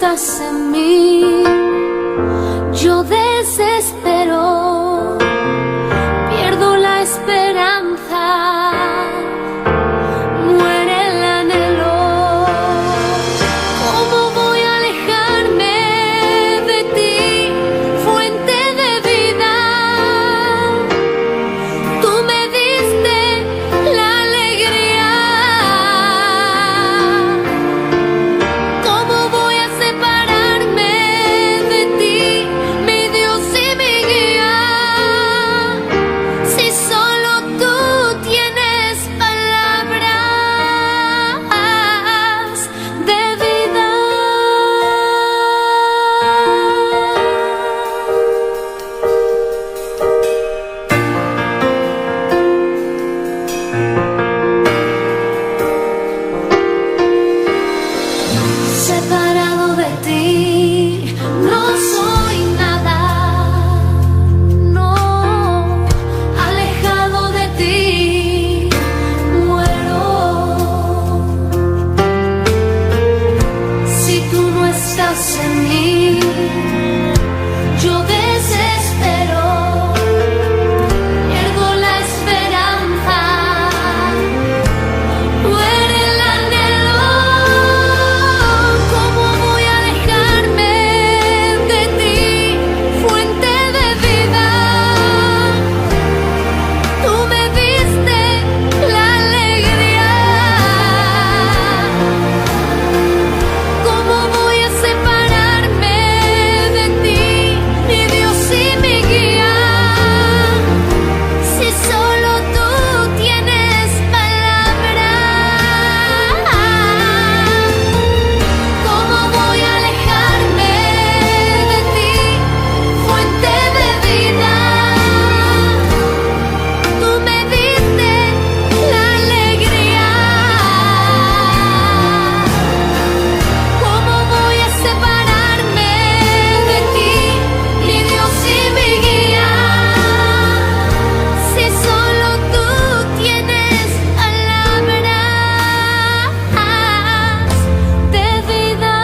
estás en mí, yo desespero, pierdo la esperanza, muere el anhelo. ¿Cómo voy a alejarme de ti, fuente de vida? Tú me diste la alegría. ¿Cómo voy a separarme de ti, mi Dios y mi guía? Si solo tú tienes palabras de vida. Separado de ti, no soy nada, no, alejado de ti, muero. Si tú no estás en mí, yo desespero, pierdo la esperanza, muere el anhelo. ¿Cómo voy a alejarme de ti, fuente de vida? Tú me diste la alegría. ¿Cómo voy a separarme de ti, mi Dios y mi guía? Si solo tú tienes palabras. ¿Cómo voy a alejarme de ti, fuente de vida? Tú me diste la alegría. ¿Cómo voy a separarme de ti, mi Dios y mi guía? Si solo tú tienes palabras de vida.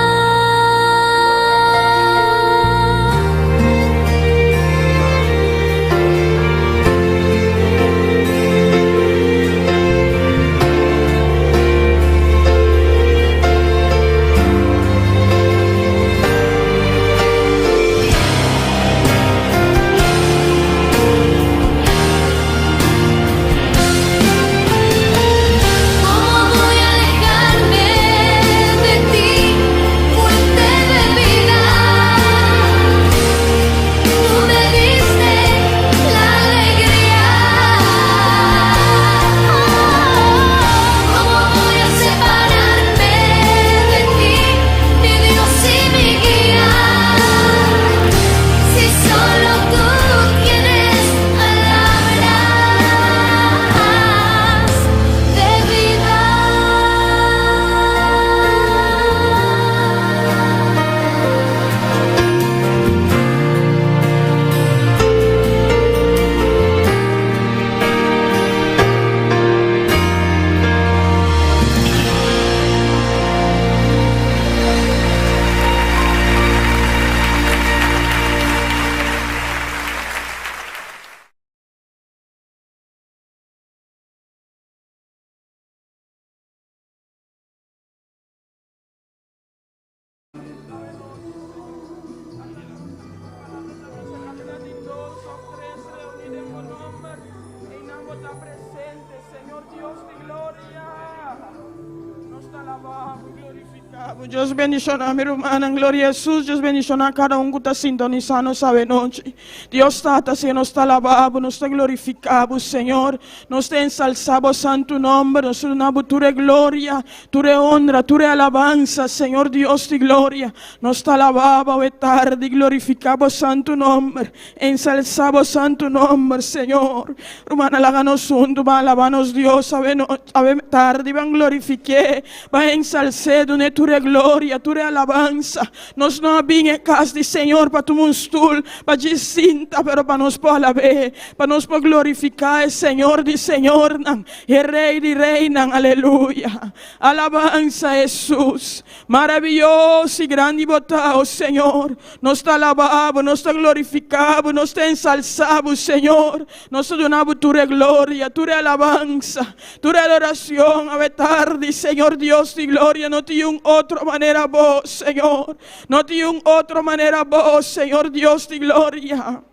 ¿Cómo voy a alejarme de ti, fuente de vida? Tú me diste la alegría. ¿Cómo voy a separarme de ti, mi Dios y mi guía? Si solo tú tienes palabras de vida. Señor Dios de gloria, nos te alabamos y glorificamos. Dios bendicionar a mi hermana en gloria a Jesús. Dios bendicionar a cada uno que está sintonizando esta noche. Dios está haciendo, nos te alabamos, nos te glorificamos, Señor. Nos te ensalzamos santo nombre, nos damos tu gloria, tu honra, tu alabanza, Señor Dios de gloria. Nos te alabamos de tarde y glorificamos santo nombre, ensalzamos santo nombre, Señor. Hermana, háganos juntos, va a alabarnos Dios, a ver tarde, van glorificar, va a ensalzar, donde tu gloria, tu alabanza. Nós não vim em casa de Senhor para tomar stoel, para te sinta, pero para nós por alabar, para nós por glorificar o Senhor de Senhor, e Rei de Rei, aleluia. Alabanza Jesus, maravilhoso e grande botado, Senhor. Nós te alabamos, nós te glorificamos, nós te ensalzamos, Senhor. Nós te damos tu glória, tu alabanza, tu adoração. A tarde, Senhor Deus de glória, não tem outra maneira boa, Senhor. Não tem outra maneira boa, Senhor Deus de glória.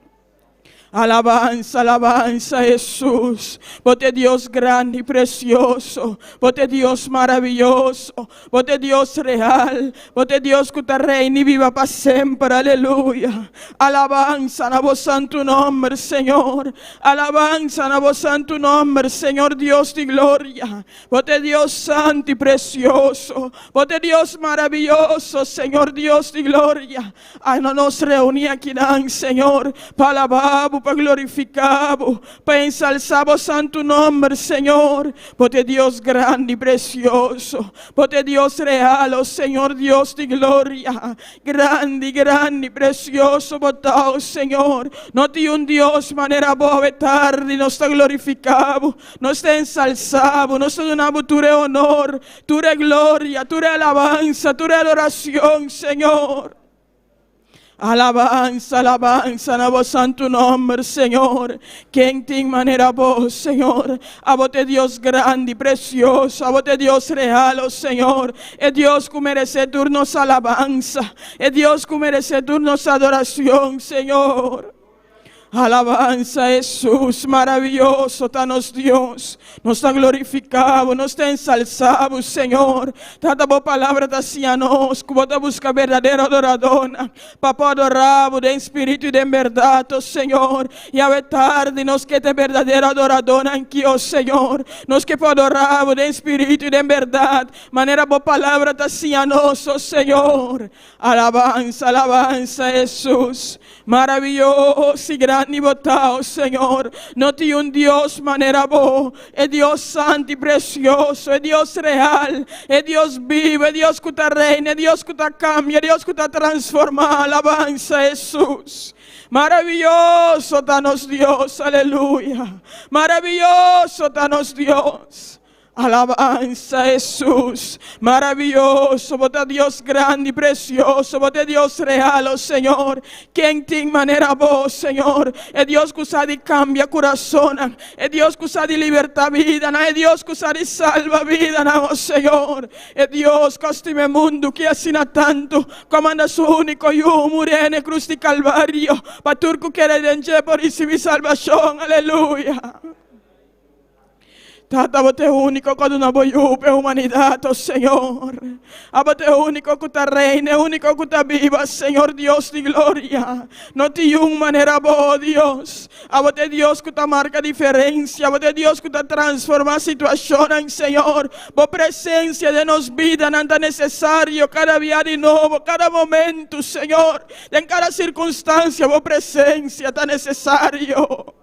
Alabanza, alabanza, Jesús. Porque Dios grande y precioso. Porque Dios maravilloso. Porque Dios real. Porque Dios que te reina y viva para siempre. Aleluya. Alabanza a vos santo nombre, Señor. Alabanza a vos santo nombre, Señor Dios de gloria. Porque Dios santo y precioso. Porque Dios maravilloso, Señor Dios de gloria. Ay, no nos reunía aquí, Señor, para alabar, para glorificar, para ensalzar o santo nombre, Señor. Porque Dios grande y precioso. Porque Dios real, oh Señor Dios de gloria. Grande, grande y precioso, botado, Señor. No tiene un Dios manera boa tarde, nos te glorificamos, nos te ensalzamos, nos te donamos tu honor, tu gloria, tu alabanza, tu adoración, Señor. Alabanza, alabanza a vos santo nombre, Señor. Quien tiene manera vos, Señor. A vos de Dios grande y precioso. A vos de Dios real, oh Señor. Es Dios que merece turnos alabanza. Es Dios que merece turnos adoración, Señor. Alabanza Jesús, maravilloso tanos Dios. Nos está glorificado, nos está ensalzado, Señor. Tanta boa palavra da nos, que vos busca verdadeira adoradora. Para adorar de espírito e de verdade, oh Senhor. E a tarde nos que te verdadeira adoradora aqui, oh Senhor. Nos que adorar de espírito e de verdade. Maneira boa palavra da nos, oh Senhor. Alabanza, alabanza Jesús. Maravilloso e grande e botado, Senhor. Não tem Deus maneira boa. É Deus santo e precioso. É Deus real. É Deus vivo. É Deus que te reina. É Deus que te cambia. É Deus que te transforma. Alabanza Jesus. Maravilloso danos Dios. Aleluya. Maravilloso danos Dios. Alabanza Jesús, maravilloso, bota Dios grande y precioso, bota Dios real, oh Señor. Quien tiene manera vos, Señor, es Dios que usa y cambia corazón, es Dios que usa y liberta vida, es Dios que usa y salva vida, oh Señor. Es Dios que estime mundo que asina tanto, como anda su único yo, murió en el cruz de Calvario, para turco quiere denche por recibir salvación, aleluya. Tata, você é único quando não voy a humanidade, oh Senhor. Você é único que te reina, é único que te viva, Senhor Deus de glória. Não tem uma maneira boa, Deus. Você é Deus que te marca diferença. Você é Deus que te transforma a situação, Senhor. Por presença de nos vida, não é necessário cada dia de novo, cada momento, Senhor. Em cada circunstância, por presença está necessário.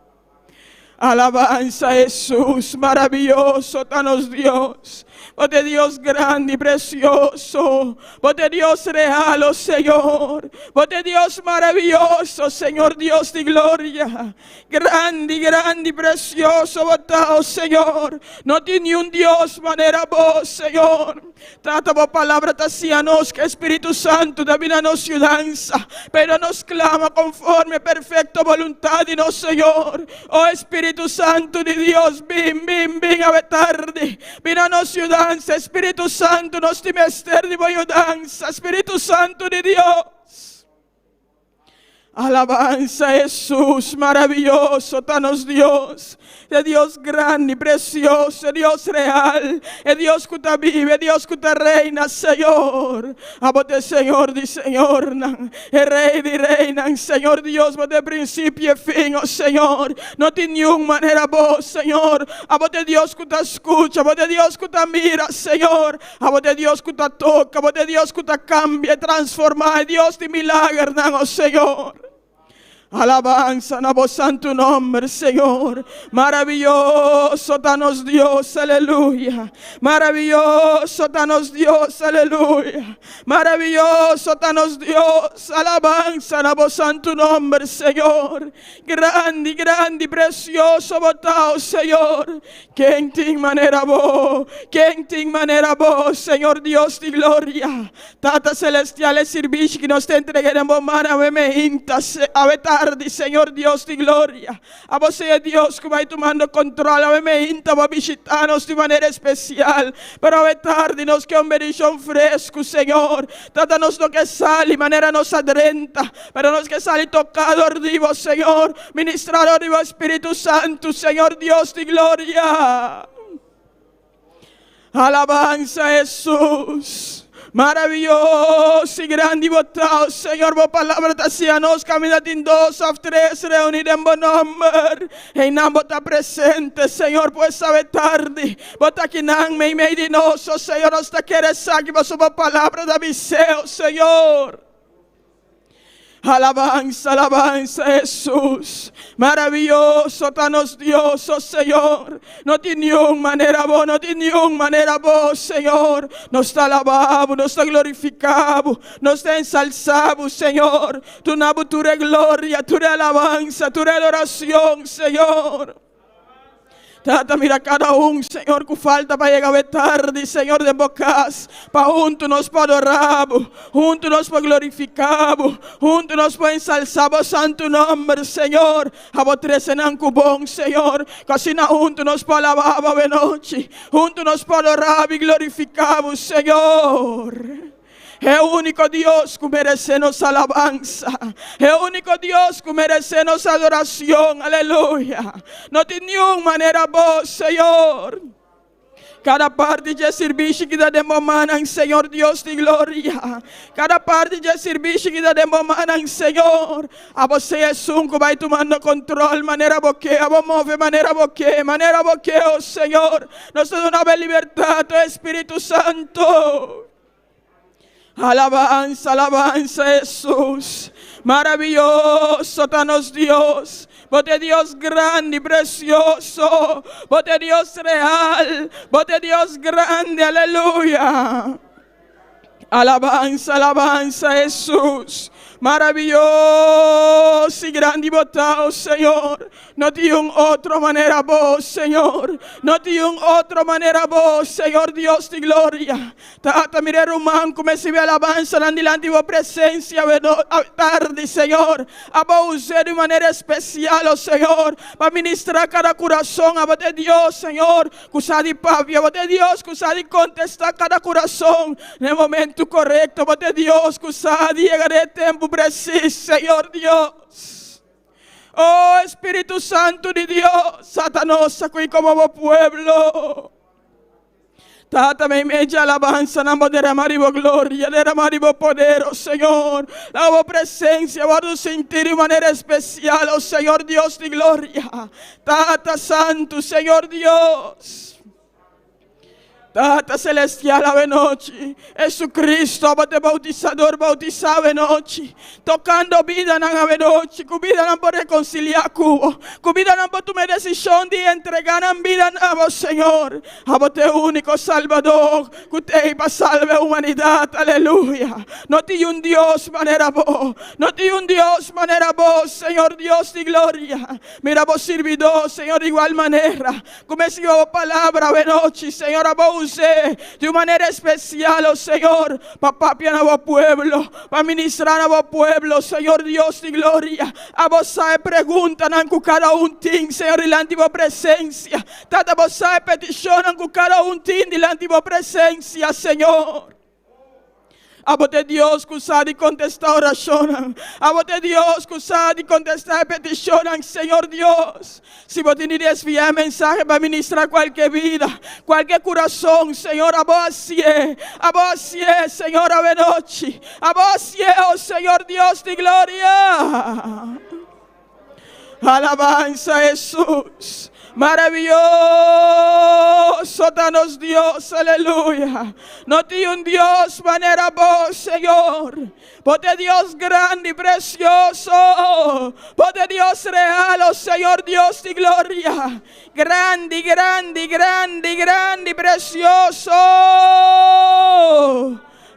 Alabanza Jesús, maravilloso danos Dios. Porque Dios grande y precioso. Porque Dios real, oh Señor. Porque Dios maravilloso, Señor Dios de gloria. Grande, grande y precioso, oh Señor. No tiene un Dios manera vos, Señor. Trata por palabra nos que Espíritu Santo también nos ayudanza. Pero nos clama conforme perfecta voluntad de nos, Señor. Oh Espíritu Santo de Dios, ven a tarde. Ven a nos ayudanza. Espíritu Santo, nos te mester de ayudanza. Espíritu Santo de Dios. Alabanza Jesús, maravilloso, danos Dios. De Dios grande y precioso, Dios real, es Dios que te vive, Dios que te reina, Señor. Abote Señor de Señor, el Rey de reina, Señor Dios, de principio y fin, oh Señor. No tiene ninguna manera vos, Señor. Abote Dios que te escucha, abote Dios que te mira, Señor. Abote Dios que te toca, abote Dios que te cambia, transforma, Dios de milagro, oh Señor. Alabanza, en tu nombre, Señor. Maravilloso, danos Dios, aleluya. Maravilloso, danos Dios, aleluya. Maravilloso, danos Dios. Alabanza, en tu nombre, Señor. Grande, grande, precioso, botao, Señor. Quem tem maneira boa, quem tem maneira boa, Senhor Deus de glória. Tata celestial, é serviço que nós te entregaremos, mana, a tarde, Senhor Deus de glória. A você é Deus que vai tomando controle, a inta, vai visitar-nos de maneira especial. Para a tarde, nós que é bendição fresco, Senhor. Tata nos no que sale, maneira nos adrenta. Para nós que sale tocado arriba, Senhor. Ministrar arriba, Espírito Santo, Senhor Deus de glória. Alabanza, Jesús. Maravilloso y grande y botado, Señor, vos palabra te hacía nos caminar en 2 o 3 reunidos en vos nombre. En ambos está presente, Señor, pues sabe tarde. Vos está aquí me y medinoso, Señor, hasta que eres aquí, vos somos palabra de aviseo, Señor. Alabanza, alabanza, Jesús. Maravilloso, danos Dios, oh Señor. No tiene ninguna manera vos, no tiene ninguna manera vos, Señor. Nos te alabamos, nos te glorificamos, nos te ensalzamos, Señor. Tu nabo, tu eres gloria, tu eres alabanza, tu eres adoración, Señor. Tata, mira cada Señor, que falta para llegar a tarde, Señor, de bocas. Para juntos nos adoramos, juntos nos glorificamos, juntos nos ensalzamos santo nombre, Señor. A vos tres en cubón, Señor. Casi na juntos nos alabamos de noche, juntos nos adoramos y glorificamos, Señor. É o único Deus que merece nossa alabança. É o único Deus que merece nossa adoração. Aleluia. Não tem nenhuma maneira boa, Senhor. Cada parte de serviço que dá de momento, Senhor Deus de glória. Cada parte de serviço que dá de momento, Senhor. A você é que vai tomando controle, maneira boque, a você move maneira boque, oh Senhor. Nós temos uma liberdade, Espírito Santo. Alabanza, alabanza, Jesús. Maravilloso, danos Dios. Vos de Dios grande y precioso. Vos de Dios real. Vos de Dios grande, aleluya. Alabanza, alabanza, Jesús. Maravilloso y grande y botado, Señor. No tiene otra manera vos, Señor. No tiene otra manera vos, Señor Dios de gloria. Tata, mire román, como se ve alabanza delante de vos presencia tarde, Señor. A vos usar de manera especial, oh Señor, para ministrar cada corazón. A vos de Dios, Señor, que usa de papi. A vos de Dios, que usa de contestar cada corazón en el momento correcto. A vos de Dios, que usa de llegar el tiempo preciso, Señor Dios. Oh Espíritu Santo de Dios, Satanás, aquí como vos pueblo. Tata, me media alabanza, namo derramar vos gloria, derramar vos poder, oh Señor. La vos presencia, vos sentir de manera especial, oh Señor Dios de gloria. Tata Santo, Señor Dios. Tata celestial ave noche, Jesucristo, abate bautizador, bautizado ave noche, tocando vida na ave noche, que vida não pode reconciliar cubo, que vida não pode tomar decisão de entregar a vida a vos, Senhor, abate único Salvador, que te para salvar a humanidade, aleluia. Não tem Deus maneira boa, não tem Deus maneira boa, Senhor Deus de glória. Mira vos servidor, Senhor, de igual maneira, como se a palavra ave noche, Senhor, a vos de una manera especial, oh Señor, para papiar a vos pueblo, para ministrar a vos pueblo, Señor Dios de gloria. A vos sabe pregunta, con cada un tin, Señor, delante de vos presencia. Tata vos sabe petición, con cada un tin, delante de vos presencia, Señor. A vos de Dios que usa de contestar oración. A vos de Dios que usa de contestar petición, Señor Dios. Si vos tenés desviar mensaje para ministrar cualquier vida, cualquier corazón, Señor, a vos así es, Señor, a noche. A vos así es, oh Señor Dios de gloria. Alabanza a Jesús. Maravilloso, danos Dios, aleluya. No tiene un Dios manera vos, Señor. Porque Dios grande y precioso. Porque Dios real, oh Señor Dios de gloria. Grande, grande, grande, grande y precioso.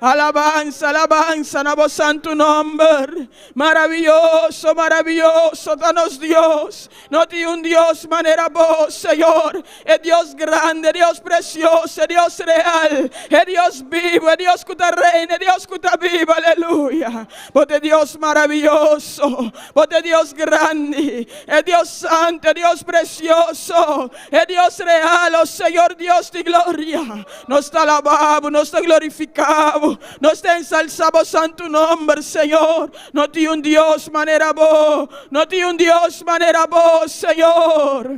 Alabanza, alabanza, nabo santo nombre. Maravilloso, maravilloso, danos Dios. No tiene un Dios manera vos, Señor. Es Dios grande, Dios precioso, es Dios real. Es Dios vivo, es Dios que está reina, es Dios que está vivo, aleluya. Porque Dios maravilloso, porque Dios grande, es Dios santo, es Dios precioso, es Dios real, oh Señor Dios de gloria. Nos te alabamos, nos te glorificamos. Nos te ensalzamos santo nombre, Señor. No tiene un Dios manera vos, no tiene un Dios manera vos, Señor.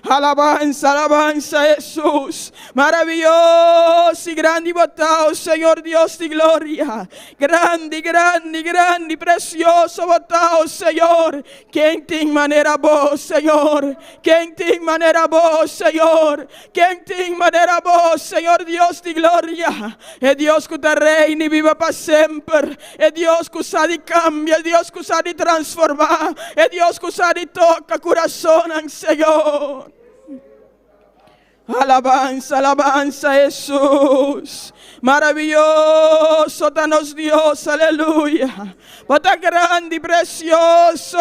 Alabanza, alabanza, Jesús. Maravilloso y grande y botado, Señor Dios de gloria. Grande, grande, grande y precioso botado, Señor. ¿Quién tiene manera vos, Señor? ¿Quién tiene manera vos, Señor? ¿Quién tiene manera vos, Señor Dios de gloria? Es Dios que te reina y viva para siempre. Es Dios que usa y cambia, es Dios que usa y transforma, es Dios que usa y toca corazón, Señor. Alabanza, alabanza, Jesús. Maravilloso, danos Dios, aleluya. Bota grande y precioso.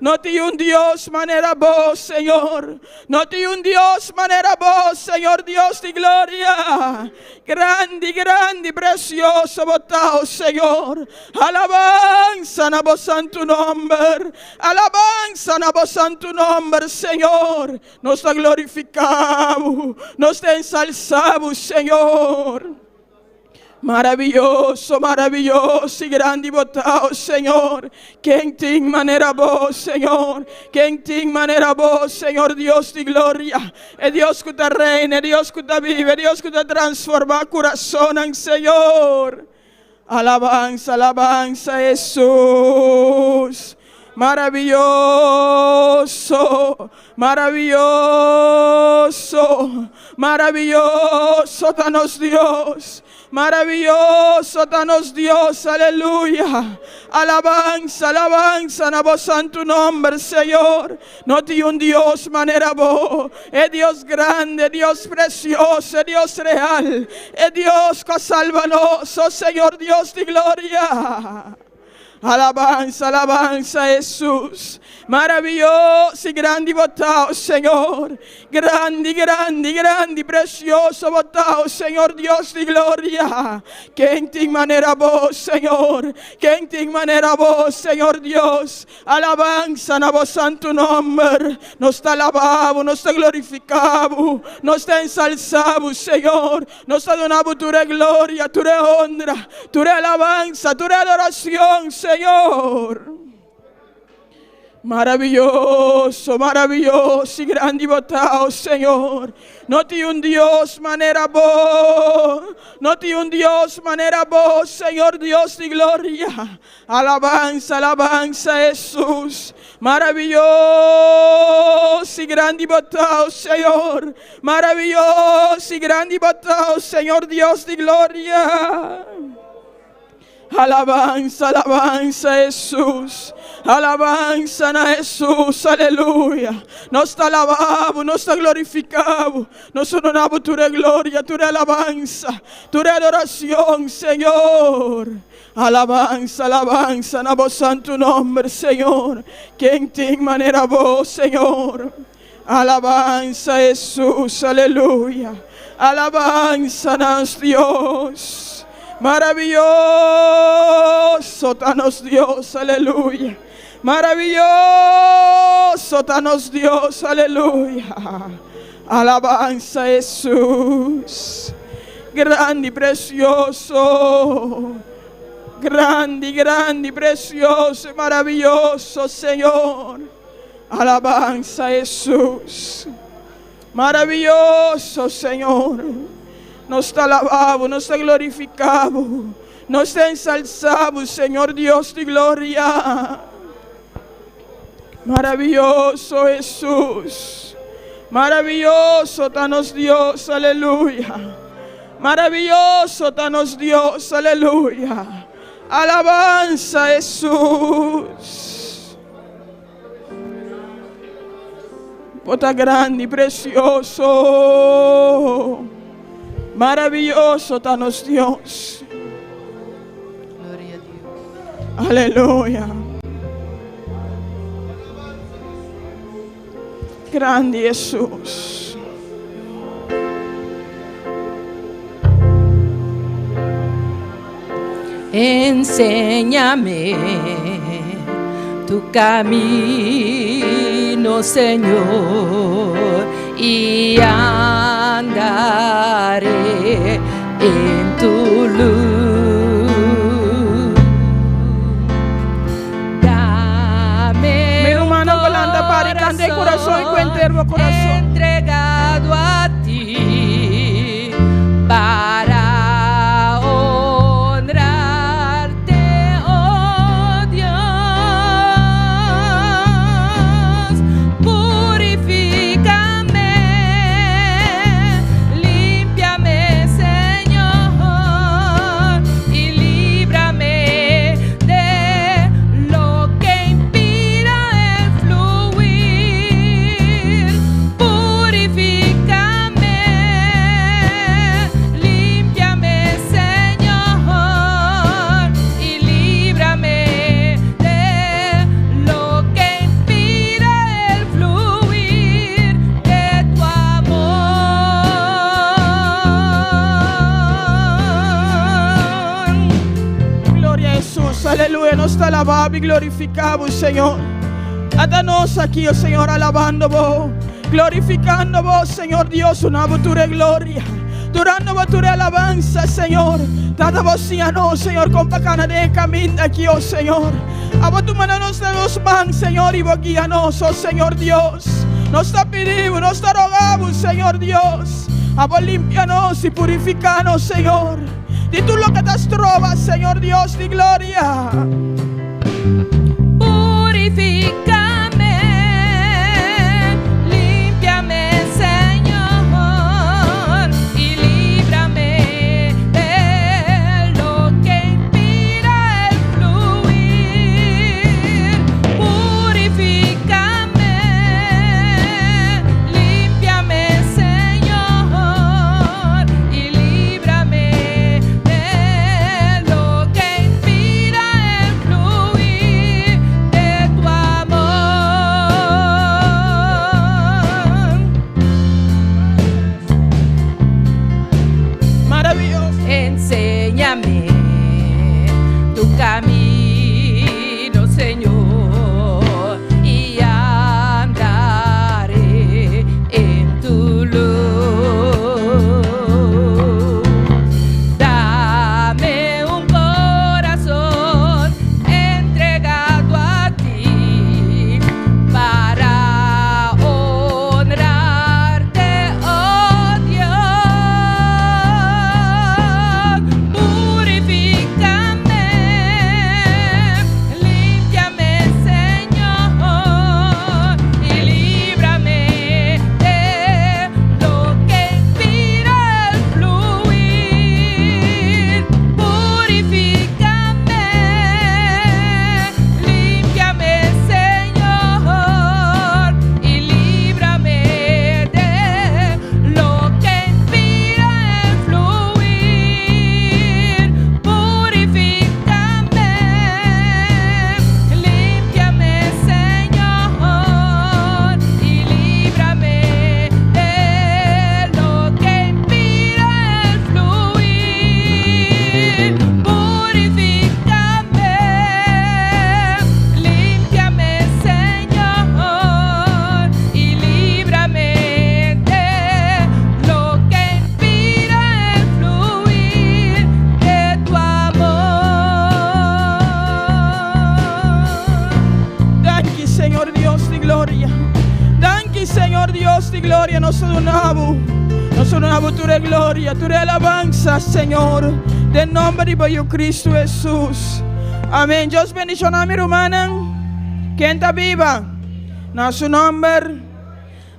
No tiene un Dios manera vos, Señor. No tiene un Dios manera vos, Señor Dios de gloria. Grande, grande y precioso, botao, Señor. Alabanza, na vos santo nombre. Alabanza, na vos santo nombre, Señor. Nos glorificamos, nos ensalzamos, Señor. Maravilloso, maravilloso y grande y botado, Señor. ¿Quién tiene manera vos, Señor? ¿Quién tiene manera vos, Señor Dios de gloria? Es Dios que te reina, es Dios que te vive, es Dios que te transforma corazón, Señor. Alabanza, alabanza, Jesús. Maravilloso, maravilloso, maravilloso, danos Dios. Maravilloso, danos Dios, aleluya. Alabanza, alabanza, na vos santo nombre, Señor. No tiene un Dios manera vos. Es Dios grande, Dios precioso, es Dios real. Es Dios que salvanos, oh Señor Dios de gloria. Alabanza, alabanza, Jesús. Maravilloso y grande y botado, Señor. Grande, grande, grande, precioso botado, Señor Dios de gloria. ¿Quién tiene manera vos, Señor? ¿Quién tiene manera vos, Señor Dios? Alabanza, na vos santo nombre. Nos te alabamos, nos te glorificamos, nos te ensalzamos, Señor. Nos te donamos tu gloria, tu honra, tu alabanza, tu adoración, Señor. Maravilloso, maravilloso y grande y botado, Señor. No tiene un Dios manera vos, no tiene un Dios manera vos, Señor Dios de gloria. Alabanza, alabanza, Jesús. Maravilloso y grande y botado, Señor. Maravilloso y grande y botado, Señor Dios de gloria. Alabanza, alabanza, Jesús. Alabanza a Jesús, aleluya. Nos te alabamos, nos te glorificamos. Nos honramos tu gloria, tu alabanza, tu adoración, Señor. Alabanza, alabanza, na vos santo nombre, Señor. ¿Quién tiene manera vos, Señor? Alabanza, Jesús, aleluya. Alabanza, nas Dios. Maravilloso, danos Dios, aleluya. Maravilloso, danos Dios, aleluya. Alabanza, Jesús. Grande y precioso. Grande, grande y precioso y maravilloso, Señor. Alabanza, Jesús. Maravilloso, Señor. Nos te alabamos, nos te glorificamos, nos te ensalzamos, Señor Dios de gloria. Maravilloso Jesús. Maravilloso danos Dios, aleluya. Maravilloso danos Dios, aleluya. Alabanza Jesús. Bota grande y precioso. Maravilloso danos Dios. Gloria a Dios. Aleluya. Grande Jesús. Enséñame tu camino, Señor, y andaré en tu luz. Dame Mi hermano, balanda, pare, cante, corazón, cuenterbo, corazón. entregado a ti para honrarte, oh Dios. Purifícame, límpiame, Señor, y líbrame de lo que impida el fluir. Purifícame, límpiame, Señor, y líbrame de lo que impida el fluir de tu amor. Gloria a Jesús, aleluya. Nos te alabamos y glorificamos, Señor. Atanos aquí, oh Señor, alabando vos, glorificando vos, Señor Dios, una votura gloria. Durando votura alabanza, Señor. Dada vos y a no, Señor, con pacana de camino aquí, oh Señor. A vos tu mano nos damos man, Señor, y vos guíanos, oh Señor Dios. Nos te pedimos, nos te rogamos, Señor Dios. A vos limpianos y purificanos, Señor. Di tú lo que te trobas, Señor Dios de gloria. Purifícame, límpiame, Señor, y líbrame de lo que impida el fluir. Purifícame, límpiame, Señor, y líbrame de lo que impida el fluir de tu amor. Maravilloso. Enséñame tu camino, Señor, y andaré en tu luz. Dame un corazón entregado a ti para honrarte, oh Dios. Purifícame, límpiame, Señor, y líbrame de lo que impida el fluir. Purifícame, límpiame, Señor, y líbrame de lo que impida el fluir. Purifícame, límpiame, Señor, y líbrame de lo que impida el fluir. Purifícame, límpiame, Señor, y líbrame de lo que impida el fluir de tu amor. Thank you, Señor Dios de gloria. Thank you, Señor Dios de gloria. Nos donamos tu gloria, tu alabanza, Señor. De nombre de Cristo Jesús. Amén. Dios bendiga a mi hermana. ¿Quién está viva? Na su nombre.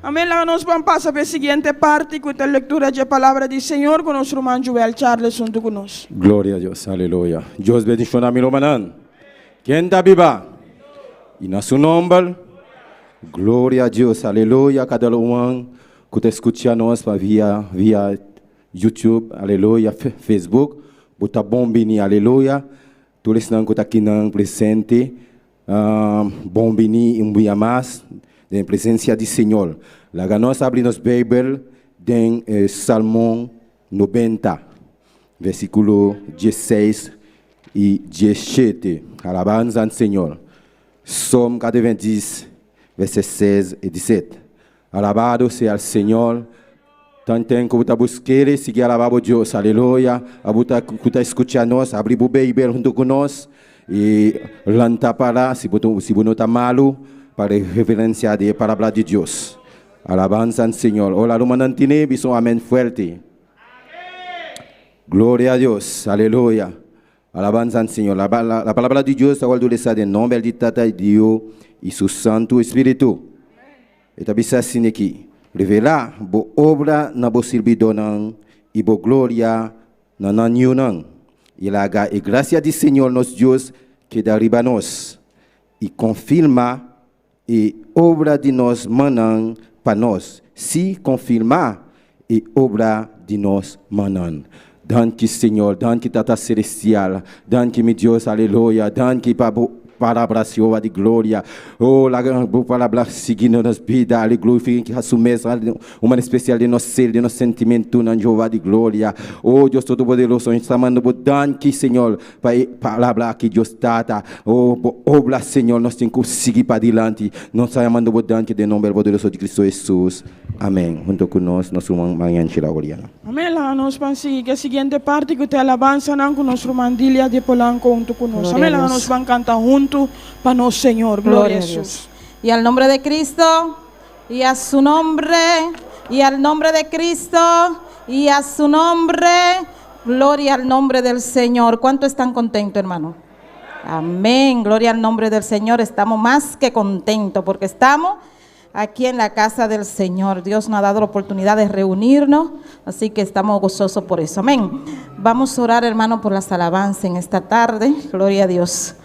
Amém. Lá nós vamos passar para a seguinte parte, com a leitura da palavra do Senhor, com o nosso irmão Joel Charles junto conosco. Gloria a Dios, aleluya. Dios bendiga a mi hermano. ¿Quién está viva? Y en su nombre, gloria a Dios, aleluya. Cada uno que te escucha nos via YouTube, aleluya, Facebook, bota bombini, aleluya. Tú les que está aquí presente, bombini un día más, en presencia del Señor. La ganos abrimos Bible en Salmo 90, versículo 16 y 17. Alabanza al Señor. Salmo 90, versos 16 y 17. Alabado sea el Señor. Tanto que você buscar seguir alabar a Deus, aleluia. Você escutar nós, abrir o Bible junto com nós e lançar para se você não está malo para referenciar a palavra de Deus. Alabanza al Señor. Hola, lo manantine, biso amén fuerte. Gloria a Dios, aleluya. Alabanza al Señor. La palabra de Dios está guardada en nombre de Tata de Dios y su Santo Espíritu. Esta bisa sini aqui. Revelar bo obra na bo servidor e bo glória na nanyo nang. Ilaga e gracia do Senhor nos Deus que derriba nós e confirma e obra de nós manang para nós. Se confirmar e obra de nós manang. Danke Senhor, danke Tata Celestial, danke meu Deus, aleluia, danke palavra Senhor de glória. Oh, la palavra seguindo nas vidas, aleluia, glorifique a sua mesa, uma especial de nosso ser, de nosso sentimento na Jeová de glória. Oh, Deus Todo-Poderoso, a gente está mandando danke Senhor, para a palavra que Deus trata. Oh, obra Senhor, nós temos que seguir para adiante. Nós estamos mandando danke de nome poderoso de Cristo Jesus. Amém. Junto com nós, nosso irmão Marian Chilagoliana. Amém. Lá nós vamos seguir a seguinte parte, que te alabança com o nosso irmão Dilia de Polanco junto conosco. Amém. Lá nós vamos cantar junto para nosso Senhor. Glória a Deus. Y al nombre de Cristo, y a su nombre, y al nombre de Cristo, y a su nombre, gloria al nombre del Señor. ¿Cuánto están contentos, hermano? Amén, gloria al nombre del Señor. Estamos más que contentos porque estamos aquí en la casa del Señor. Dios nos ha dado la oportunidad de reunirnos, así que estamos gozosos por eso. Amén. Vamos a orar, hermano, por las alabanzas en esta tarde. Gloria a Dios.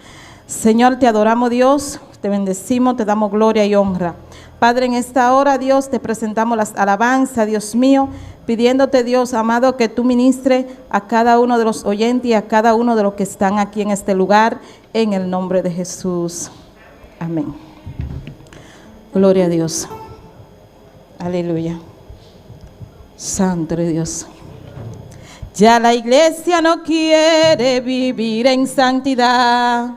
Señor, te adoramos, Dios, te bendecimos, te damos gloria y honra. Padre, en esta hora, Dios, te presentamos las alabanzas, Dios mío, pidiéndote, Dios amado, que tú ministres a cada uno de los oyentes y a cada uno de los que están aquí en este lugar, en el nombre de Jesús. Amén. Gloria a Dios. Aleluya. Santo de Dios. Ya la iglesia no quiere vivir en santidad.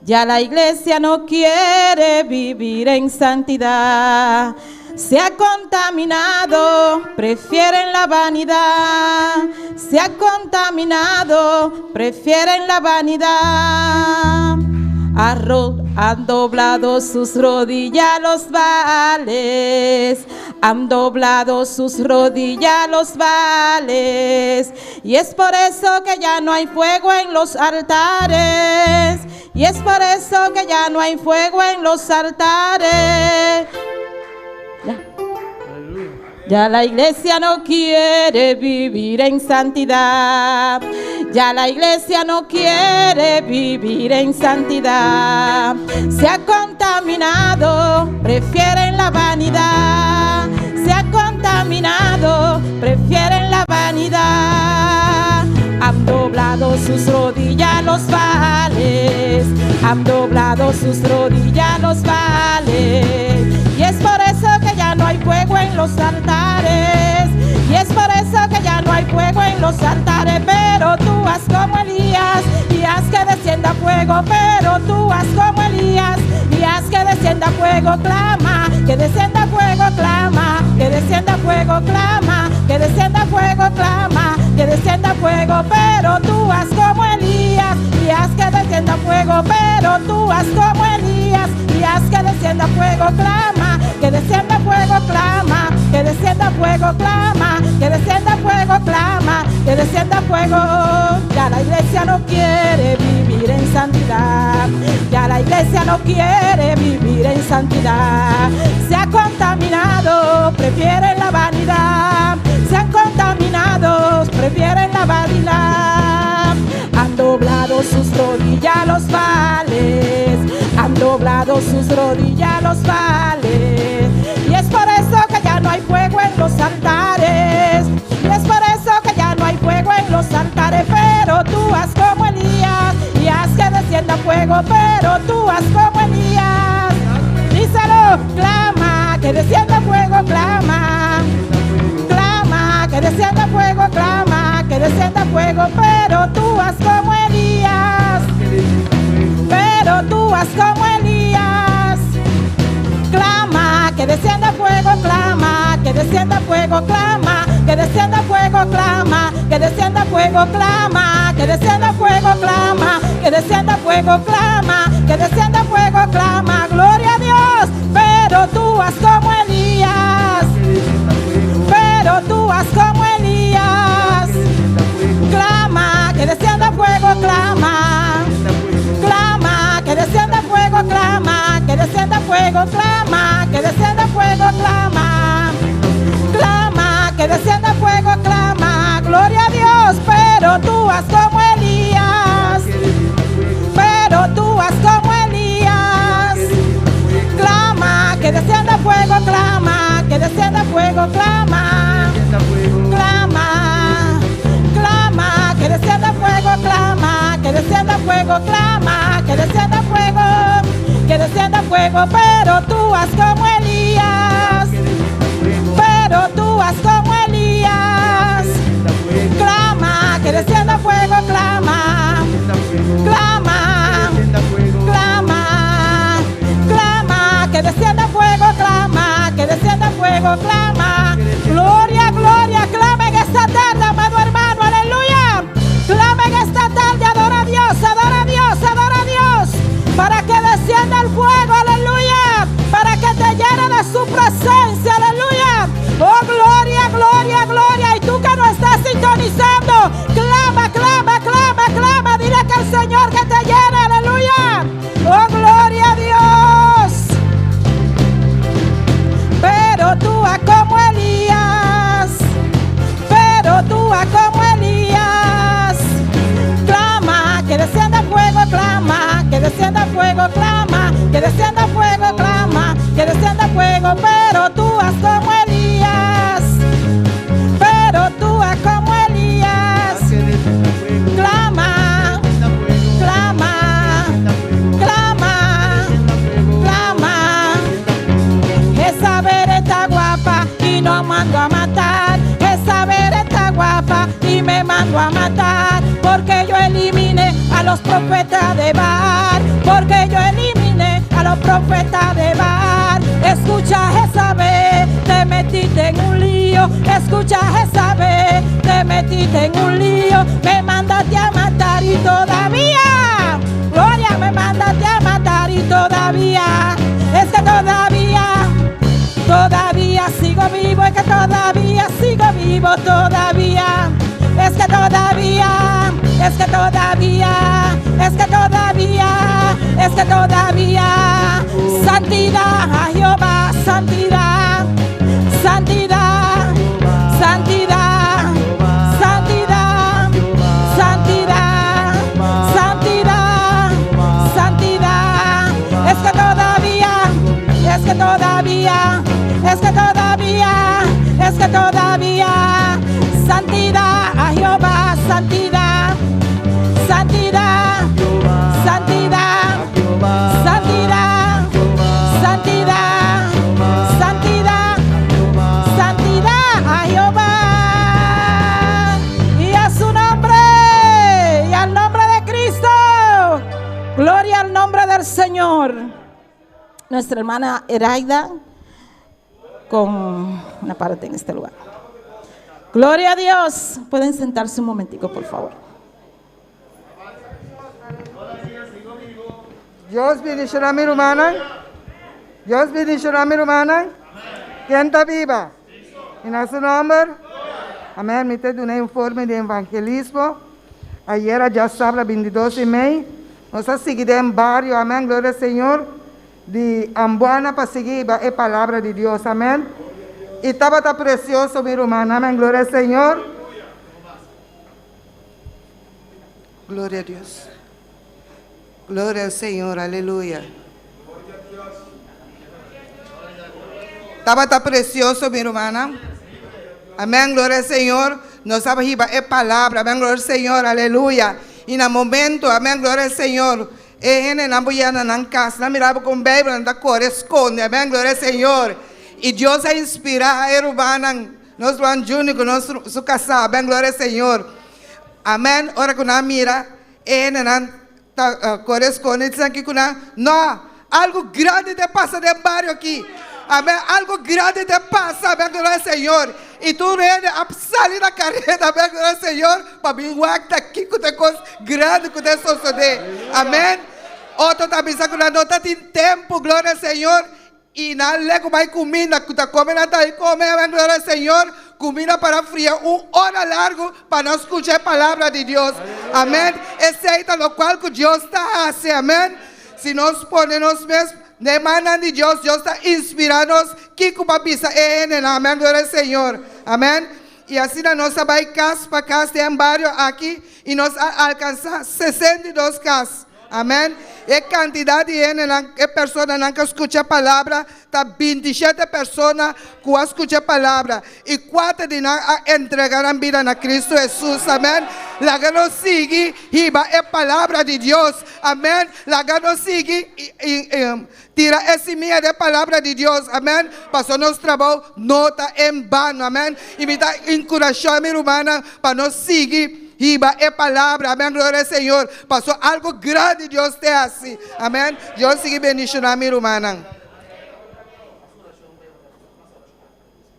Ya la iglesia no quiere vivir en santidad. Se ha contaminado, prefieren la vanidad. Se ha contaminado, prefieren la vanidad. Han doblado sus rodillas los vales. Han doblado sus rodillas los vales. Y es por eso que ya no hay fuego en los altares. Y es por eso que ya no hay fuego en los altares. Ya la iglesia no quiere vivir en santidad. Ya la iglesia no quiere vivir en santidad. Se ha contaminado, prefieren la vanidad. Se ha contaminado, prefieren la vanidad. Han doblado sus rodillas los vales. Han doblado sus rodillas los vales. Y es por eso que ya no hay fuego en los altares. Y es por eso que ya no hay fuego en los altares. Pero tú haz como Elías y haz que descienda fuego. Pero tú haz como Elías y haz que descienda fuego. Clama, que descienda fuego, clama, que descienda fuego, clama, que descienda fuego, clama, que descienda fuego. Pero tú haz como Elías y haz que descienda fuego. Pero tú haz como Elías y haz que descienda fuego, clama, que descienda fuego, clama, que descienda fuego, clama, que descienda fuego, clama, que descienda fuego. Ya la iglesia no quiere vivir en santidad. Ya la iglesia no quiere vivir en santidad. Se ha contaminado, prefieren la vanidad. Se han contaminado, prefieren la vanidad. Han doblado sus rodillas los vales. Han doblado sus rodillas los vales. Y es por eso que ya no hay fuego en los altares. Y es por eso que ya no hay fuego en los altares. Pero tú haz como Elías y haz que descienda fuego. Pero tú haz como Elías. Díselo, clama, que descienda fuego, clama. Clama, que descienda fuego, clama, que descienda fuego. Pero tú haz como Elías. Pero tú haz como Elías. Clama, que descienda fuego, clama, que descienda fuego, clama, que descienda fuego, clama, que descienda fuego, clama, que descienda fuego, clama, que descienda fuego, clama, que descienda fuego, clama, gloria a Dios. Pero tú haz como Elías. Pero tú haz como Elías. Clama, que descienda fuego, clama. Clama, que descienda fuego, clama, que descienda fuego, clama, que descienda fuego, clama. Clama, que descienda fuego, clama, gloria a Dios. Pero tú haz como Elías. Pero tú haz como Elías. Clama, que descienda fuego, clama, que descienda fuego, clama. Clama, clama, que descienda fuego, clama, que descienda fuego, clama, que descienda fuego, que descienda fuego. Pero tú haz como Elías. Pero tú haz como Elías. Clama, que descienda fuego, clama. Clama, clama, clama, que descienda fuego, clama, que descienda fuego, clama. Gloria, gloria, clama en esta tarde, amado hermano, aleluya. Clama en esta tarde, adora a Dios, adora a Dios, adora a Dios. Para que descienda el fuego, aleluya. Para que te llene de su presencia, aleluya. Oh, gloria, gloria, gloria. Y tú que no estás sintonizando, clama, clama, clama, clama. Dile que el Señor que te llene, aleluya. Oh, gloria a Dios. Pero tú haz como Elías. Pero tú haz como Elías. Clama, que descienda fuego, clama, que descienda fuego, clama, que descienda fuego, clama, que descienda fuego. Pero tú haz como Elías. Pero tú haz como Elías. Clama, clama, clama, clama. Esa vera está guapa y no mando a matar. Esa vera está guapa y me mando a matar. Porque yo eliminé a los profetas de Baal. Porque yo eliminé a los profetas de Baal. Escucha Jezabel, te metiste en un lío. Escucha Jezabel, te metiste en un lío. Me mandaste a matar y todavía, gloria, me mandaste a matar y todavía, es que todavía sigo vivo, es que todavía sigo vivo, todavía, es que todavía, es que todavía, es que todavía, es que todavía, santidad a Jehová, santidad, santidad, santidad, santidad, santidad, santidad, santidad, es que todavía, es que todavía, es que todavía, es que todavía, santidad a Jehová, santidad, santidad, santidad, santidad, santidad, santidad, santidad a Jehová y a su nombre y al nombre de Cristo. Gloria al nombre del Señor. Nuestra hermana Eraida con una parte en este lugar. Gloria a Dios. Pueden sentarse un momentico, por favor. Dios bendicioná a mi hermana. Dios bendicioná a mi hermana. ¿Quién está viva? En su nombre. Amén. Me te doy un informe de evangelismo. Ayer, ya sábado 22 de mayo, Nós a seguir em barrio, amém, glória ao Senhor. De Ambuana para seguir a palavra de Deus, amém. E estava tão precioso, meu irmão, amém, glória ao Senhor. Glória a Deus. Glória ao Senhor, aleluia. Estava tão precioso, minha irmã. Amém, glória ao Senhor. Nós sabemos a palavra, amém, glória ao Senhor, aleluia. E no momento, amém, glória ao Senhor. E na boiana na casa, na mirava com Bíblia, na corresponde, amém, glória ao Senhor. E Deus a inspirar a irmã, nós vamos juntos, nós casar, amém, glória ao Senhor. Amém, ora que na mira, e na corresponde, diz aqui que não, algo grande te passa de barrio aqui. Amém, algo grande te passa, amém, glória ao Senhor. E tu rende a sair da carreira, amém, glória ao Senhor, para vir aqui com as coisas grandes que te suceder. Amém. Outro também sabe que não está em tempo, glória ao Senhor. E não lego mais comida, que está comendo até comer, amém, glória ao Senhor. Comida para friar, hora largo para nós escutar a palavra de Deus. Amém. Esse é o qual que Deus está assim, amém. Se nós ponemos mesmos demanda de Deus, Deus está inspirando-nos, que como pisa amém, glória ao Senhor, amém. E assim nós vai casa para casa, tem barrio aqui, e nós alcançamos 62 casas, amém. E a quantidade de pessoas que escutam a palavra, está 27 pessoas que escutam a palavra, e 4 de nós entregaram a vida a Cristo Jesus, amém. La que nos sigue, y va a palavra de Deus, amém. La que nos sigue, tira essa minha de palavra de Deus, amém. Passou nosso trabalho, não está em vano, amém. E me dá encorajar, minha irmã, para nos seguir. E a palavra, amém, glória ao Senhor. Passou algo grande, Deus tem assim, amém. Deus siga bendicionando a minha irmã.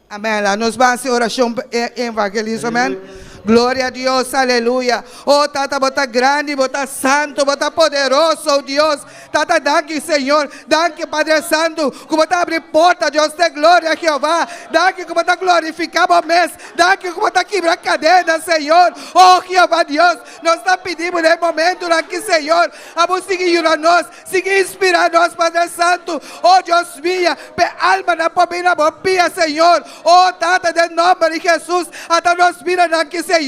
Amém. Nós vamos fazer oração em evangelismo, amém. Glória a Deus, aleluia. Oh, Tata, bota grande, bota santo, bota poderoso, oh Deus. Tata, danke, Senhor. Danke, Padre Santo. Como está abrindo porta, Deus tem glória, Jeová. Danke, como está glorificando o mês. Danke, como está quebrando cadena, Senhor. Oh, Jeová, Deus. Nós estamos pedindo nesse momento aqui, Senhor. Vamos seguir a nós, seguir inspirando nós, Padre Santo. Oh, Deus mío, pe alma na pomina bopia, Senhor. Oh, Tata, de nome de Jesus. Até nós mirando aqui, Senhor.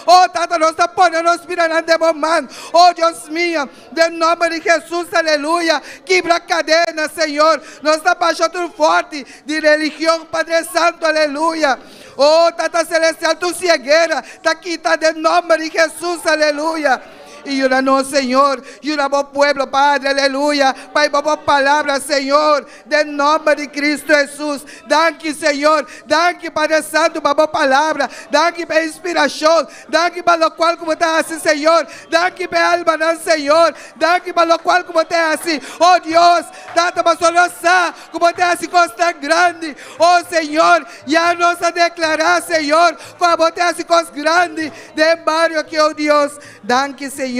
Oh, Tata, nós estamos ponendo nos mirando de momento. Oh, Deus mío, de nome de Jesus, aleluia. Quebra cadena, Senhor. Nós estamos baixando forte de religião, Padre Santo, aleluia. Oh, Tata Celestial, tu cegueira, está quitada de nome de Jesus, aleluia. Y oranos, Señor, y oramos pueblo, Padre, aleluya. Pai, vamos palabra, Señor, del nombre de Cristo Jesús. Danke, Señor, danke, Padre Santo, vamos palabra. Danke, para inspiración. Danke, para lo cual como te hace, Señor. Danke, para alma, Señor. Danke, para lo cual como te hace. Oh, Dios, tanto para solucionar, como te hace cosas tan grandes. Oh, Señor, ya nos a declarar, Señor, como te hace cosas grandes. De barrio que, oh, Dios, danke, Señor.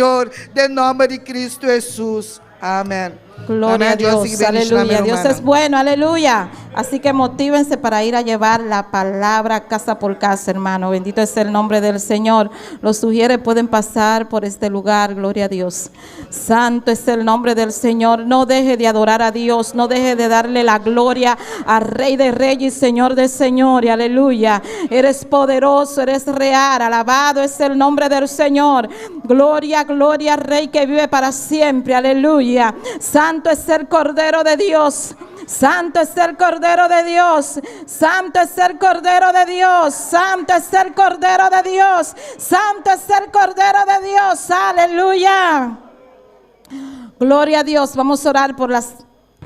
De nombre de Cristo Jesús. Amén. Gloria Amén. a Dios, aleluya. Dios es bueno, aleluya. Así que motívense para ir a llevar la palabra casa por casa, hermano. Bendito es el nombre del Señor. Los sugiere pueden pasar por este lugar, gloria a Dios. Santo es el nombre del Señor. No deje de adorar a Dios, no deje de darle la gloria al Rey de Reyes y Señor de Señores, aleluya. Eres poderoso, eres real, alabado es el nombre del Señor. Gloria, gloria, Rey que vive para siempre, aleluya. Santo es el Cordero de Dios. Santo es el Cordero de Dios. Santo es el Cordero de Dios. Santo es el Cordero de Dios. Santo es el Cordero de Dios. Aleluya. Gloria a Dios. Vamos a orar por las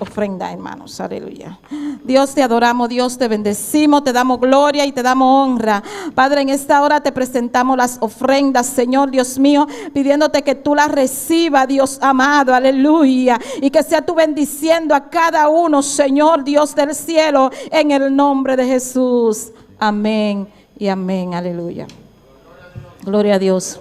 ofrendas, hermanos. Aleluya. Dios, te adoramos, Dios, te bendecimos, te damos gloria y te damos honra. Padre, en esta hora te presentamos las ofrendas, Señor, Dios mío, pidiéndote que tú las recibas, Dios amado, aleluya, y que sea tú bendiciendo a cada uno, Señor, Dios del cielo, en el nombre de Jesús. Amén y amén, aleluya. Gloria a Dios.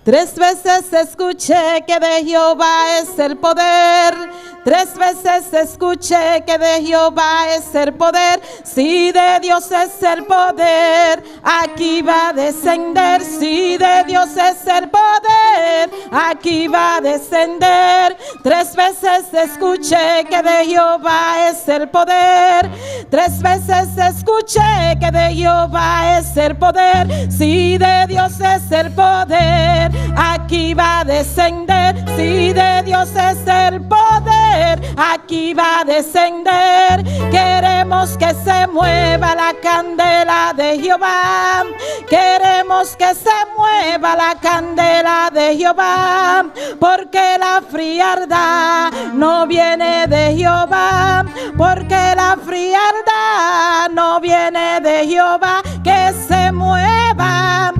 3 veces escuché que de Jehová es el poder. 3 veces escuché que de Jehová es el poder. Si de Dios es el poder, aquí va a descender. Si de Dios es el poder, aquí va a descender. 3 veces escuché que de Jehová es el poder. 3 veces escuché que de Jehová es el poder. Si de Dios es el poder, aquí va a descender. Si de Dios es el poder, aquí va a descender. Queremos que se mueva la candela de Jehová. Queremos que se mueva la candela de Jehová, porque la frialdad no viene de Jehová, porque la frialdad no viene de Jehová. Que se mueva,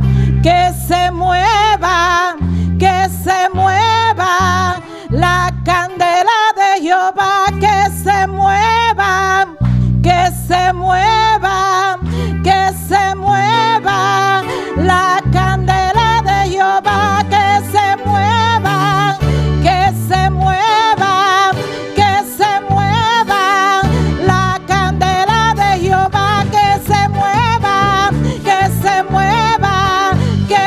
que se mueva, que se mueva la candela de Jehová, que se mueva, que se mueva, que se mueva la candela de Jehová, que se mueva, que se mueva, que se mueva la candela de Jehová, que se mueva, que se mueva, que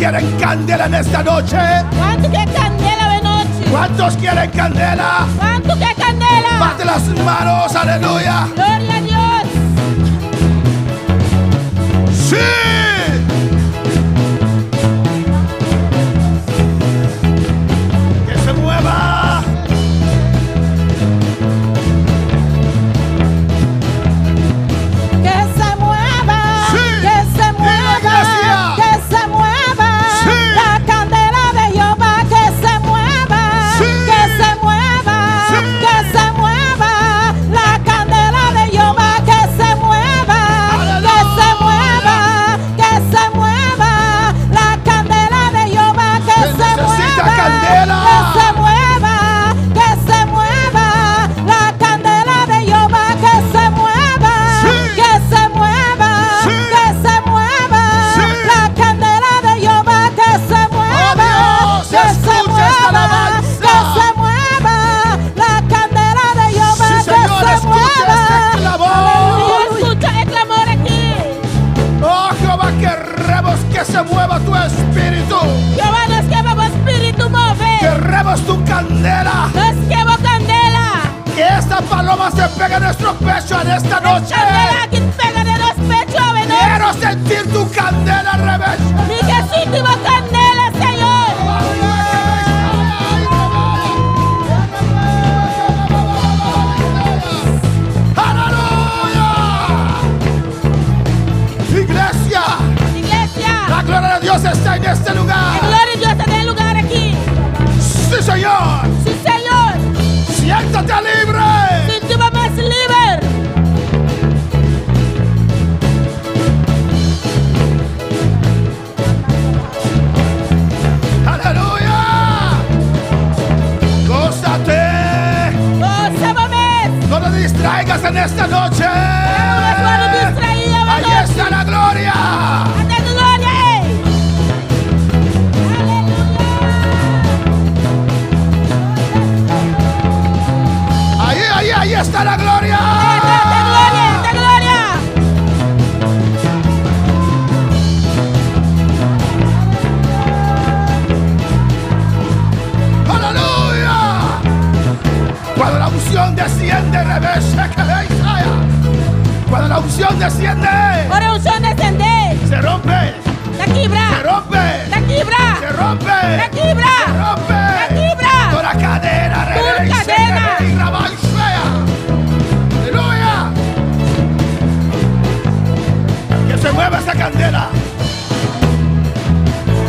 quieren candela en esta noche? Quanto quer candela de noche? ¿Cuántos quieren candela? Quanto quer candela? Bate las manos, aleluya. Gloria a Dios. Sí. Que se mueva. Que se mueva, Sí. que se Dile, mueva, iglesia. que se mueva. Sí. La candela de Jehová que se mueva, Sí. que se mueva, Sí. que se mueva. La candela de Jehová que se mueva, que se mueva, que se mueva. La candela de Jehová que Se se necesita mueva, candela. que se mueva, que se mueva. La candela de Jehová que se mueva, Sí. que se mueva, Sí. que se mueva. Sí. La candela de Jehová que se mueva, Dios, que se escucha esta mueva, alabanza. que se mueva. La candela de Jehová Sí, que Señor, se escucha mueva. este clamor. Escucha el clamor aquí. Oh Jehová, queremos que se mueva tu espíritu. Jehová, nos quema espíritu mover. Queremos tu candela. Nos quema candela. Que esta paloma se pegue en nuestro pecho en esta noche. Candela que pega de los pechos, ¿no? Quiero sentir tu candela al revés. Mi que sentimos candela, Señor. ¡Aleluya! Iglesia, Iglesia, la gloria de Dios está en este la lugar. gloria de Dios está en el lugar aquí. Sí, Señor. Sí, Señor. Siéntate libre. Sentimos más libre. Aleluya. Gózate. Gózame más. No te distraigas en esta noche. Ahora no distraída, Ahí ¿verdad? está la gloria. Ante tu gloria, Ahí está la gloria. ante gloria, ante gloria. Aleluya. Cuando la unción desciende, revés, cuando la unción desciende, Ahora un son descender. se rompe, La quibra. se rompe, La quibra. se rompe, La quibra. se rompe. La quibra. Toda cadena, revés, cadena. y rabal, aleluya. Que se mueva esa candela.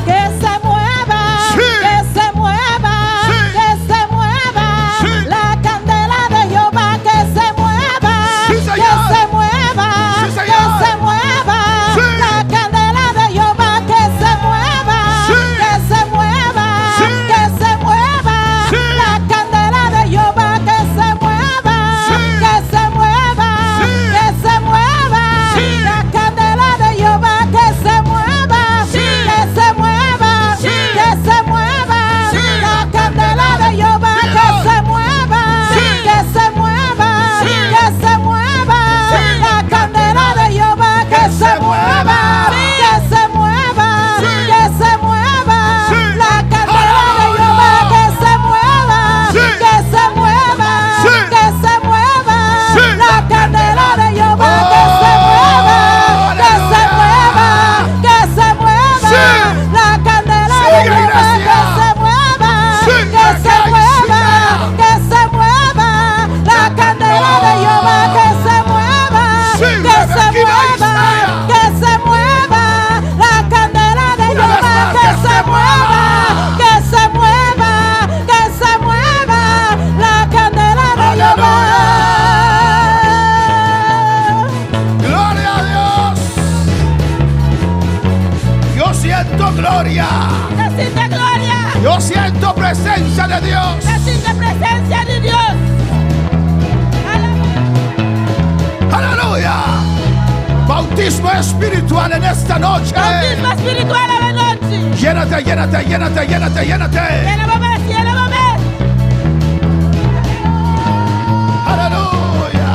Que se mueva, Sí. que se mueva, Sí. que se mueva. Sí. La candela de Jehová que se mueva, Sí, que Señor. se mueva, Sí, que Señor. se mueva. Sí. La candela de Jehová que se mueva, Sí. que se mueva, Sí. que se mueva. Sí. La candela de Jehová que se mueva, Sí. que se mueva, Sí. que se mueva. Sí. La candela de Jehová que se mueva, Sí. que se mueva, Sí. que se mueva. Sí. La candela de Jehová que Dígalo. se mueva, Sí. que se mueva, Sí. que se mueva. Sí. La candela de Jehová que se mueva, que se mueva, Sí. que se mueva. Sí. La candela de Jehová que se mueva, Sí. que se mueva, Sí. que se mueva. Sí. La candela de Jehová que se mueva, que se aleluya. mueva, que se mueva. Sí. La candela de Sigue, Jehová iglesia. que se mueva, Sí, que se que mueva, siga. que se mueva. La candela de Jehová que se mueva, Sí, que se aquí va mueva, Isaías. que se mueva. La candela de Una vez Jehová más, que que se se mueva, que se mueva, que se mueva. La candela de Jehová. Gloria a Dios. Yo siento gloria. La santa gloria, Yo siento presencia de Dios. la santa presencia de Dios. Aleluya. Bautismo espiritual en esta noche. Bautismo espiritual a la noche. Llénate, llénate, llénate, llénate, llénate. Lléname más, lléname más. Aleluya.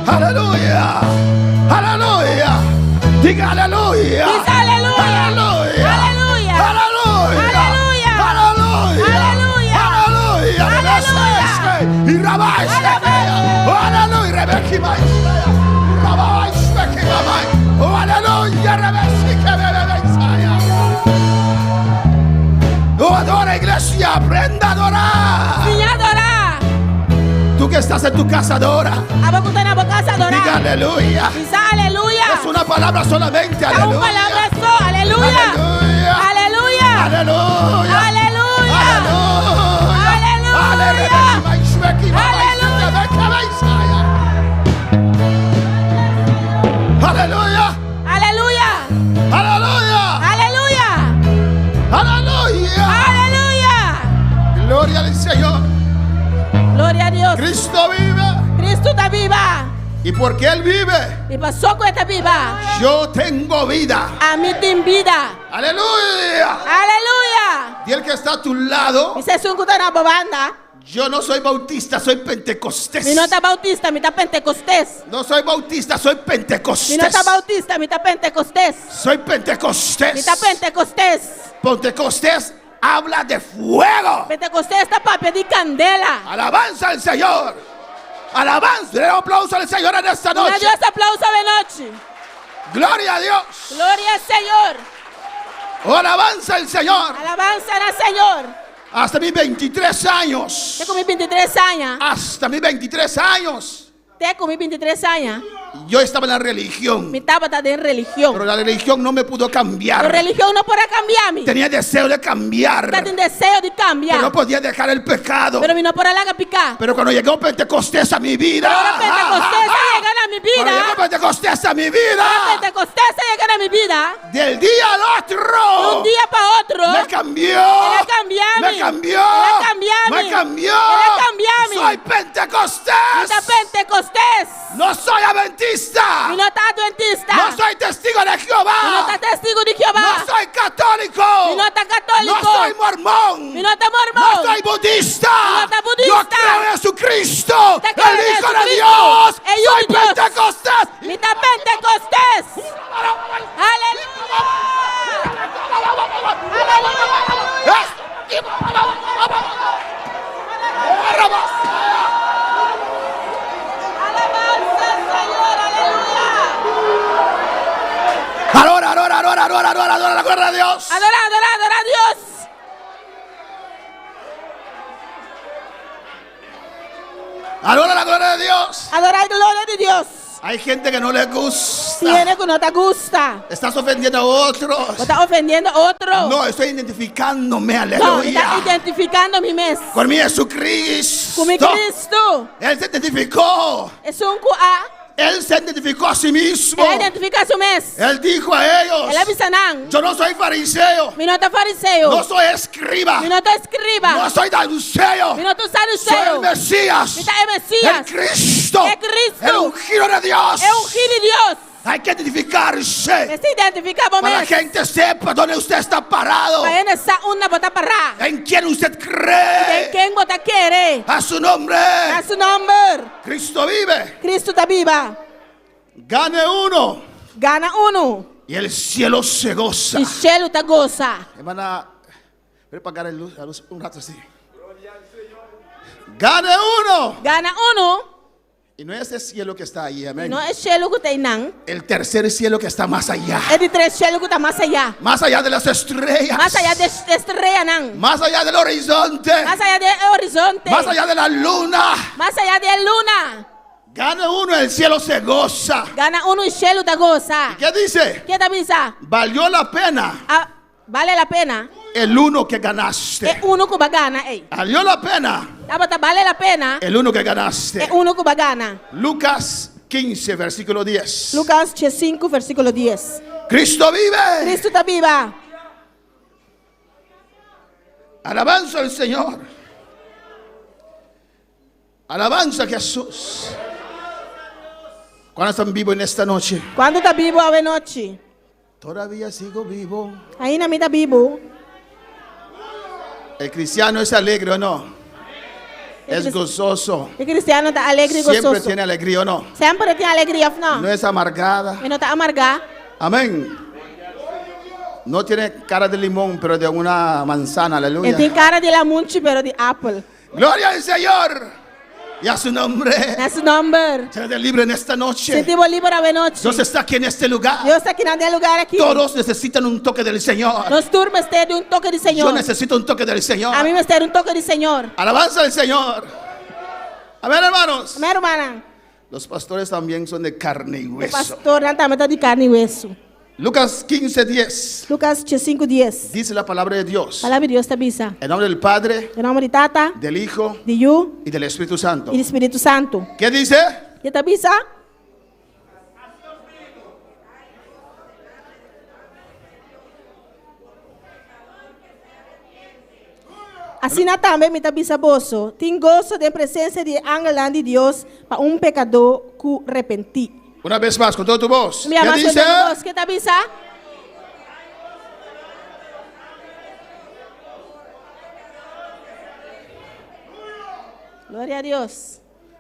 Aleluya. Aleluya. Diga aleluya. Dice aleluya. Aleluya. Aleluya. Aleluya. Aleluya. Aleluya. Aleluya. Y rabaste. Aleluya. Rebeki maiste. Rabaste que mamai. Oh, aleluya. Rebeki que bebe Isaya. Oh, adora iglesia. Aprenda a adorar. Sinya adora. Tú que estás en tu casa, adora. Aba kuta na boka sa Diga adora. aleluya. Dice aleluya. Es una palabra solamente. Sa un Aleluya. palabra so. Aleluya. Aleluya. Aleluya. Aleluya. Aleluya. Aleluya. Aleluya. Aleluya. Aleluya. Aleluya. Aleluya. Gloria al Señor. Gloria a Dios. Cristo vive. Cristo está viva. Y porque Él vive, Y pasó que está viva. yo tengo vida. A mí te vida. Aleluya. Aleluya. Y el que está a tu lado, Dice su kuta na banda. yo no soy bautista, soy pentecostés. Mi no está bautista, mi está pentecostés. No soy bautista, soy Mi pentecostés. no está bautista, mi está pentecostés. Soy pentecostés. Mi está pentecostés. Pentecostés habla de fuego. Pentecostés está para pedir candela. Alabanza al Señor. Alabanza. Le un aplauso al Señor en esta Una noche. Dios aplauso de noche. Gloria a Dios. Gloria al Señor. Oh, alabanza al Señor. Alabanza al Señor. Hasta mis 23 años. Tengo mis 23 años. Hasta mis 23 años. Tengo mis 23 años. Yo estaba en la religión. Mi estaba en religión. Pero la religión no me pudo La cambiar. religión no puede cambiarme. Tenía deseo de cambiar. Está en deseo de cambiar. Pero no podía dejar el pecado. Pero mi no podrá la picar. Pero cuando llegó Pentecostés a mi vida. Pero ahora Pentecostés llega a mi Cuando llegó vida. Pentecostés a mi Ahora vida. Pentecostés llega a mi vida. Del día al De otro. un día para otro. Me cambió. Él cambiarme. Me cambió. Él cambiarme. Me cambió. Él cambiarme. Soy Pentecostés. Está Pentecostés. No soy adventista. Mi no está adventista. No soy testigo de Mi no Jehová. está testigo de Jehová. No soy católico. Mi no está católico. No soy mormón. Mi no está No mormón. soy budista. No está budista. Yo creo en Jesucristo, Te creo en el Hijo de Jesucristo, Dios. el Hijo Soy de Dios. Pentecostés. Mi está Pentecostés. Aleluya. Alabanza al Señor. Aleluya. Adora, adora, adora, adora, adora, adora la gloria de Dios. Adora, adora, adora a Dios. Adora la gloria de Dios. Adora la gloria de Dios. Hay gente que no le gusta. Tiene que no te gusta. Estás ofendiendo a otros. O estás ofendiendo a otro. No, estoy identificándome, No, aleluya. estás identificando mi mes. Con mi Jesucristo. Con mi Cristo. Él se identificó. Es un QA. Él se identificó a sí mismo. Él identifica su mes. Él dijo a ellos: Él avisa nan. yo no soy fariseo. Mi no está fariseo. No soy escriba. Mi no está escriba. No soy saduceo. Mi no está Soy el saduceo. Mesías. Mi está el Mesías. El Cristo. El Cristo. El ungido de Dios. Es un gil de Dios. Hay que identificarse. Me identificamos Para que la mes. gente sepa dónde usted está parado. Para él esa una bota para. En quién usted ¿De cree. quién bota quiere? A su nombre. A su nombre. Cristo vive. Cristo está viva. Gane uno. Gana uno. Y el cielo se goza. Y cielo te goza. Hermana, voy a apagar la luz un rato así. Gane uno. Gana uno. Y no es ese cielo que está ahí, amén. No es cielo que está en. El tercer cielo que está más allá. Es de tres cielo que está más allá. Más allá de las estrellas. Más allá de estrella nan. Más allá del horizonte. Más allá del horizonte. Más allá de la luna. Más allá de la luna. Gane uno, el cielo se goza. Gana uno y cielo te goza. ¿Qué dice? ¿Qué te avisa? Valió la pena Ah, vale la pena. el uno que Es ganaste. uno que va a ganar. Valió la pena Vale la pena. el uno que ganaste. Es uno que va a ganar. Lucas 15, versículo 10. Lucas 5, versículo 10. Cristo vive. Cristo está viva. Alabanza al Señor. Alabanza a Jesús. ¿Cuántos están vivos en esta noche? ¿Cuándo está vivo a noche? Todavía sigo vivo. Ahí na está vivo. El cristiano es alegre o no. Es Cristo- gozoso. El cristiano está alegre y Siempre gozoso. tiene alegría o no. Siempre tiene alegría, ¿no? No es amargada. Y no está amargado. Amén. No tiene cara de limón, pero de una manzana. Ele Aleluya. tem cara de lamunchi, pero de apple. Gloria al Señor. Y a su nombre. Nesse nome. Será libre en esta noche. Sentimos livre a noite. Dios está aquí en este lugar. Deus está aqui nesse lugar aqui. Todos necesitan un toque del Señor. Nós turmas têm um toque de Yo Senhor. necesito un toque del Señor. A mim me tem um toque de Senhor. Alabanza al Señor. Amén, hermanos. Amém, irmã? Los pastores también son de carne y O hueso. pastor também está de carne e osso. Lucas 15:10 Lucas 5:10. dice la palabra de Dios. Palavra de Deus está bisa. En nombre del Padre, Em nome de Tata, del Hijo de Yu y del Espíritu Santo. e do Espírito Santo. ¿Qué dice? E está bisa? Assim também me está bisa bolso. Tem gosto de presença de angelão de Deus para pecador que arrepentir. Una vez más, con toda tu voz. Me ¿Qué ama dice? Deus, que está bisa? Glória a Deus.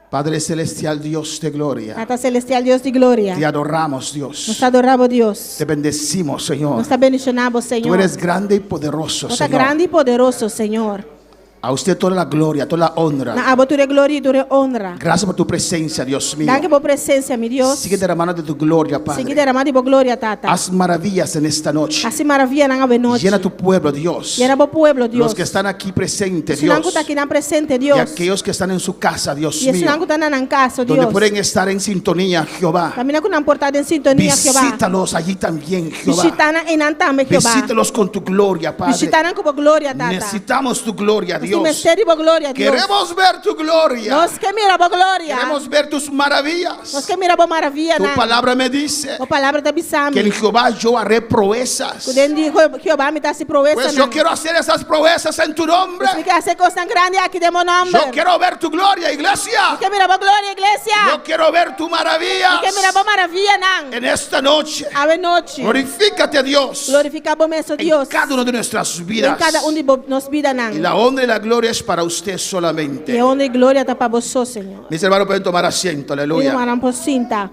Padre Celestial, Dios de gloria. Tata Celestial, Deus de glória. Te adoramos, Dios. Nós adoramos Deus. Te bendecimos, Señor. Nós abençoamos, Tú Senhor. eres grande y poderoso, Nós está Señor. grande e poderoso, Senhor. A usted toda la gloria, toda la honra. Na abertura glória e tua honra. Gracias por tu presencia, Dios mío. Danke por presença, meu Deus. Sigue derramando de tu gloria, Sigue Padre. derramando por glória, Tata. Haz maravillas en esta noche. Assim maravilha na noite. Llena tu pueblo, Dios. Llena o pueblo, Deus. Los que están aquí presentes, Se não Dios. está aqui na presente, Y Deus. aquellos que están en su casa, Dios E se mío. não está na casa, Donde Deus. pueden estar en sintonía, Jehová. Também não portada em sintonia, Jeová. Visítalos allí también, Jehová. Visitana em também, Jeová. Visítalos con tu gloria, Padre. Visitana com glória, Tata. Necesitamos tu gloria, Nós Dios. mistério por glória, Deus. Queremos ver tu gloria. Nós que mira por glória. Queremos ver tus maravillas. Nós que mira por maravilha, Tu na. palabra me dice A palavra da bisame. que en Jehová yo haré proezas. Quando digo Jeová me dá se proeza, Pues yo quiero hacer esas proezas en tu nombre. Você quer fazer coisa grande aqui de meu nome. Yo quiero ver tu gloria, iglesia. Que mira por glória, igreja. Yo quiero ver tu maravilla Que mira por maravilha, não. en esta noche. A noite. Glorifícate, Dios, Glorificar o nosso en Deus. cada una de nuestras Em vidas. cada de nos vida, Y não. la honra y la gloria es para usted E solamente. onde glória está para você, Senhor. Mis hermanos pueden tomar asiento, E aleluya. não por cinta.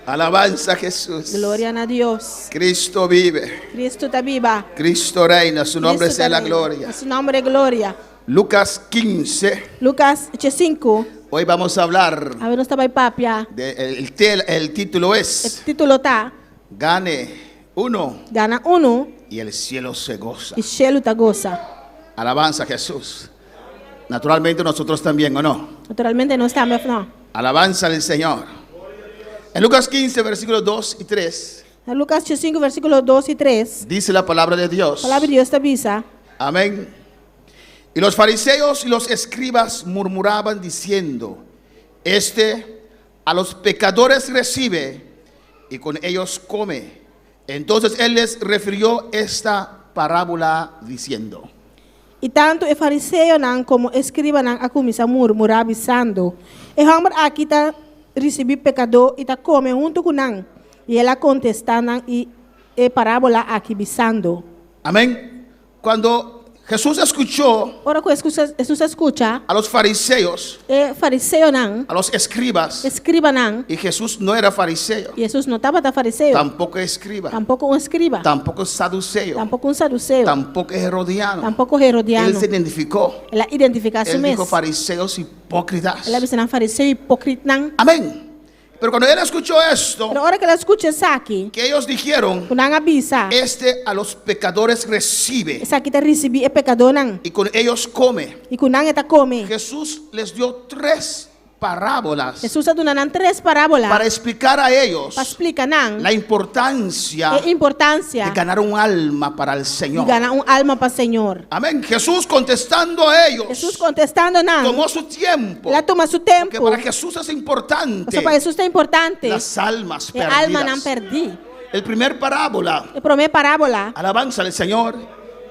Alabanza a Jesús. Glória a Deus. Cristo vive. Cristo está viva. Cristo reina. Su nombre Cristo sea la está gloria. viva. Su nombre es gloria. Lucas 15. Lucas 5. Hoy vamos a hablar. A ver, nós está papia. El título O es título está Gane uno Gana 1 y el cielo se goza. e cielo está goza. Alabanza a Jesús. Naturalmente nosotros también, ¿o no? Naturalmente não está, não. Alabanza al Señor. En Lucas 15, versículos 2 y 3, Na Lucas 5, versículo 2 e 3. dice la palabra de Dios. A palavra de Deus está visa. Amén. Y los fariseos y los escribas murmuraban diciendo: Este a los pecadores recibe y con ellos come. Entonces él les refirió esta parábola diciendo: E tanto o fariseu não como escriba não a começar a murmurar avisando. E homem aqui está receber pecador e está come junto com não. E ela contestando e parábola aqui avisando. Amén. Cuando Jesús escuchó Ora que Jesus escuta, a los fariseos, fariseu não, a los escribas, escriba não. y Jesús no era fariseo, E Jesus não estava fariseu, tampoco escriba, tampouco um escriba, tampoco saduceo, tampouco saduceu, tampoco herodiano. tampouco herodiano. Él se identificó. Ela identifica-se Él dijo mesmo. fariseos hipócritas. Ela disse não fariseu hipócrita não. Amén. Pero cuando él escuchó esto, Pero ora que ela escuta isso aqui, que ellos dijeron: quando ela avisa, Este a los pecadores recibe essa aqui está receber pecador não. y con ellos come. E quando ela está come, Jesús les dio 3 parábolas Jesus está dando 3 parábolas para explicar a ellos para explicar não la importancia a importância de ganar un alma para el de Señor. ganhar alma para o Senhor. Amén. Jesús contestando a ellos Jesus contestando não, tomó su tiempo. ela toma seu Que tempo. para Jesús es importante O sea, para Jesus é importante. las almas E alma não perdidas. perdi. El primer parábola, A primeira parábola, alabanza al Señor,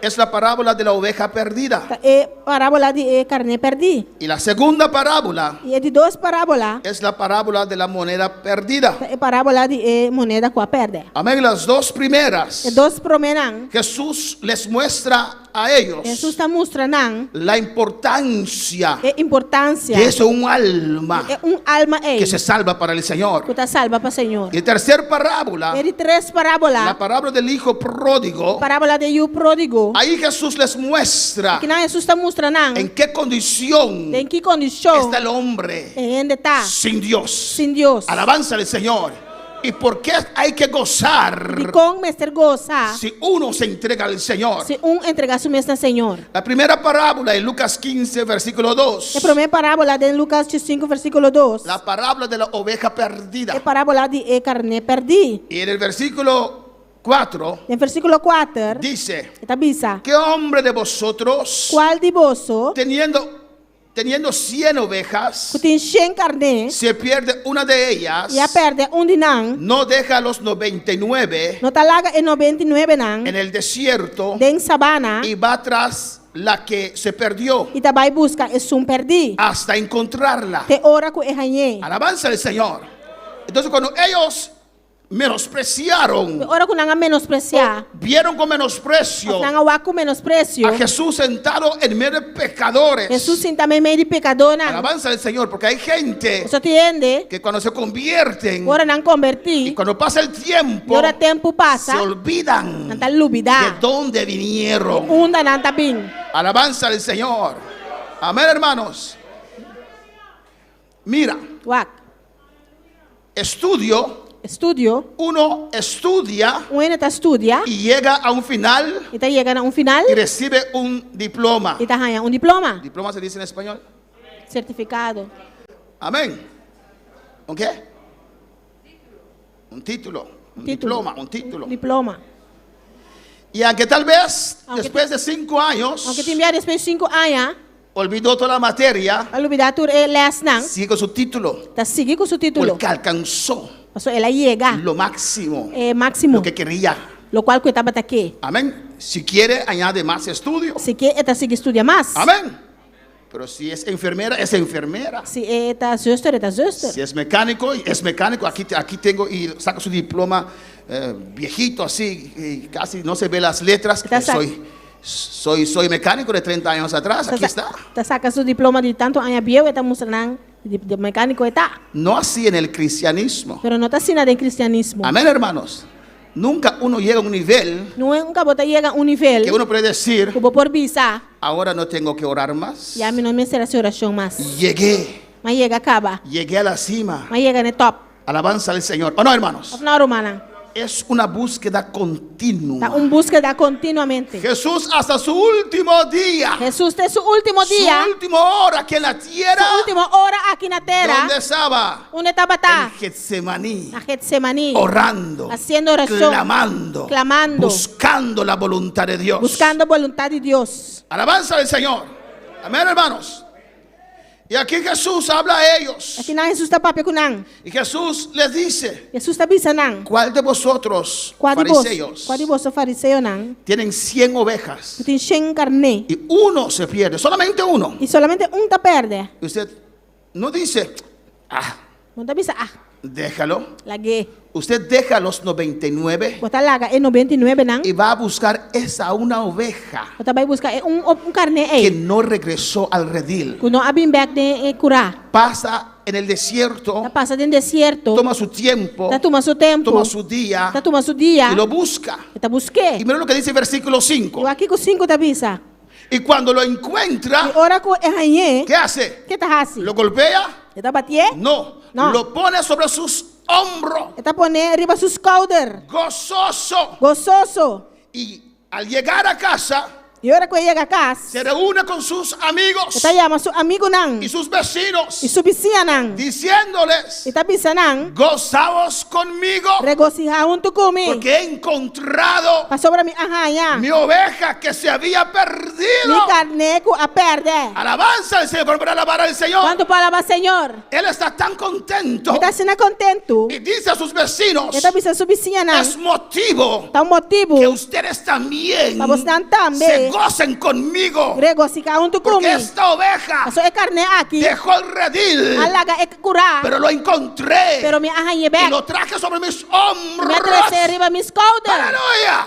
es la parábola de la oveja perdida. Ta e parábola de carne perdi. Y la segunda parábola E de duas parábola, es la parábola de la moneda perdida. ta e parábola de moneda com a perde. Amén. Las dos primeras, E dos promenan, Jesús les muestra a ellos Jesus está mostrando la importancia a importância que es un alma é alma que se salva para el Señor. que está salva para o Senhor. Y tercera parábola, E de três parábola, la parábola del hijo pródigo. parábola de o pródigo, Ahí Jesús les muestra que não Jesus está mostrando en qué condición em que condição está el hombre ainda está sin Dios. sem Deus. Alabanza al Señor. ¿Y por qué hay que gozar E com mestre goza, si uno se entrega al Señor? se entregar su mestre ao Senhor. La primera parábola en Lucas 15, versículo 2. A primeira parábola de Lucas 5, versículo 2. La parábola de la oveja perdida. É parábola de carne perdi. Y en el versículo 4 No versículo 4, dice: está bisa. ¿Qué hombre de vosotros, Qual de vosso teniendo 100 ovejas, que tem 100 carne se pierde una de ellas, e a perde de nan, no deja a los 99 no talaga e 99 nan, en el desierto den sabana y va tras la que se perdió e também busca e perdi. hasta encontrarla? Te ora com erranhe. Alabanza al Señor. Entonces, cuando ellos menospreciaron, Ora com nanga menospreciar. vieron con menosprecio Nanga waku menosprecio. a Jesús sentado en medio de pecadores. Jesus sim também meio de pecador nan. Alabanza al Señor, porque hay gente Você entende? que cuando se convierten Ora nan y converti. cuando pasa el E tiempo ora tempo se passa. olvidan Nanta de lubida. dónde vinieron. Unda nanta bin. Alabanza al Señor. Amén, hermanos. Mira, Wak. Estudio. uno estudia Uena ta estudia. y llega a un final E tá chegando a final. y recibe un diploma. E tá ganhando diploma. ¿Diploma se dice en español? Certificado. Amén. ¿Un qué? Un título. Un diploma, un título. Diploma. Y aunque tal vez Aunque después de 5 años Aunque te enviar depois de 5 anos, olvidó toda la materia, a lubida tur e les nan. sigue con su título Tá seguir com seu título. porque alcanzó Paso ela chega. lo máximo, Máximo. lo que quería. Lo qual que estava aqui. Amén. Si quiere, añade más estudio. Se que eta seguir estudia mais. Amén. Pero si es enfermera, es enfermera. Se eta zuster, eta zuster. Si es mecánico, es mecánico. Aquí tengo y saca su diploma viejito así, y casi no se ve las letras. Que soy mecánico de 30 años atrás. Aquí está. Tá saca seu diploma de tanto ano bio, eta mostrando de mecânico eta. No así en el cristianismo. Pero não tá assim nada em cristianismo. Amén, hermanos. Nunca uno llega a un nivel Nunca bota chega a nível que uno puede decir, que vou por visa. ahora no tengo que orar más. E a mim não me será oração mais. Llegué Mas chega acaba. a la cima. Mas chega no top. Alabanza al Señor. ¿O no, hermanos? Na romana. Es una búsqueda Tá continua. búsqueda continuamente. Jesús hasta su último día, Jesus tem seu último su dia, última hora aquí en la tierra, sua última hora aqui na terra. donde estaba Onde estava tá? en Getsemaní, Na Getsemani. orando, Haciendo oración. clamando, buscando la voluntad de Dios. Buscando a voluntad de Dios. Alabanza al Señor. Amén, hermanos. Y aquí Jesús habla a ellos. Aqui na Jesus está papi kunang. Y Jesús les dice, Jesus está bisa nang. ¿cuál de vosotros, Qual de fariseos, vos fariseu nang? tienen 100 ovejas Tu tem 100 carne. y uno se pierde? Solamente uno. E solamente tá perde. Y usted no dice, Não tá bisa déjalo. lagi. Usted deja los 99 Bota laga e 99 nang. y va a buscar esa una oveja Bota vai buscar carne que e. no regresó al redil. Kuno abin back de cura. Pasa en el desierto, Tá passa dentro desierto. toma su tiempo, Tá toma seu tempo. toma su día Tá toma seu dia. y lo busca. Tá busque. Y mira lo que dice el versículo 5. Eu aqui com 5 tá bisa. Y cuando lo E encuentra, ora com erranhe. ¿qué hace? Que tá assim? ¿Lo golpea? Tá batie? No. No. Lo pone sobre sus hombros, Tá poner riba sus calder. gozoso. Gozoso. Y al llegar a casa, E ora que chega a casa, se reúne con sus amigos ita llama su amigo nan y sus vecinos, e su vizinha nan. diciéndoles: Ita bisa nan gozaos conmigo, regocija junto comigo. porque he encontrado Pa sobre mi arranha. mi oveja que se había Mi perdido. carneco a perder. Alabanza al Señor, para alabar al Señor. Quanto palavra Senhor? Él está tan contento Ita sendo contento. y dice a sus vecinos: Ita bisa su vizinha nan. es motivo Tá um motivo que ustedes también para você se também gocen conmigo, regocijar junto porque comigo. esta oveja Só é carne aqui. dejó el redil, Alaga é curar. pero lo encontré Pero me arranhei y back. lo traje sobre mis Me hombros. atravessei arriba mis caudas. ¡Aleluya!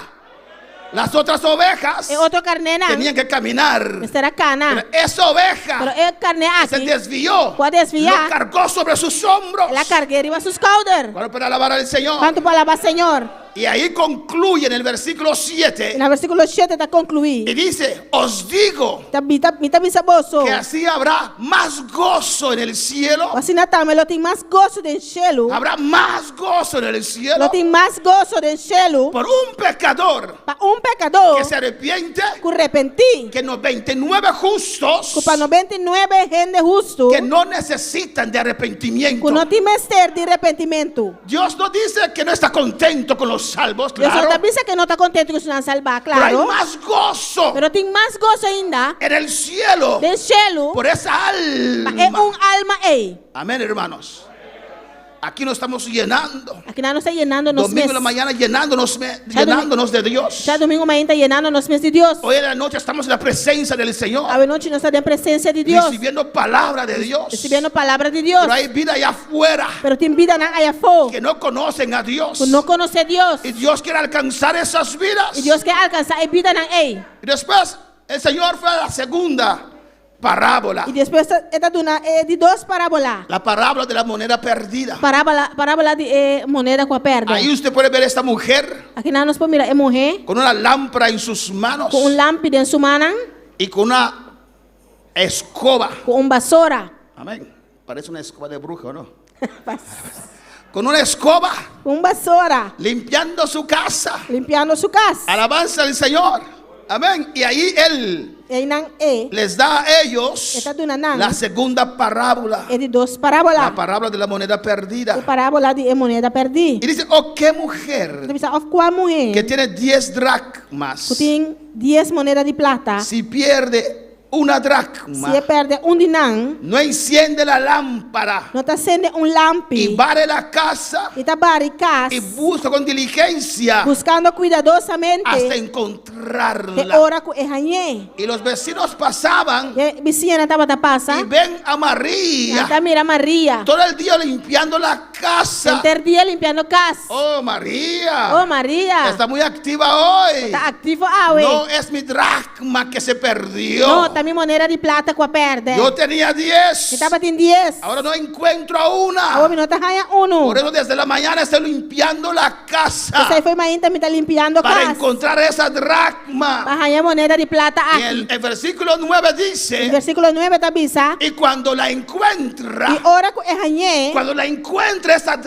Las otras ovejas É outro carne nan. tenían que caminar, Será cana. pero esa Pero oveja é carne se aqui. desvió, Pode desviar. lo cargó sobre sus hombros. Ela carguei arriba sus caudas. Bueno, para alabar al Señor. Quanto palavra Senhor? Y ahí concluye en el versículo 7 Na versículo 7 está y concluído. dice: os digo Mita bisa boso. que así habrá más gozo en el cielo. Assim na tama, ela tem mais gozo do cielo. Habrá más gozo en el cielo Ela tem mais gozo do cielo. por un pecador Para pecador que se arrepiente que arrepenti. que 99 justos Que para 99 gente justo. que no necesitan de arrepentimiento. Que não tem mestre de arrependimento. Dios no dice que no está contento con los salvos, Deus claro, só pensa que não está contente com isso não salvar, pero hay claro. más gozo Pero tem mais gozo ainda en el cielo do cielo. por esa É alma. alma aí. Amén, hermanos. Aquí nos estamos llenando. Aqui nós está llenando nos Domingo en la meses. mañana llenándonos de Dios. Já domingo amanhã está llenando nos meses de Deus. Hoy en la noche estamos en la presencia del Señor, A noite nós estamos em presença de Deus. recibiendo palabra de Dios. Recebendo a palavra de Deus. Pero hay vida allá afuera Pero tem vida allá fora. que no conocen a Dios. Que não conhece Deus. Y Dios quiere alcanzar esas vidas. E Deus quer alcançar a vida aí. Y después el Señor fue a la segunda parábola. E depois está dando de duas parábolas. La parábola de la moneda perdida. Parábola de moneda com a perda. Ahí usted puede ver a esta mujer Aqui nós podemos mirar é mulher con una lámpara en sus manos com lâmpada em sua mão, y con una escoba. com vassoura. Amén. Parece una escoba de bruja, ¿o no? Con una escoba Com vassoura. limpiando su casa. Limpiando sua casa. Alabanza al Señor. Amén. Y ahí Él E aí não é. les da a ellos Está dando não. la segunda parábola. É de duas La parábolas. parábola de la moneda perdida. Parábola de moneda perdida. Y dice: oh, qué mujer Você pensa, qual mulher que tiene 10 que dracmas, tem 10 moedas de prata, si pierde una se dracma, perde dinam, no enciende la lámpara não está acende y lampi barre la casa e está barricado, y busca con diligencia buscando cuidadosamente hasta de encontrarla. hora que é ranhê. Y los vecinos pasaban E a vizinha estava a y passar, ven a María está mira Maria, todo el día limpiando la casa. dia limpiando casa. Oh, María, Oh, Maria, está muy activa hoy. está ativo awe. No es mi dracma que se perdió. Não, tá minha moneda de prata com a perde. Yo tenía 10. Estava tem 10. Ahora no encuentro a O una. homem não está ranha uno. Por eso desde la mañana estoy limpiando la casa Essa aí foi manhã também está limpiando para casa. encontrar esa dracma. Para ranhar moneda de prata Y aqui. el versículo 9 O dice: versículo 9 está bisa. y cuando la encuentra, E hora que é ranhê, cuando la encuentra esa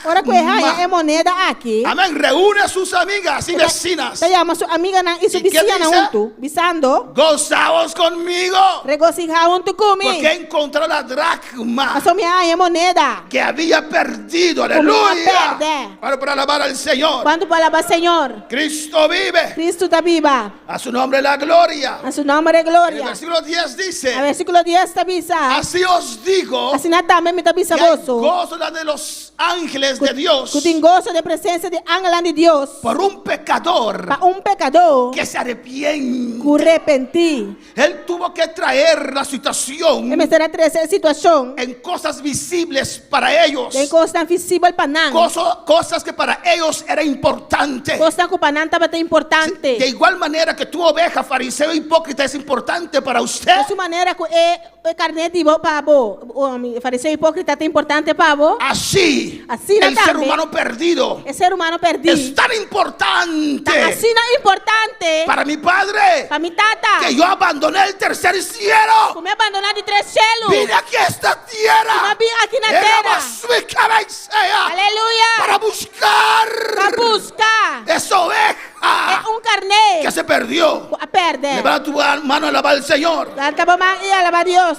hora que é ranhê é dracma, moneda aqui. amén, reúne a sus amigas y vecinas. Te llama sua amiga na e sua E que vizinha dice? junto, bisando. Gozaos conmigo, Regocijar junto porque comigo. encontró la dracma A sua minha é moneda. que había perdido. Como Aleluya. pierde. Para alabar al Señor. Quando palavra Senhor, Cristo vive. Cristo está viva. A su nombre la gloria. A seu nome é En el glória. versículo 10 A dice: versículo 10 está bisa. así os digo Assim na também me está que bisa hay gozo. gozo de los ángeles de Dios Que tem gozo de presença de ángel de Deus. por un pecador Para pecador que se arrepiente. que arrepenti. Él tuvo que traer la situación E me será trazer situação en cosas visibles para ellos, de coisa visível para nós. cosas que para ellos era importante. Coisa que para nós estava tão importante. De igual manera que tu oveja, fariseo hipócrita, es importante para usted, De sua maneira que é carne de para o fariseu hipócrita é importante para vos. así Así el ser también. humano perdido É ser humano perdido. es tan importante Assim não é importante para mi padre para mi tata. que yo abandoné el tercer cielo, Como abandonar de tres celos. vine aquí a esta tierra Como vim aqui na Era terra. más mi cabeza, Aleluia. para buscar Para buscar. esa oveja É un carnet. que se perdió. A perder. Levanta tu mano a alabar al Señor. Levanta tu mano y alaba a Dios.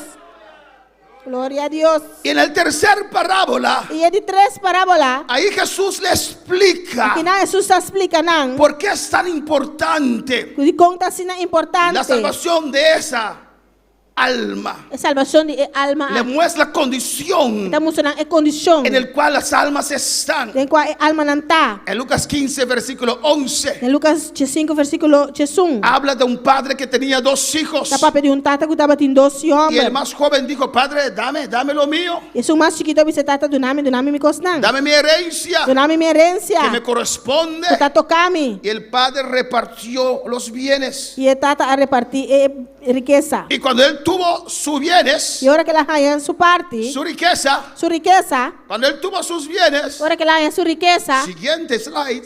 Gloria a Dios. Y en el tercer parábola, Y en 3 parábolas, ahí Jesús le explica que na Jesus explica nang por qué es tan importante kung conta sina importante la salvación de esa alma. salvación de alma. Le muestra la condición Kita muso ng kondisyon en el cual las almas están. den kwa alma nanta. En Lucas 15, versículo 11, En Lucas 5 versículo 1. habla de un padre que tenía 2 hijos. Tapos de un tata que estaba tin 12 Y el homens. más joven dijo, Padre, dame lo mío. E yung mas chiquito bisa tata dunami mi kosnang. Dame mi herencia Dunami mi herencia. que me corresponde. Tato kami. Y el padre repartió los bienes. Y tata a repartir riqueza. Y cuando él tuvo sus bienes, Y ahora que la hayan su parte, su riqueza, su riqueza, cuando él tuvo sus bienes, ahora que la hayan su riqueza, siguiente slide.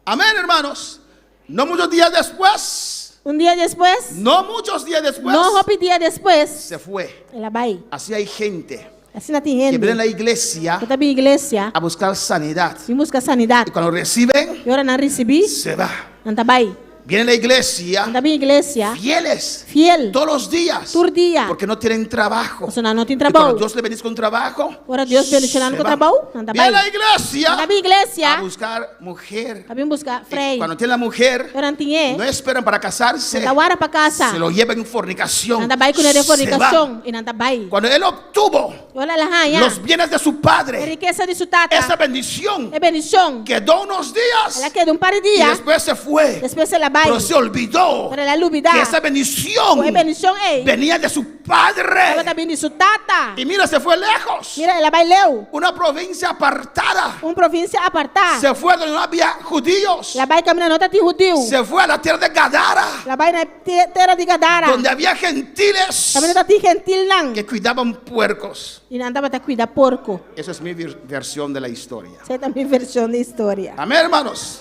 Amén, hermanos. No muchos días después, un día después, no muchos días después, no hopi día después, se fue. la bay. Así hay gente Así na que viene a gente. la iglesia Kita bi iglesia, a buscar sanidad. y busca sanidad. Y cuando reciben, Y ahora na recibi, se va. nanta bay. Vienen a la iglesia Nanta bi iglesia, fieles fiel, todos los días tur dia. porque no tienen trabajo. Kasi na notin Y cuando trabaho. Dios le bendice con trabajo, Ahora Dios bendicionan se ko va. trabaho, nanta Viene a la bay. iglesia Nanta bi a iglesia, buscar mujer. kami busca Y frey. cuando tiene la mujer, Ahora tinge, no esperan para casarse, nanta wara pa casa. se lo llevan en fornicación. Nanta bay ko na de Se va. fornicación, y nanta bay. Cuando él obtuvo Wala la haya. los bienes de su La padre, riqueza de su tata, esa bendición es bendición. quedó unos días La que de un par de y días, después se fue. después se la bay. Pero se olvidó Pero la lubida, que esa bendición es bendición, venía de su Estaba padre. también de su tata. Y mira, se fue lejos. Mira, la baileu, Una provincia apartada. una provincia apartada. Se fue donde no había judíos. La baila camina nota ti judío. Se fue a la tierra de Gadara, La baila tierra de Gadara. donde había gentiles Camina nota ti gentil nang. que cuidaban puercos. Y nanda bata cuida porco. Esa es mi versión de la historia. Esa es también versión de historia. Amén, hermanos.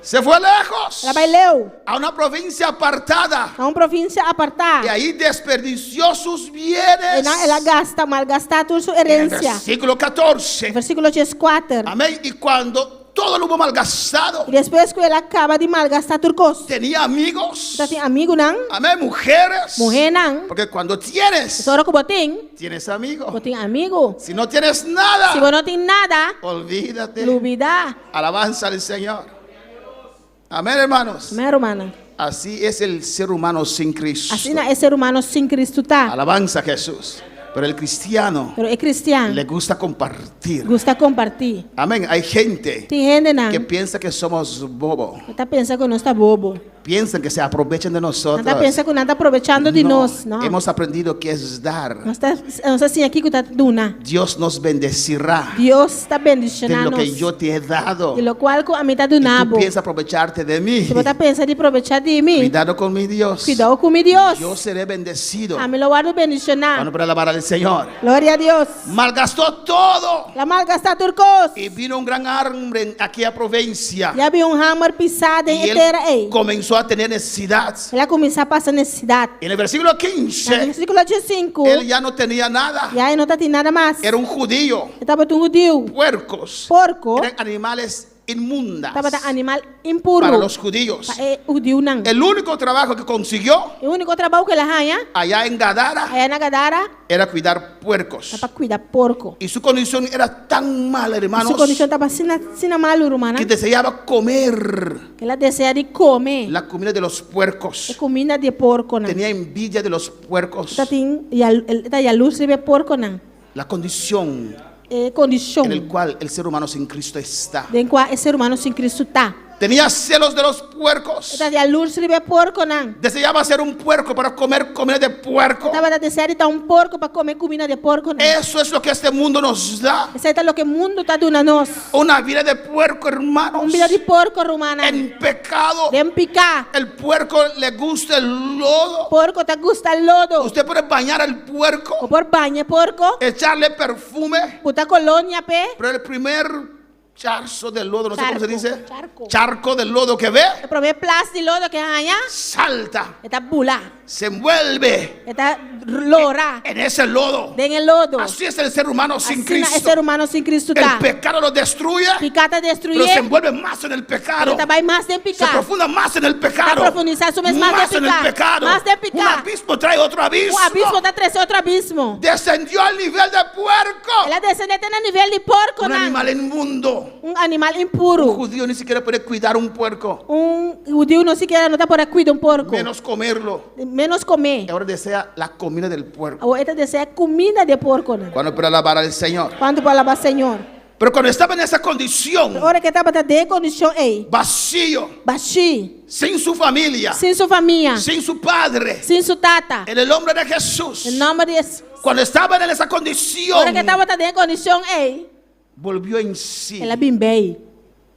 Se fue lejos La baileu, a una provincia apartada a una provincia y apartada. ahí desperdició sus Y bienes. ela gasta, malgasta toda su En el herencia. versículo 14. Versículo 4. Amén. Y cuando todo lo hubo malgastado, Y después que ela acaba de malgastar turcos. tenía amigos. Tati amigo nang, Amén. Mujeres. mujer nang. Porque cuando tienes, Soro ko boting, tienes amigos. boting amigo. Si no tienes Si nada, vos no tienes nada, olvídate. lubida. Alabanza al Señor. Amén, hermanos. Amén, hermana. Así es el ser humano sin Cristo. Así na es ser humano sin Cristo está. Alabanza a Jesús. Pero el cristiano Pero es cristiano. le gusta compartir. Gusta compartir. Amén. Hay gente Tem gente nang. que piensa que somos bobos. Está pensando que no está bobo. Piensan que se aprovechan de nosotros. Está pensando que no está aprovechando de No, nós. Não. hemos aprendido que es dar. Não está assim aqui que está duna. Dios nos bendecirá Deus está de bendicionando lo que yo te he dado. de lo cual a mim está Y tú dunabo. piensas aprovecharte de mí. Se você está pensando de aprovechar de mim, Cuidado con mi Dios. cuidado com meu Deus. Yo seré bendecido. A mim lo guardo bendicionar. Bueno, para alabar al Señor. Glória a Deus. Malgastó todo. La malgasta turcos. Y vino un gran hambre en aquella provincia. Já vi hammer pisado Y inteira aí. él comenzó a tener necesidad. Ela começou a passar necessidade. En el versículo No 15, versículo 5, él ya no tenía nada. e aí não está tendo nada mais. Era un judío. Estava um judeu, Puercos porco, eran animales inmundas estava animal impuro. para los judíos. Judeu não. El único trabajo que consiguió O único trabalho que ela ganha, allá en Gadara aí na Gadara, era cuidar puercos. é para cuidar porco. Y su condición era tan mala, hermanos, Sua condição estava assim mal, romana. que deseaba comer Ela deseja de comer. la comida de los É puercos. comida de porco, não. Tenía envidia de los puercos. Está a luz de porco, não. La condición É condição en el cual el ser humano sin Cristo está. de qual o ser humano sem Cristo está. Tenía celos de los puercos. Está a luz de porco, não. Deseaba ser un puerco para comer comida de puerco. Estava a desejar de estar porco para comer comida de porco, não. Eso es lo que este mundo nos da. Isso é o que o mundo está dando a nós. Una vida de puerco, hermanos. Vida de porco, romana. En pecado. De picar. El puerco le gusta el lodo. Porco te gusta el lodo. Usted puede bañar al puerco, O por baño porco. echarle perfume, Puta colonia, pe. pero el primer charzo del lodo, no sé cómo se Charco, dice, charco. charco del lodo que ve, El primer plástico de lodo que hay allá. salta, Está bula. se envuelve Eta lora. en ese lodo. Den el lodo. Así es el ser humano sin Así na Cristo. el ser humano sin Cristo El tá. pecado lo destruye, Picata pero destruye. se envuelve más en el pecado. Pero vai mais de Se picar. profunda más en el Tá pecado. profundizar su mesma Más de en el picar. pecado. Mais de Un picar. abismo trae otro abismo. O abismo tá trazendo outro abismo. Descendió al nivel de puerco. Ela descendente a nível de porco, Un não. animal inmundo. Animal Un impuro. judío ni siquiera puede cuidar un puerco, Judeu não sequer não tá por cuidar porco. menos comerlo. Menos comer. Y ahora desea la comida del puerco. Ou esta deseja comida de porco, não. Cuando para alabar al Señor. Quando para lavar Senhor. Pero cuando estaba en esa condición, Ora que estava de condição aí. vacío, Baixi. sin su familia, Sem sua família. sin su padre, Sem sua tata. en el nombre de Jesús, Em nome de Jesus. cuando estaban en esa condición, Ora que estava de condição aí. volvió en sí. Ela bimbei.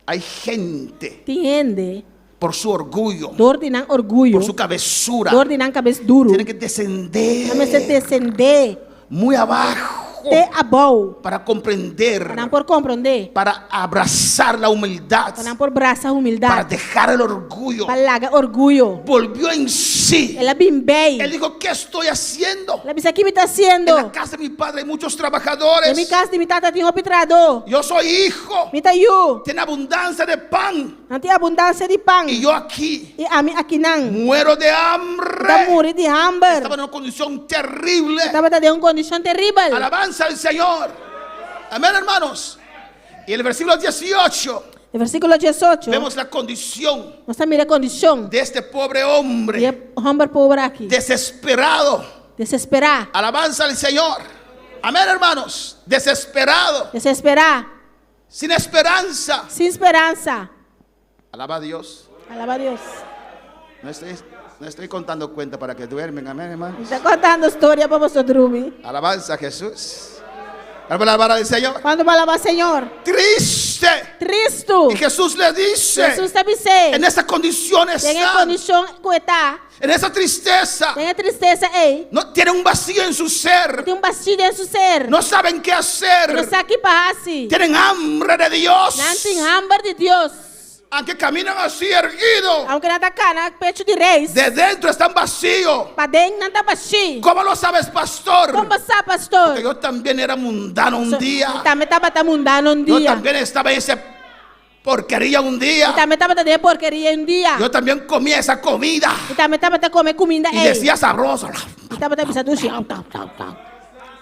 Hay gente, Entende? por su orgullo, Dor de não orgulho. por su cabezura, Dor de não cabeça duro. tiene que descender Vamos a descender. muy abajo Te abou. para comprender, Para não por compreender. para abrazar la humildad, Para não por braçar para humildade. dejar el orgullo. Para largar orgulho. Volvió en sí. Ela bimbei. Él dijo, ¿qué estoy haciendo? Ela disse, aqui me está En haciendo. la casa de mi padre hay muchos Na trabajadores. minha casa de minha tata tinha um pitrador. Yo soy hijo. Me tá yu. Tiene abundancia de pan. Não tem abundância de pão. Y yo aquí E a mim aqui não. muero de Está hambre. morrendo de hambre. Estaba en una condición terrible. Estava de uma condição terrível. Alabanza al Señor. Amén, hermanos. Y el versículo 18 No versículo 18. vemos la condición Nós mira a condição de este pobre hombre de homem pobre aqui. desesperado. Desesperar. Alabanza al Señor. Amén, hermanos. Desesperado. Desesperar. Sin esperanza. Sem esperança. Alaba a Dios. Alaba a Deus. No estoy contando cuenta para que duermen. Amén, hermanos. Está contando história para você dormir. Alabanza a Jesús. Para alabar al Señor. Quando vai lavar Senhor. Triste. Cristo. Y Jesús le dice, Jesus está dizendo. en esa condición Tem a está, condição que está. en esa tristeza, Tem a tristeza aí. no tiene un vacío en su ser, Tem vacío em seu ser. no saben qué Não hacer, sabe o que passa. tienen hambre de Dios, Não tem hambre de Deus. aunque caminan así erguidos, Aunque não está cá, no pecho de reis. de dentro están vacíos. Para dentro não está vazio. ¿Cómo lo sabes, pastor? Como sabe, pastor? Que yo también era mundano un día, Também estava mundano yo dia. también estaba en esa porquería un día, Também estava de porcaria dia. yo también comía esa comida Também estava de comer comida y aí. decía sabroso, Estava de pisar do chão.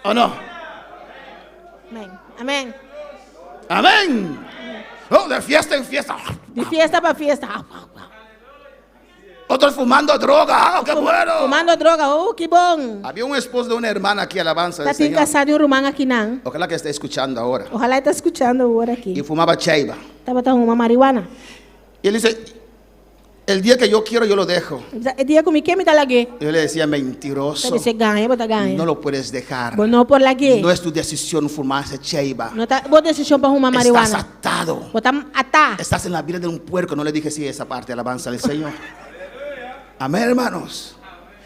¿o no? Amém. Amém. Amén. Oh, de fiesta en fiesta. De fiesta para fiesta. Otros fumando droga. Oh, qué bueno. Fumando droga. Oh, que bom. Había un esposo de una hermana aquí, alabanza del Está tem Señor. casado em Rumã aqui não. Ojalá que esté escuchando ahora. Ojalá está escutando agora Y aqui. fumaba chaiba. Estava tomando uma marihuana. Y él dice, el día que yo quiero, yo lo dejo. O dia comigo que me tá lague. Yo le decía, Tá mentiroso. você ganha, bota ganha. No lo puedes dejar. Bom, não por lague. No es tu decisión fumar esa chaiba. Não tá boa decisão para arrumar Estás marihuana. atado. Botar atar. Estás en la vida de un puerco. No le dije sí esa parte, alabanza del Señor. Amén, hermanos.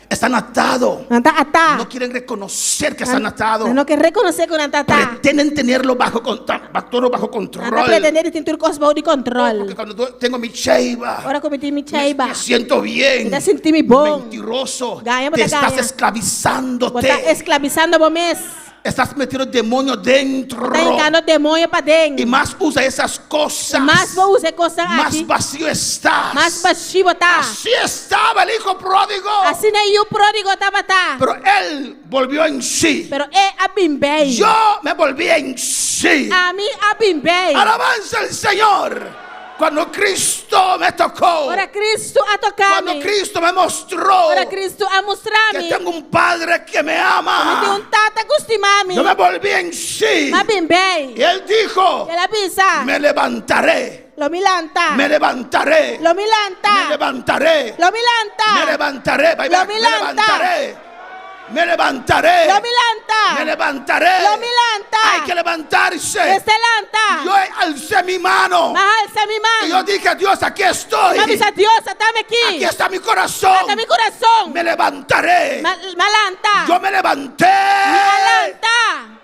Están atados. Não tá atar. No quieren reconocer que están atados. Não quer reconhecer que não tá atar. Pretenden tenerlo bajo, todo bajo Não tá control. pretendendo ter tudo coisa de Porque controle. cuando tengo mi chaiba, Agora cometi me chaiba. me siento bien. Me senti-me bom. Mentiroso. Ganha, Te bota estás ganha. esclavizándote. Botar esclavizando a mês. Estás metiendo demonio dentro. Tá entrando demônio para dentro. Y más usa esas cosas. Mas vou usar coisa Más aqui. vacío estás. Mas baixinho tá. Así estaba el hijo pródigo. Assim aí o pródigo estava tá. Pero él volvió en sí. Pero é a bimbei. Yo me volví en sí. A mim a bimbei. Alabanza al Señor. Cuando Cristo me tocó. Ora Cristo a Cuando tocar-me. Cristo me mostró Ora Cristo a que mostrar-me. tengo un padre que me Me tem ama. tata acostumar-me. Yo me volví en sí. Ma bimbei. Y él dijo, Ela pensa. me levantaré. Lo milanta. Me levantaré. Lo Me milanta. levantaré. Lo milanta. Me levantaré. Bye, Lo bye. Me milanta. levantaré. Me levantaré. Lo milanta. Me levantaré. Lo milanta. Hay que levantarse. Excelenta. Yo alcé mi mano. Mas alça mi Y yo mano. dije, Dios, aquí estoy. Ma bisa Deus, está-me aqui. Aquí está mi corazón. Está mi coração. Me levantaré. Malanta. Yo me levanté. Malanta.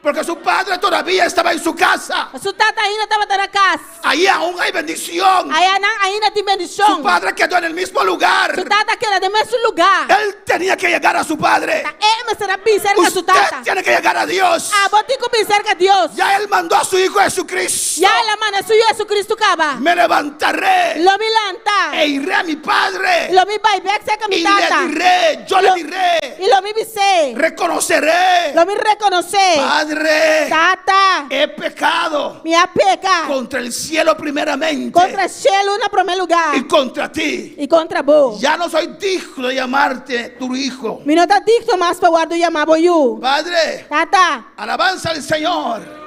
Porque su padre todavía estaba en su casa. Su tata ainda estava na casa. Ahí aún hay bendición. Aí ainda tem Su bendição. padre quedó en el mismo lugar. Su tata queda no mesmo lugar. Él tenía que llegar a su padre. Mas será bem cerca su Usted tata. tiene que llegar a Dios. Vou ter que bem cerca Deus. Ya Él mandó a su Hijo Jesucristo. Ya la mana suyo Jesucristo caba. Me levantaré Lo mi lanta. e iré a mi Padre Lo mi vai back cerca mi y tata. le diré, yo le diré, E lo mi bise. reconoceré, Lo mi reconocer. Padre, Tata. he pecado Minha peca. contra el cielo primeramente Contra cielo na primeiro lugar. y contra ti. E contra bo. Ya no soy digno de llamarte tu hijo. Mi não tá dicto mais para guardar chamar boiú. Padre, Tata. alabanza al Señor.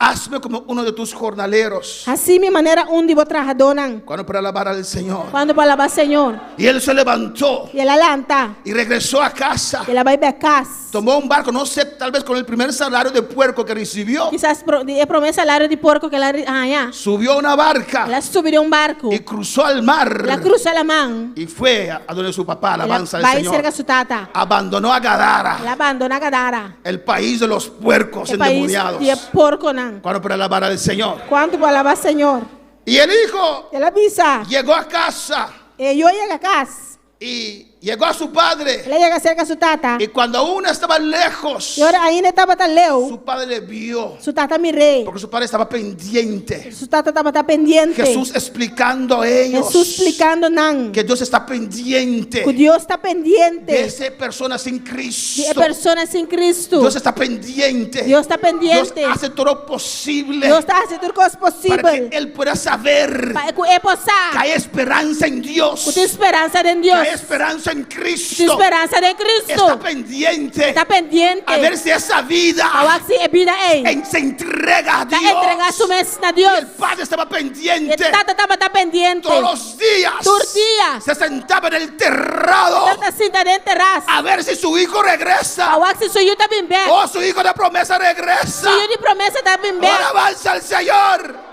Hazme como uno de tus jornaleros. Assim minha maneira onde vou trajador não. Cuando para alabar al Señor. Quando para lavar Senhor. Y él se levantó E ela lanta. y regresó a casa. E ela vai para casa. Tomó un barco, no sé, tal vez con el primer salario de puerco que recibió. Quizás é promessa salário de porco que ela arranha. Subió a una barca Ela subiu barco. y cruzó al mar. Ela cruza a mão. Y fue a donde su papá, Ela alabanza al vai cerca Señor. sua tata. Abandonó a Gadara, Ela abandona Gadara. el país de los puercos É país endemoniados. de porco não. Cuando para alabar al Señor. Quanto para lavar Senhor? Y el hijo Ela avisa. llegó a casa E eu ia a casa. y llegó a su padre. Ela chega cerca sua tata. Y cuando aún estaba lejos, E ora ainda estava tá leu. su padre le vio. Sua tata me rei. Porque su padre estaba pendiente. Sua tata estava tá pendiente. Jesús explicando a ellos Jesus explicando não. que Dios está pendiente Que Deus está de pendiente. ese persona sin De Cristo. pessoas sem Cristo. Dios está pendiente. Deus está Dios pendiente. hace todo lo posible Deus está fazendo coisas para que possíveis. Él pueda saber Para que que possa. hay esperanza en Dios, Que tem esperança em que Deus. hay esperanza en Tem Cristo. esperança em Está Cristo. pendiente Está pendiente. a ver si esa vida Para que a vida é. se entrega a Está entregar sua Dios. mente a Y Deus. el padre estaba E pendiente tata estava tá pendiente. todos los días. Todos os dias. Se sentaba en el terrado Tata sinta dentro terraço. a ver si su hijo regresa Para que seu está bem bem. o su hijo de promesa regresa. Seu de promessa está bem bem. Ahora avanza el Señor.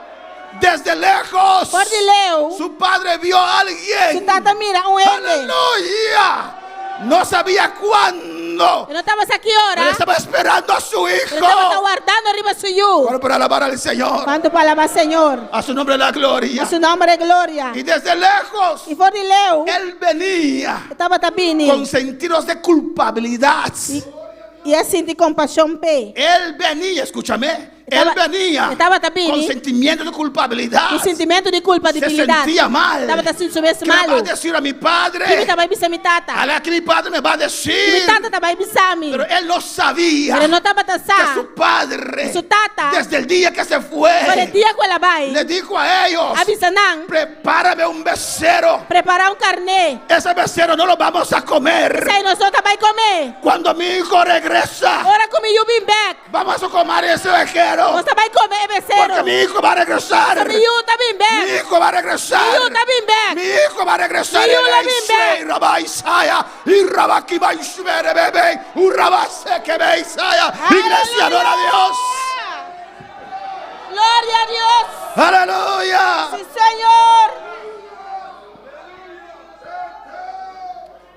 Desde lejos, Por de leu. su padre vio a Sua alguien. tata mira ele. Aleluya. No sabía cuándo, Eu não estava aqui pero ora. estaba esperando a su Eu estava hijo. guardando arriba suyo. Ahora para alabar al Señor. Quanto para lavar Senhor. A su nombre la gloria. A seu nome é glória. Y desde lejos, E for de leu. él venía Estava tabini. con sentidos de culpabilidad. E assim de compaixão pe. Él venía, escúchame, él venía estaba también, con sentimientos de culpabilidad. O sentimento de culpa, de Se debilidade. sentía mal. Estava assim subir ¿Qué le va a malo. decir a mi E me padre? também bisa mi tata. A que mi padre me va a E mi decir. tata também bisa mi. Pero él no sabía Pero não estava que tasar. su padre, Su tata. desde el día que se Para o fue, dia que ela vai. le dijo a ellos: Avisa não. prepárame un becerro. Preparar carne. Ese becerro no lo vamos a comer. Sai nós também comer. Cuando mi hijo regresa, Ora comi you been back. vamos a comer ese becerro. Nós também comer Porque becero. mi hijo va a regresar. Comi you também Mi back. hijo va a regresar. You também back. Mi hijo va a regresar. Mi hijo Y también back. y Rabá Isaya, y Rabá Kiba Ishbere Bebe, y Rabá Sekebe Isaya. Iglesia, adora a Dios. Glória a Deus. Aleluya. Sim, Senhor.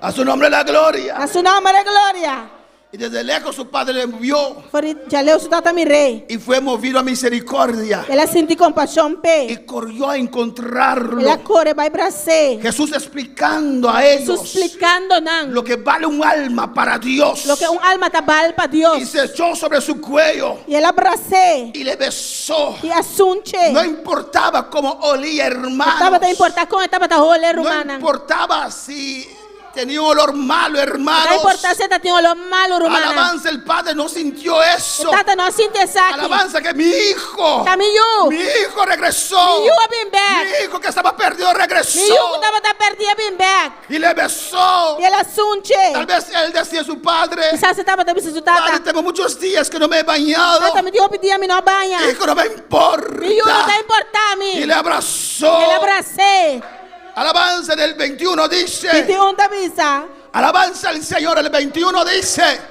A su nombre la gloria. A seu nome é glória. Y desde lejos su padre le vio Já leu su tata mi rei. y fue movido a misericordia. Ela sente compaixão pe. Y corrió a encontrarlo. Ela corre, vai para você. Jesús explicando a ellos Explicando não. lo que vale un alma para Dios. Lo que alma está val para Y Deus. se echó sobre su cuello E ela abracei. y le besó. E assunte. No importaba cómo olía, hermano. Estava a importar como estava a rolê No romana. importaba si tenía un olor malo, Não hermanos. importa se tinha olho malo romana. Alabanza, el padre no sintió eso. Tata não sente aqui. Alabanza que mi hijo, Caminho. mi hijo regresó. You have been back. Mi hijo que estaba perdido regresó. E eu estava a perder bem back. Y le besó. E ela assunte. Tal vez él decía a su padre: Quizás você estava também se Padre, tata. tengo muchos días que no me he bañado. Tata me deu pedir a mim não banha. Hijo, no me importa. E eu não está importar a mim. Y le abrazó. Ele abracei. Alabanza del 21 dice. 21 da missa. Alabanza al Señor. El 21 dice: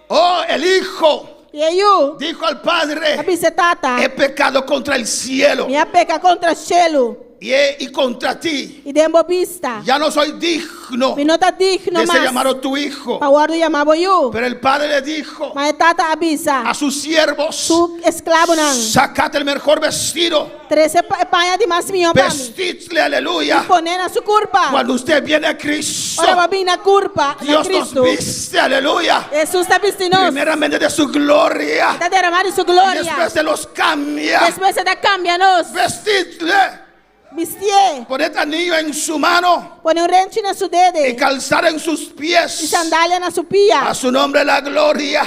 oh, el hijo E eu, dijo al a padre: missa tata. he pecado contra el cielo Minha peca contra o cielo. y contra ti. E dembo vista. Ya no soy digno digno Mi nota digno de ser mas. llamado tu hijo. Pawardo llamabo you. Pero el padre le dijo May tata abisa. a sus siervos, Su esclavo nang. sacad el mejor vestido, 13 paña di mas miyo pa mi. vestidle, aleluya. Ponen a su curpa. Cuando usted viene a Cristo, Ora babina curpa na Dios nos Cristo. viste, aleluya, Jesus tabistinos. primeramente de su gloria, Está derramando su y gloria. después de los cambia. Después se da cambianos. Vestidle, Vistie. poned anillo en su mano Pone un renchi na su y dede. calzar en sus Y pies. sandalia na su A pia. su nombre la gloria.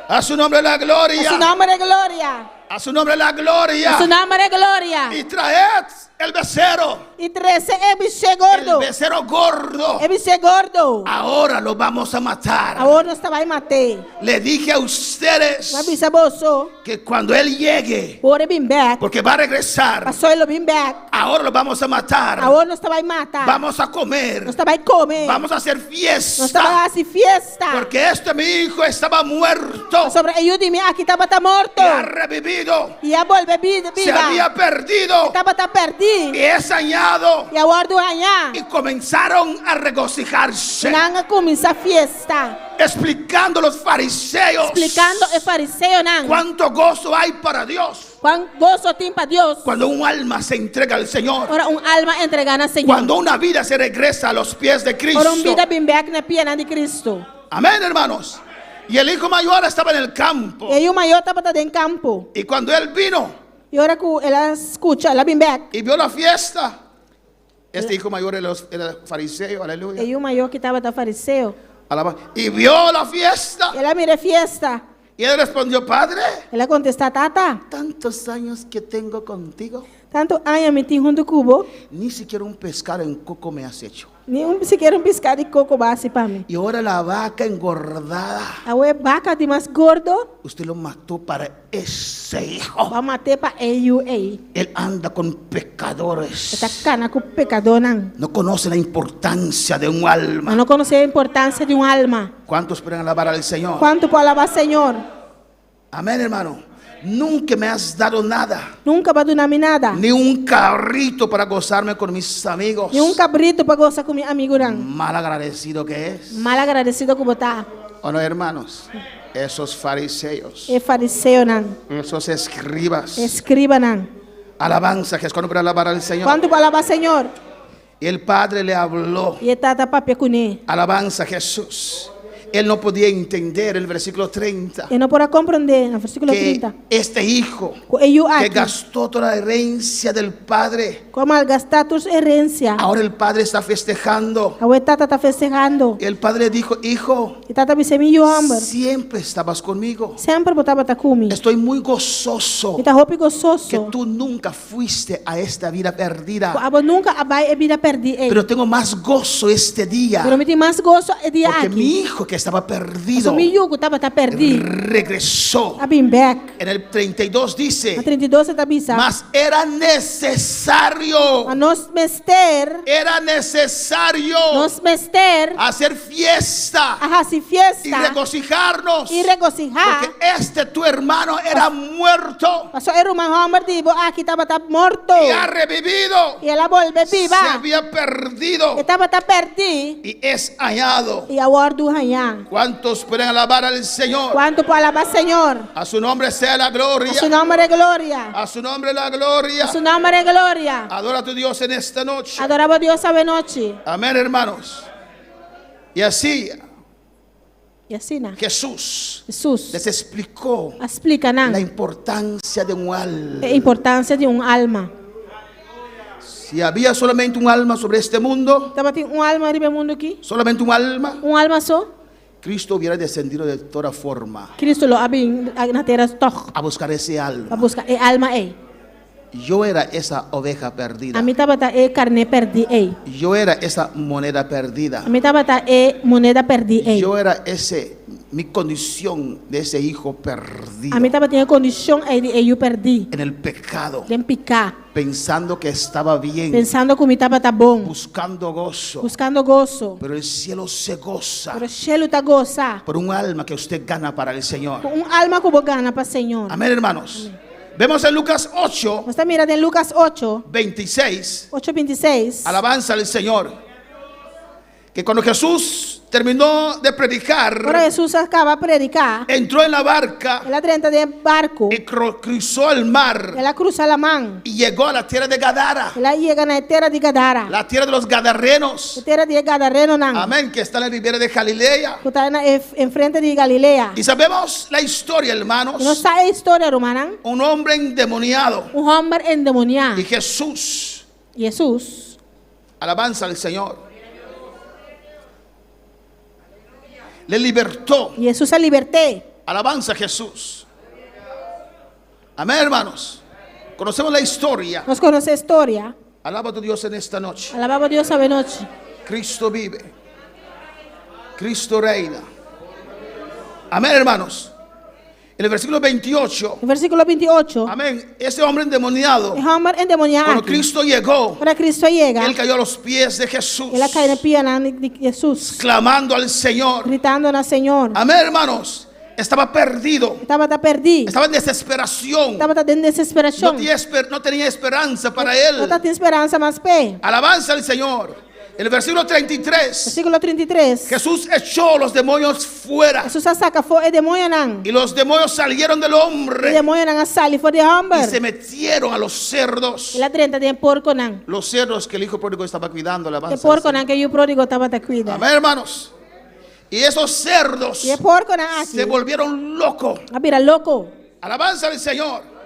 A su nombre la A su gloria. nombre de gloria. A su nombre la A su gloria. nombre de gloria. Y traed el becerro. Y 13 ebise El gordo. becerro gordo. Ebise gordo. Ahora lo vamos a matar. Ahora estaba ahí mate. Le dije a ustedes Mabisa boso. que cuando él llegue, Ora bim back. porque va a regresar, Pasó lo bim back. ahora lo vamos a matar. Ahora no estaba ahí mata. Vamos a comer. No estaba ahí come. Vamos a hacer No estaba fiesta. así fiesta. Porque este mi hijo estaba muerto Sobre ellos dime aquí estaba ta morto. y ha revivido. Y ya vuelve viva. Se había perdido Estaba ta perdido. y es añado. Y ahora du allá. Y comenzaron a regocijarse, Nanga comienza fiesta. explicando los fariseos Explicando el fariseo nan. cuánto gozo hay para Dios Cuán gozo tiene para Dios. cuando un alma se entrega al Señor, Ahora un alma entregada al Señor. cuando una vida se regresa a los pies de Cristo. Ahora un vida bim back na piena de Cristo. Amén, hermanos. Y el hijo mayor estaba en el campo, Y aí o maior estava em campo. y cuando él vino E ahora que ela escuta, ela bim back. y vio la fiesta, este hijo mayor era fariseo, E aleluya, aí o maior que estava da fariseu, alaba, y vio la fiesta, ela mira fiesta. y él respondió: Padre, Ela contesta, tata, tantos años que tengo contigo, tanto anos me tinha junto cubo, ni siquiera un pescado en coco me has hecho. nem sequer piscar de coco base para mim. Y ahora la vaca engordada, A ue vaca de mais gordo, usted lo mató para ese hijo. vai matar para ele. Él anda con pecadores. Está cana com pecador não. No conoce la importancia de un alma. Mas não conhece a importância de alma. ¿Cuántos pueden alabar al Señor? Quanto para alabar Senhor? Amén, hermano. Nunca me has dado nada, Nunca vai donar-me nada. ni un carrito para gozarme con mis amigos. Nem cabrito para gozar com meu amigo não. Mal agradecido que es. Mal agradecido como está. ¿O no, hermanos? Esos fariseos, É fariseu não. esos escribas. Escriba não. Alabanza, que es cuando para alabar al Señor. Quanto para alabar Senhor? Y el Padre le habló. E tata papel com ele. Alabanza a Jesús. Él no podía entender el versículo 30. E não pode compreender, no versículo Que 30. este hijo Eu que aqui, gastó toda la herencia del Padre, como al gastar tus herencia, ahora el Padre está festejando. a tata está festejando. Y el Padre dijo: Hijo, E tata me semilho amber. siempre estabas conmigo. Sempre botava ta comigo. Estoy muy gozoso E tá roupa que gostoso. tú nunca fuiste a esta vida perdida. Abo nunca vai e vida perdi. Pero tengo más gozo este día, Pero me tem mais gosto é dia porque mi aqui. hijo que estaba perdido So mi yugo tava ta perdi. regresó. A bim back. En el 32 A dice: 32 tá bisa. mas era necesario, A nos mester, hacer a fiesta hasi y fiesta regocijarnos, e regocijar. porque este tu hermano era muerto Pasó era uma homem dibo aqui tava ta morto. y ha revivido, E ela volve se viva. había perdido E tava ta perdi. y es hallado. E agora do ranhar. ¿Cuántos pueden alabar al Señor? Quanto para alabar Senhor? A su nombre sea la A gloria, su nome de glória. a su nombre la gloria. A su nome de glória. Adora a tu Dios en esta noche. Adorava a Deus essa noite. Amén, hermanos. Y así E assim, né? Jesús Jesus les explicó explica, la né? importancia de un alma. A importância de alma. Si había solamente un alma sobre este mundo, Tava tem alma no mundo aqui. solamente un alma, Alma só. Cristo hubiera descendido de toda forma Cristo lo abin na terra toch. a buscar ese Para alma. buscar alma Yo era esa oveja perdida. A mim tava ta carne perdi Yo era esa moneda perdida. A mim tava ta moneda perdi Yo era mi condición de ese hijo perdido A mim tava tinha condição de eu perdi. en el pecado, De picar. pensando que estaba bien, Pensando que me tava ta bom. buscando gozo. Buscando gozo. Pero el cielo se goza Pero o cielo tá goza. por un alma que usted gana para el Señor. Alma que vou ganhar para Senhor. Amén, hermanos. Vemos en Lucas 8, Você mira em Lucas 8, 26. 8:26. Alabanza al Señor. que cuando Jesús terminó de Ora predicar, Jesus acaba de predicar. entró en la barca Ela entra de barco. y cruzó el mar Ela cruza la man. y llegó a la tierra de Gadara, Ela chega na terra de Gadara. la tierra de los gadarenos. Terra de Gadareno nan. Amén, que está en la ribera de Galilea. Que está en frente de Galilea. Y sabemos la historia, hermanos. E não sabe a história, romana. Un hombre endemoniado. Homem endemoniado. Y Jesús, Jesus. alabanza al Señor, le libertó. Jesus a liberté. Alabanza a Jesús. Amén, hermanos. Conocemos la historia. Nós conhecemos a história. Alaba a tu Dios en esta noche. Alabava a Deus essa noite. Cristo vive. Cristo reina. Amén, hermanos. En el versículo 28. No versículo 28. Amén. Ese hombre endemoniado, É homem endemoniado. cuando Cristo llegó, Quando Cristo chega, él cayó a los pies de Jesús, ele cai na pia de Jesus, clamando al Señor. gritando na Senhor. Amén, hermanos. Estaba perdido. Estava perdido. Estaba en desesperación. Estava dentro de desesperação. No tenía esperanza para Não él. está tendo esperança mais pé. Alabanza al Señor. El versículo 33. Versículo 33. Jesús echó los demonios fuera. Jesus saca fora demônio não. Y los demonios salieron del O hombre demônio não sai fora de y se homem. metieron a los cerdos. Ele trenta de porco não. Los cerdos que el hijo pródigo estaba cuidando. De Alabanza al porco Señor. não que o pródigo estava te cuida. Amén, hermanos. Y esos cerdos E porco não se aqui. volvieron locos. A vira louco. Alabanza al Señor.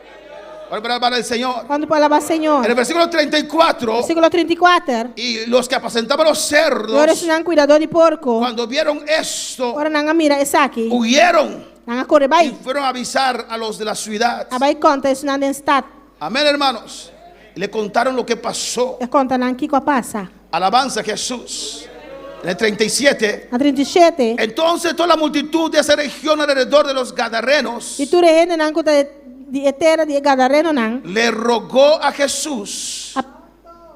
Para alabar al Señor. Quando para alabar Senhor. En el versículo 34. Versículo 34. Y los que apacentaban los cerdos, Agora se não cuidador de porco. cuando vieron esto, Agora não mira esse aqui. huyeron Não corre y vai. fueron a avisar a los de la ciudad. A vai conta isso não está. Amén, hermanos. Y le contaron lo que pasó. E conta não que passa. Alabanza a Jesús. En el 37. A 37. Entonces toda la multitud de esa región alrededor de los gadarenos E tu rehene não conta de terra de Gadareno não. le rogó a Jesús A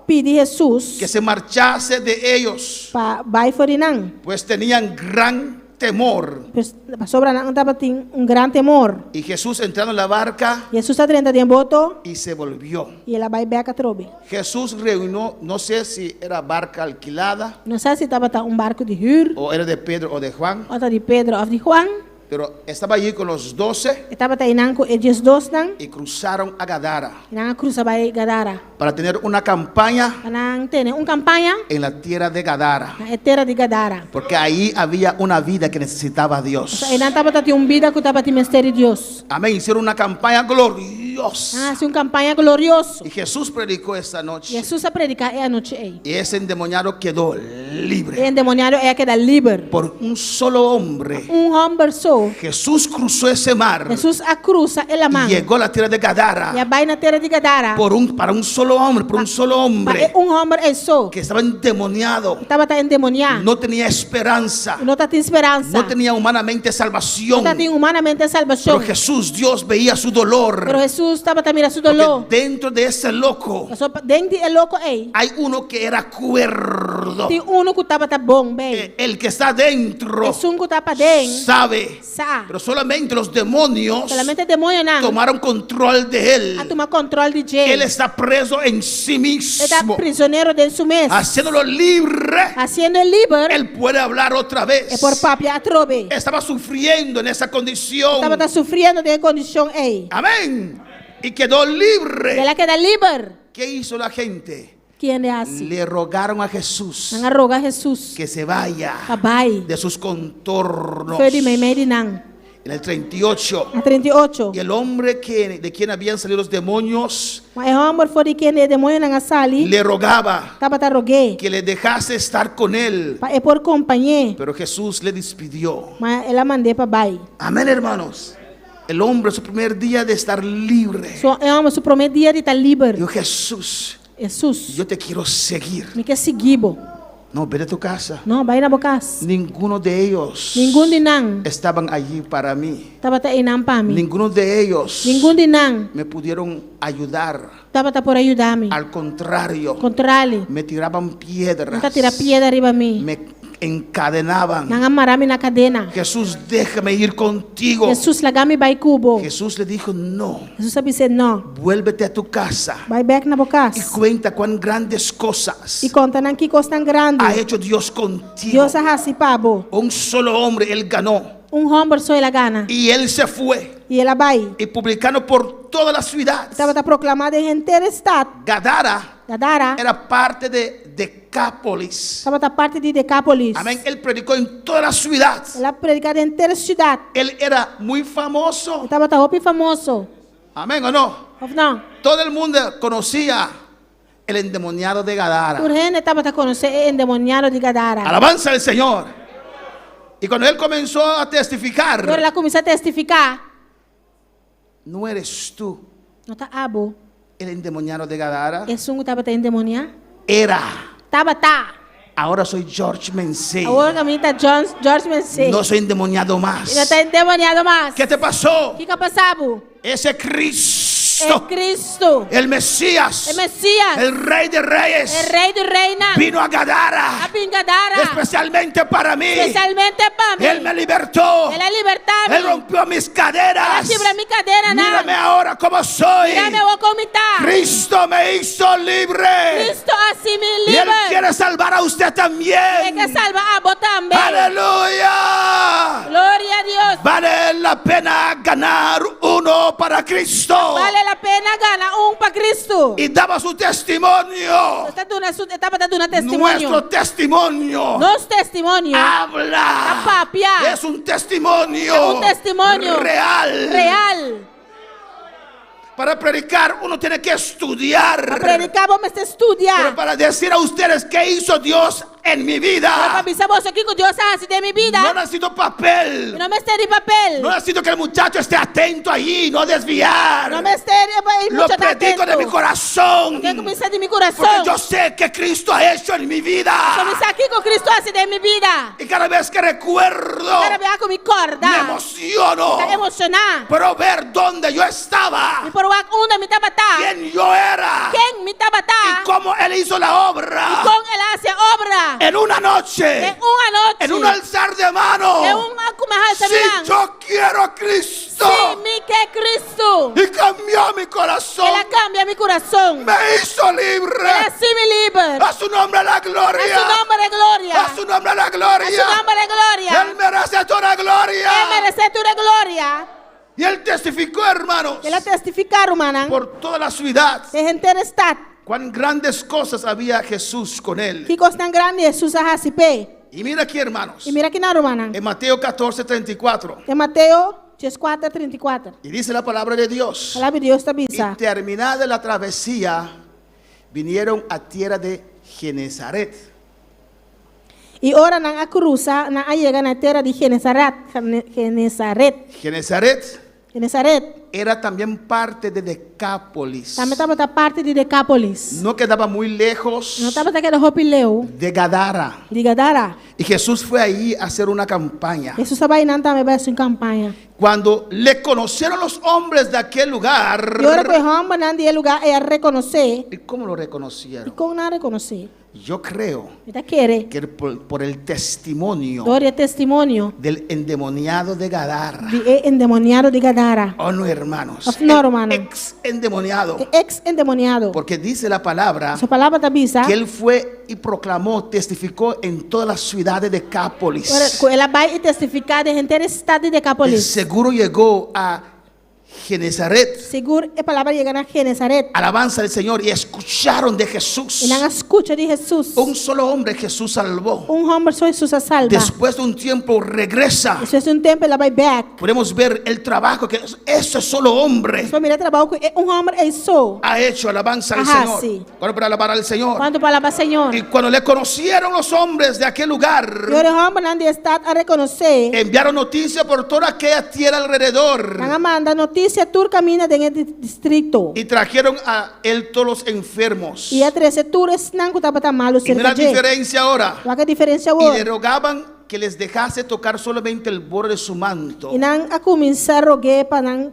pedir Jesus que se marchase de ellos, para vai fora não. pues tenían gran temor. Para sobra não estava tem grande temor. Y Jesús entrando en la barca Jesus está 30 de boto y se volvió. e ela vai beca trobe. Jesús reunió, no sé si era barca alquilada Não sei se estava barco de huur, o era de Pedro o de Juan, ou de Pedro ou de Juan. pero estaba allí con los 12 Estava aí não com eles dois não. y cruzaron a Gadara Não cruza vai Gadara. para tener una campaña Não tem campanha en la tierra de Gadara, na terra de Gadara. porque ahí había una vida que necesitaba a Dios. Aí não estava tendo vida que estava tendo mistério de Deus. Amén, hicieron una campaña gloriosa. Ah, sim, campanha glorioso. Y Jesús predicó esta noche Jesus a predicar é a noite aí. y ese endemoniado quedó E libre endemoniado é que dá livre. por un solo hombre. Homem só. Jesús cruzó ese mar Jesus a cruza ela y mão. llegó a la tierra de E a Gadara vai na terra de Gadara. para un solo hombre, por un solo hombre Homem é só. que estaba endemoniado, Estava endemoniado. no tenía esperanza, Não está tendo esperança. no tenía humanamente salvación, Não está tendo humanamente a salvação. pero Jesús, Dios veía su dolor, Pero Jesus estava mirando seu dolor. porque dentro de ese loco Dentro é louco aí. hay uno que era cuerdo. Tem que estava bom, bem. El que está dentro É que estava dentro. sabe, Sa. pero solamente los demonios Solamente demônio não. tomaron control de A él. tomar controle de Él ele. está preso en sí Está mismo, prisioneiro de su mês. haciéndolo libre. Haciendo el libre. Él puede hablar otra vez. É por papia a trobe. Estaba sufriendo en esa condición. Estava sofrendo de condição aí. Amén. Y quedó E libre. ela queda livre. ¿Qué hizo la gente? Quem é assim? Le rogaron a Jesús Não roga Jesus. que se vaya Abai. de sus contornos. Foi de meio não. En el 38. A 38. Y el hombre de quien habían salido los demonios Mas o homem foi de quem é demônio na sali. le rogaba Estava a roguei. que le dejase estar con él. É por companhia. Pero Jesús le despidió. Mas ela mandei para bai. Amén, hermanos. El hombre, su primer día de estar libre. É homem, seu primeiro dia de estar livre. Dijo, Jesús, Jesus. yo te quiero seguir. Me quer seguir. No, vete a tu casa. Não, vai na boca. Ninguno de ellos Nenhum de não. estaban allí para mí. Estava aí não para mim. Ninguno de ellos Nenhum de não. me pudieron ayudar. Estava por ajudar-me. Al contrario, Contrário. me tiraban piedras. Nunca tira piedra arriba de mim. Me encadenaban. Nang marami na kadena. Jesús, déjame ir contigo. Jesus lagami bay kubo. Jesús le dijo, no, Jesus sabi said no. vuélvete a tu casa Bay back na y bukas. cuenta cuán grandes cosas I konta ng kikos ng grande. ha hecho Dios contigo. Dios sa hasipabo. Un solo hombre él ganó Un hombre soy la gana. y él se fue Y el abay. y publicando por toda la ciudad. Estaba ta proclamada en entera estado. Gadara Gadara. era parte de Decápolis. Estaba ta parte de Decapolis. Amén. Él predicó en toda la ciudad. Ela predicada en entera ciudad. Él era muy famoso. Estaba ta hopi famoso. Amén o no. Of no. Todo el mundo conocía el endemoniado de Gadara. Urgente estaba ta conocer el endemoniado de Gadara. Alabanza al Señor. Y cuando él comenzó a Agora testificar, ela começou a testificar. no eres tú Não tá abo. el endemoniado de Gadara. Esse um estava ta endemoniar. Era. Tava tá. Ahora soy George Mensei. Agora caminho tá George Mensei. No soy endemoniado más. Ele tá endemoniado mais. ¿Qué te pasó? O que que passava? Ese Cristo, Cristo. el Mesías, El Mesías. el Rey de Reyes, El Rei do Reina. vino a Gadara A Gadara. especialmente para mí. Especialmente para mí. Él me libertó. Ele libertava. Él rompió mis Ela caderas. quebra minha cadeira, Mírame não. ahora cómo soy. Mírame eu como tá. Cristo me hizo libre. Cristo assim me Y Él livra. quiere salvar a usted Ele también. quer salvar a vos também. Aleluya. Glória a Deus. Vale la pena ganar uno para Cristo. Vale a pena ganhar para Cristo. Y daba su testimonio. Estava dando um testemunho. Nuestro testimonio Nosso testemunho habla. papia. Es un testimonio, É um testemunho real. real. Para predicar uno tiene que estudiar. Para predicar, vamos Pero estudar. para decir a ustedes qué hizo Dios en mi Para vida, avisar você que Deus hace de minha vida. no necesito papel. Não me estere papel. No necesito que el muchacho esté atento allí, no desviar. Não me estere Lo mucho predico de mi corazón. Tem que começar de meu Porque coração. yo sé que Cristo ha hecho en mi vida. Começar aqui com Cristo hace de minha vida. Y cada vez que recuerdo, Quero ver com me me corda. emociono. Está emocionar. Pero ver dónde yo estaba, E por onde me estava tá. quién yo era Quem me estava y tá. cómo Él hizo la obra Com ela hace obra. en una noche, É uma noite. en un alzar de mano. É uma começar Sí, a yo quiero a Cristo. Sim, me quer Cristo. Y cambió mi corazón. Ela cambia meu coração. Me hizo libre. Ela assim me libera. A su nombre la A gloria. su nombre de glória. A su nombre la A su gloria. nombre de glória. Él merece toda gloria. Ele merece toda glória. Y él testificó, hermanos, Ela testificar, humana. por toda la ciudad, De gente está. cuán grandes cosas había Jesús con él. Que coisa tão grande Jesus a receber. Y mira aquí, hermanos, E mira aqui na romana. en Mateo 14:34, De Mateus 4:34. y dice la palabra de A Dios: palavra de Deus está y bisa. terminada la travesía, vinieron a tierra de Genezaret. E ora nang cruza na ayega na terra de Genesaret. Genezaret era también parte de Decápolis. Também estava da parte de Decápolis. No quedaba muy lejos Não estava daquele hopileu de Gadara. de Gadara. Y Jesús fue ahí a hacer una campaña. Jesus estava indo também para sua campanha. Cuando le conocieron los hombres de aquel lugar, E ora que o homem não de lugar é reconhecer. ¿y cómo lo E reconocieron? como não reconhecer? Yo creo Está querer. que por el testimonio Glória testemunho del endemoniado de Gadara. de endemoniado de Gadara. Oh no, hermanos. No, hermano. Ex endemoniado. Ex endemoniado. Porque dice la palabra Sua palavra está bisa. que él fue y proclamó, testificou en todas las ciudades de Decápolis. Ela vai testificar de inteiro estado de Y Decápolis. seguro llegó a Genezaret. Seguro a palavra chega a Genesaret. Alabanza del Señor. Y escucharon de Jesús. E não escuta de Jesus. Un solo hombre Jesús salvó. Homem só Jesus a salva. Después de un tiempo regresa. Depois de tempo ela vai back. Podemos ver el trabajo que ese solo hombre Só mira trabalho que homem é só. ha hecho. Alabanza al Ajá, Señor. sí. Bueno, para alabar al Señor. Quando palavra Senhor. Y cuando le conocieron los hombres de aquel lugar, E o homem não de estar a reconhecer. enviaron noticia por toda aquella tierra alrededor. Não manda notícia tur caminha dentro do distrito. Y trajeron a él todos los enfermos. E a 13 tours não que estava malo Y mira la cerca de. diferencia ahora. Qual é a diferença Y le agora? rogaban que les dejase tocar solamente el borde de su manto. E não a começar a rogar para não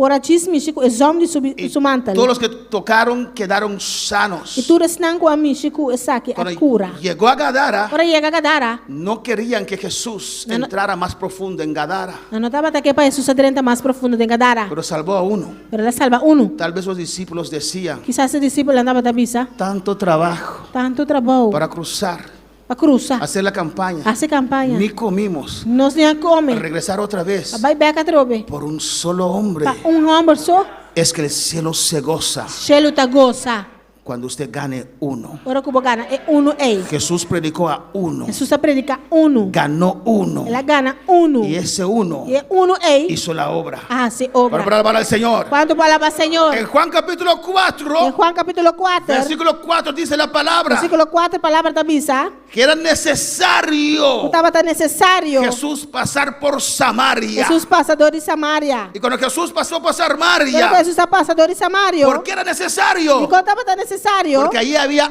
Por achis mishiku exam di Y sumantal. todos los que tocaron quedaron sanos. E tu resnan kwa mishiku esaki Cuando akura. llegó a Gadara, Ora llega Gadara. no querían que Jesús No, no. entrara más profundo en Gadara, Não estava até que para Jesus adrenta mais profundo de Gadara. pero salvó a uno. Pero ela salva uno. Tal vez los discípulos decían, Quizás esse discípulo andava da bisa. tanto trabajo Tanto trabalho para cruzar, para cruzar. hacer la campaña, Hace campanha. ni comimos, Nós nem come. regresar otra vez Vai beca trobe. por un solo hombre. Pa homem só. Es que el cielo se goza Chelo tá goza. cuando usted gane uno. Ora que gana é uno ei. Jesús predicó a uno, Jesus predica uno. ganó uno, Ela gana uno. y ese uno E uno ei. hizo la obra. Hace Para obra. alabar al Señor. Quanto palavra Senhor? En Juan capítulo Em 4, Juan capítulo 4. versículo 4 dice la palabra Versículo 4, palavra da bisa. que era necesario Estava tão necessário. Jesús pasar por Samaria. Jesus passador de Samaria. Y cuando Jesús pasó por Quando Samaria, Jesus é passador de Samaria. ¿por qué era necesario? E quando estava tão necessário. Porque allí había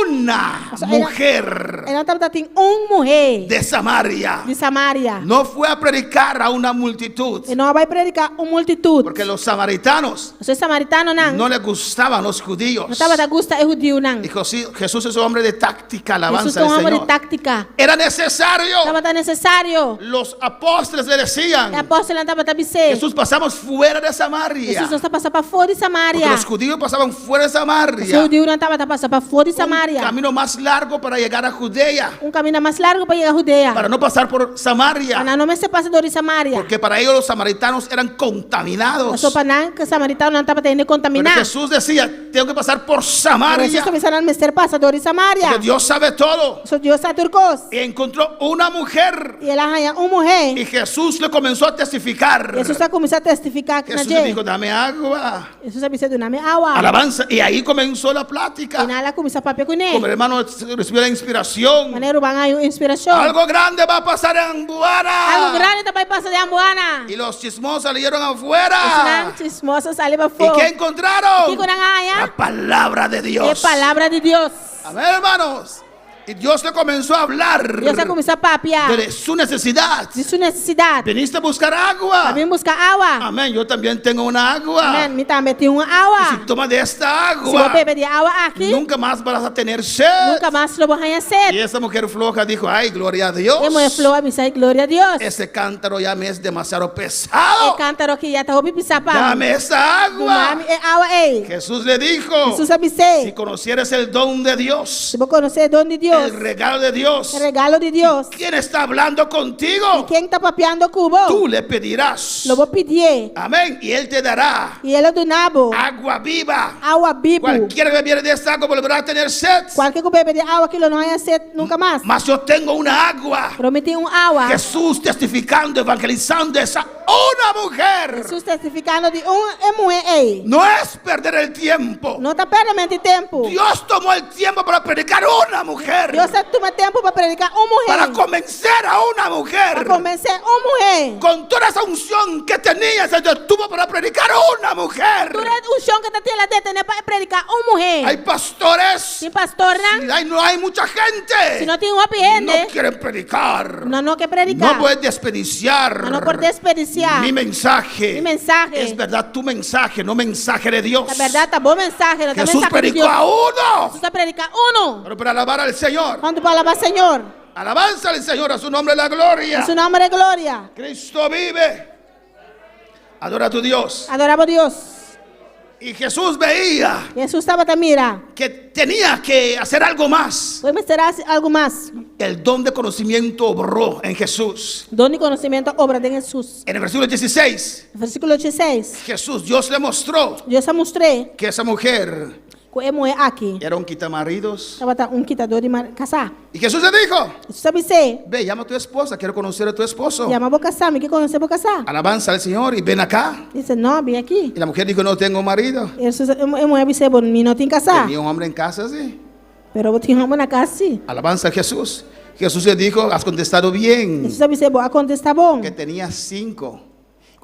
una O sea, era- mujer Ela estava tendo mulher de Samaria. de Samaria. No fue a predicar a una multitud, E não vai predicar multitud. porque los samaritanos Você é samaritano não? no les gustaban los judíos. Não estava da gusta é judeu não. Y Jesús es un hombre de táctica, Jesus alabanza é al homem de Señor. tática. Era necesario. Estava tão necessário. Los apóstoles le E decían, apóstolo estava tão bise. Jesús, pasamos fuera de Samaria. Jesus não está passando para fora de Porque Samaria. los judíos pasaban fuera de Os Samaria. judeu não estava passando para fora de Samaria. Camino más largo para llegar a Judea, Caminho mais largo para chegar a Judea. para no pasar por Samaria, Para não ser passador de Samaria. porque para ellos los samaritanos eran contaminados. Só para não que samaritano não estava tendo Pero contaminar. Jesús decía, tengo que pasar por Jesus Samaria, começaram a ser passador de Samaria. porque Dios sabe todo. So Deus está turcos. Y encontró una mujer E ela arranha mulher. y Jesús le comenzó a testificar. Jesus está começando a testificar que na Jesús le dijo, dame agua. Jesus disse do nome água. Alabanza. Y ahí comenzó la plática. E nela começa a papel com Como el ele. hermano recibió la inspiración. Maneiro van a inspiração. Algo grande va a pasar en Ambuana. Algo grande também passa de Ambuana. Y los chismosos salieron Os afuera. nantes moças ali para ¿Y fora. qué encontraron? Que com a La palabra de É Dios. palavra de Deus. Amén, hermanos. Y Dios le comenzó a hablar Deus vai começar a papiar de su necesidad. de sua necessidade. Viniste a buscar agua. Também buscar água. Amén. Yo también tengo una agua. Amém. Me também tem uma Y si água. toma de esta Se você agua, beber de água aqui, nunca más vas a tener sed. nunca mais lo vou arranhar Y sede. esa mujer floja dijo, ay, gloria a Dios. E mulher falou, me glória a Deus. Ese cántaro ya me es demasiado É pesado. cântaro que já está roubo pisar para. Dame esa Do agua. nome é água ei. Jesús le dijo, Jesus si avise. conocieras el don de Dios, Se vou conhecer o dom de Deus, el regalo de Dios, o regalo de Deus. ¿quién está hablando contigo? Quem está papiando cubo? Tú le pedirás. Lo vou pedir. Amén. Y Él te dará E ele do nabo. agua viva. Água vivo. Cualquiera que bebiere de esta agua volverá a tener sed. Qualquer que bebe de água que não vai sede nunca mais. Mas yo tengo una agua. Prometi água. Jesús testificando, evangelizando esa una mujer. Jesus testificando de mulher ei. No es perder el tiempo. Não está perdendo tempo. Dios tomó el tiempo para predicar una mujer. Deus toma tempo para predicar Para mulher. convencer a una Para mujer. convencer mulher. Con toda esa unción que tenía, se detuvo para predicar una mujer. Durante o chão que está tendo até tem para predicar mulher. Hay pastores. Sem pastor, não? No hay mucha gente. Se não tem uma gente, No quieren predicar. não quer predicar. No puedes desperdiciar Não pode desperdiciar. mi mensaje. Mi mensaje. Es verdad tu mensaje, no mensaje de Dios. Na verdade, tá bom mensagem. Não tá Jesús mensagem de predicó Deus. a uno. Jesus está predicando uno. Pero para alabar al Señor. Quando palavra Senhor, Alabanza al Señor, a su nombre la gloria. em seu nome é glória. Cristo vive. Adora a tu Dios. Adorava a Deus. Y Jesús veía Jesus estava a mira. que tenía que hacer algo más. Foi mostrar algo mais. El don de conocimiento obró en Jesús. Dom de conhecimento, obra de Jesus. En el versículo 16, Versículo 16. Jesús, Dios le mostró Deus mostrei que esa mujer que é mulher aqui. era un quitamaridos. Estava quitador de casar. Y Jesús le dijo, Jesus sabe ser. ve, llama a tu esposa, quiero conocer a tu esposo. Llama a casar, me quer conhecer para casar. Alabanza al Señor y ven acá. Disse, não, vem aqui. Y la mujer dijo, no tengo marido. Jesus é mulher, disse, bom, me não tem casar. Tenía un hombre en casa, sí. Pero eu tinha uma na casa, sim. Alabanza a Jesús. Jesús le dijo, has contestado bien, Jesus sabe ser bom, a conta está bom. que tenía 5.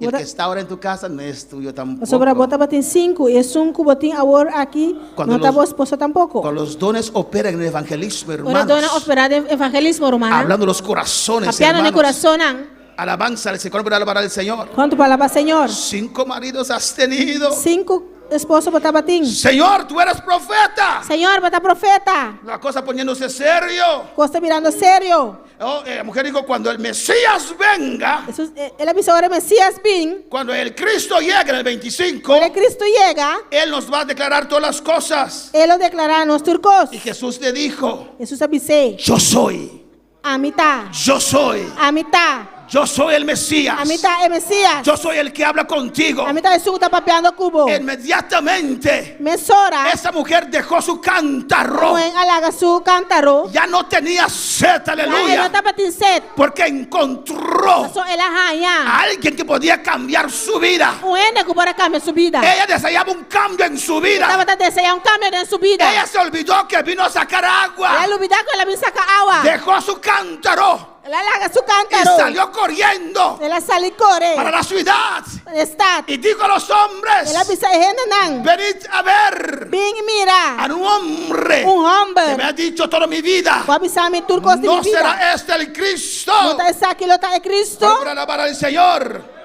Y el que está ahora en tu casa no es tuyo tampoco. A sobra bota batem 5 e 5 botim agora aqui, Quando não está los- boa esposa tampouco. Cuando los dones operan en el evangelismo, Ora dona hermanos, operar de evangelismo romano. hablando los corazones, Apiano no hermanos, coração, não. Alabanza al Señor, para alabar al Señor. Quanto palavra, Senhor? 5 maridos has tenido. 5 esposos para batim. Señor, tú eres profeta. Senhor, bata profeta. La cosa poniéndose serio. Costa virando sério. Oh, la mujer dijo, cuando el Mesías venga, Jesus, ele avisou o Messias bem. cuando el Cristo llegue en el 25, Quando Cristo chega, Él nos va a declarar todas las cosas. ele declarar nos turcos. Y Jesús le dijo, Jesus avisei. yo soy, A mitad. yo soy, A mitad. yo soy el Mesías. A mitad é Messias. Yo soy el que habla contigo. A mitad Jesus tá papeando cubo. Inmediatamente, Mesora. esa mujer dejó su cántaro. Mãe alaga su cántaro. Ya no tenía sed, Ele não aleluya. tá batendo sede. Porque encontró Só ela arranha. a alguien que podía cambiar su vida. Ende que bora cambiar sua vida. Ella deseaba un cambio en su vida. Tava tá desejando cambio em sua vida. Ella se olvidó que vino a sacar agua. Ela olvidar que ela vem sacar água. Dejó su cántaro Ela larga su y cántaro. salió corriendo Ela sai e corre. para la ciudad. Está. Y dijo a los hombres, Ela pisa gente não. venid a ver Bem mira. a un hombre Um que me homem. ha dicho toda mi vida. Pode pisar mi turcos de No mi vida. será este el Cristo. Não tá essa aqui, tá é Cristo. Para alabar al Señor.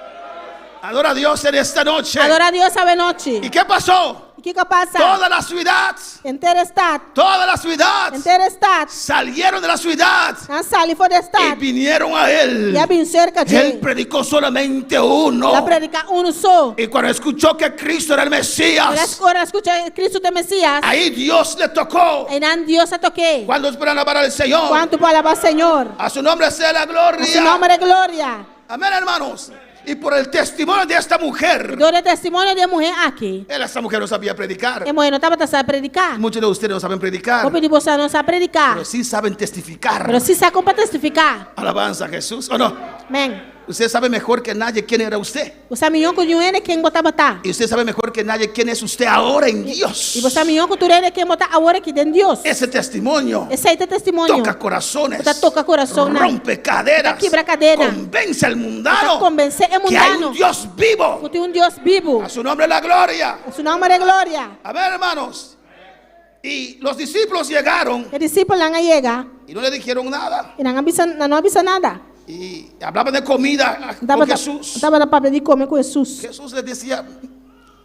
Adora a Dios en esta noche. Adora a Deus sabe noite. ¿Y qué pasó? O que passa? Toda la ciudad, Inteira está. toda la ciudad Inteira está. salieron de la ciudad A sala for y está. vinieron a él. E a bem cerca de. Él predicó solamente uno. La predica só. Y cuando escuchó que Cristo era el Ela Mesías, escuta Cristo de Messias. ahí Dios le tocó. E não Deus a toquei. Cuando esperan alabar al Señor, Quanto palavra, Senhor. a su nombre sea la Em gloria. nome de glória. Amén, hermanos. Y por el testimonio de esta mujer, Dou testemunho de mulher aqui. esta mujer no sabía predicar. E mulher não estava a predicar. Muchos de ustedes no saben predicar, Vou pedir você não sabe predicar. pero sí saben testificar. Pero se sabe para testificar. Alabanza a Jesús, ¿o no? Amém. Usted sabe mejor que nadie quién era usted. Você melhor que o é quem botar botar. Y usted sabe mejor que nadie quién es usted ahora en Dios. E você melhor que tu é quem botar agora aqui dentro de Deus. Ese testimonio Esse aí é testemunho. toca corazones, Está toca coração, não. rompe caderas, Está quebra cadeira. convence al Está mundano convencer é que hay un mundano. Dios vivo. Que tem Deus vivo. A su nombre la gloria. O seu nome é glória. A ver, hermanos. Y los discípulos llegaron O discípulo não chega y no le dijeron nada. e não avisa nada. Y hablaban de comida con Estava Jesús. na palavra de comer com Jesus. Jesús les decía,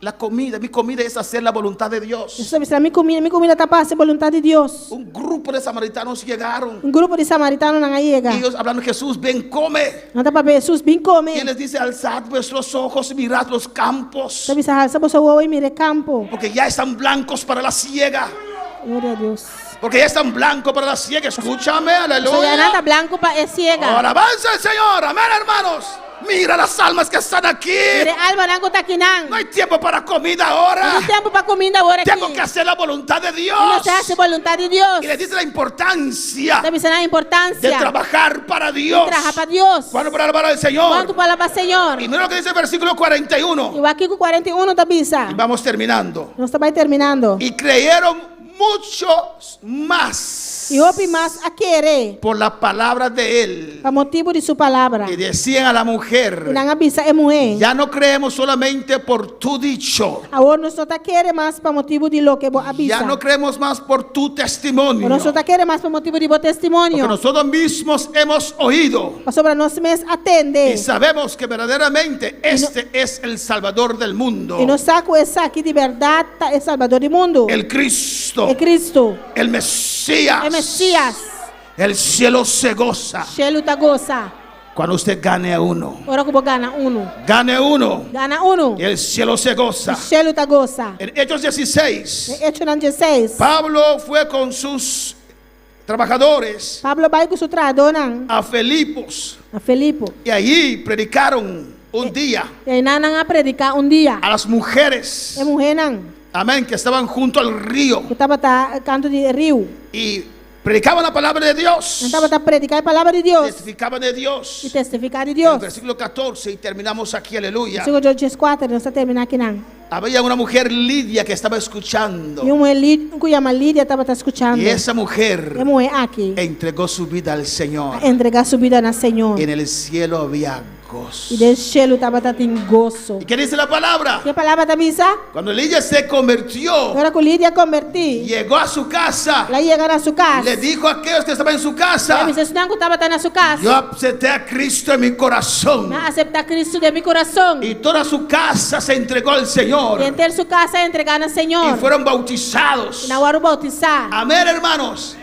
la comida, mi comida es hacer la voluntad de Dios. Jesus disse, minha comida está para fazer a vontade de Deus. Un grupo de samaritanos llegaron. Grupo de samaritanos não chega. Y ellos hablando, Jesús, ven, come. Não está para ver Jesus, vem Y él comer. les dice, alzad vuestros ojos y mirad los campos, Sabe, alça você o e mire campo. porque ya están blancos para la siega. Glória a Deus. Porque ya están blancos para la siega. Escúchame, Só já nada aleluya. branco para ciega. Alabanza al Señor, amén, hermanos. Mira las almas que están aquí. Mire alma não está aqui não. No hay tiempo para comida Não ahora. tem tempo para comida agora aqui. Tengo que hacer la voluntad de Dios. Não se hace vontade de Deus. Y les dice la importancia Deve ser a de importância. trabajar para Dios. Trabalhar para Deus. Cuando para alabar al Señor. Quanto palavra, Senhor. Y mira lo que dice el versículo 41. Eu aqui com 41 tá bisa. Y vamos terminando. Nós estamos terminando. Y creyeron muchos más E houve mais a querer. por la palabra de él. Para motivo de sua palavra. Y decían a la E mujer, não avisa é mulher. ya no creemos solamente por tu dicho. Agora nós só tá querer mais para motivo de lo que vos avisa. Ya no creemos más por tu testimonio. Nós só tá querer mais para motivo de vos Porque testemunho. nosotros mismos hemos oído Para sobre nós mesmos y atender. sabemos que verdaderamente este es el Salvador del mundo. E no saco essa aqui de verdade tá é Salvador do mundo. El Cristo, É Cristo. el Mesías. É Messias. El cielo se goza Shelo tá goza. cuando usted gane a uno. Ora que vos gana uno. Gane uno. Gana uno. Y el cielo se goza. Shelo tá goza. En Hechos 16, Hecho não 16. Pablo fue con sus trabajadores Pablo vai com seu trabalhador não. a Filipos A Felipe. y allí predicaron un día E aí não a predicar dia. a las mujeres, É mulher não. amén, que estaban junto al río Que estava tá canto de rio. y predicaban la palabra de Não Dios, estava tá predicar a palavra de Deus. testificaban de Dios. E testificar de En el Deus. versículo 14 y terminamos aquí, aleluya. Segundo João 4, nós está terminar aqui não. Había una mujer Lidia que estaba escuchando E uma mulher que chama Lídia estava tá escutando. y esa mujer É mulher aqui. entregó su vida al Señor. Entregar sua vida na Senhor. En el cielo había E del cielo estava tem gozo. ¿Y qué dice la palabra? Que palavra tá misa? Cuando Lidia se convirtió, Agora que Lídia converti, llegó a su casa, ela ia na sua casa. le dijo a aquellos que estaban en su Ela casa: me disse, não, que estava na sua casa. yo acepté a Cristo en mi corazón. Não aceitar Cristo de meu coração. Y toda su casa se entregó al Señor. E ter sua casa entregar ao Y Senhor. fueron bautizados. E na hora de bautizar, Amén, hermanos.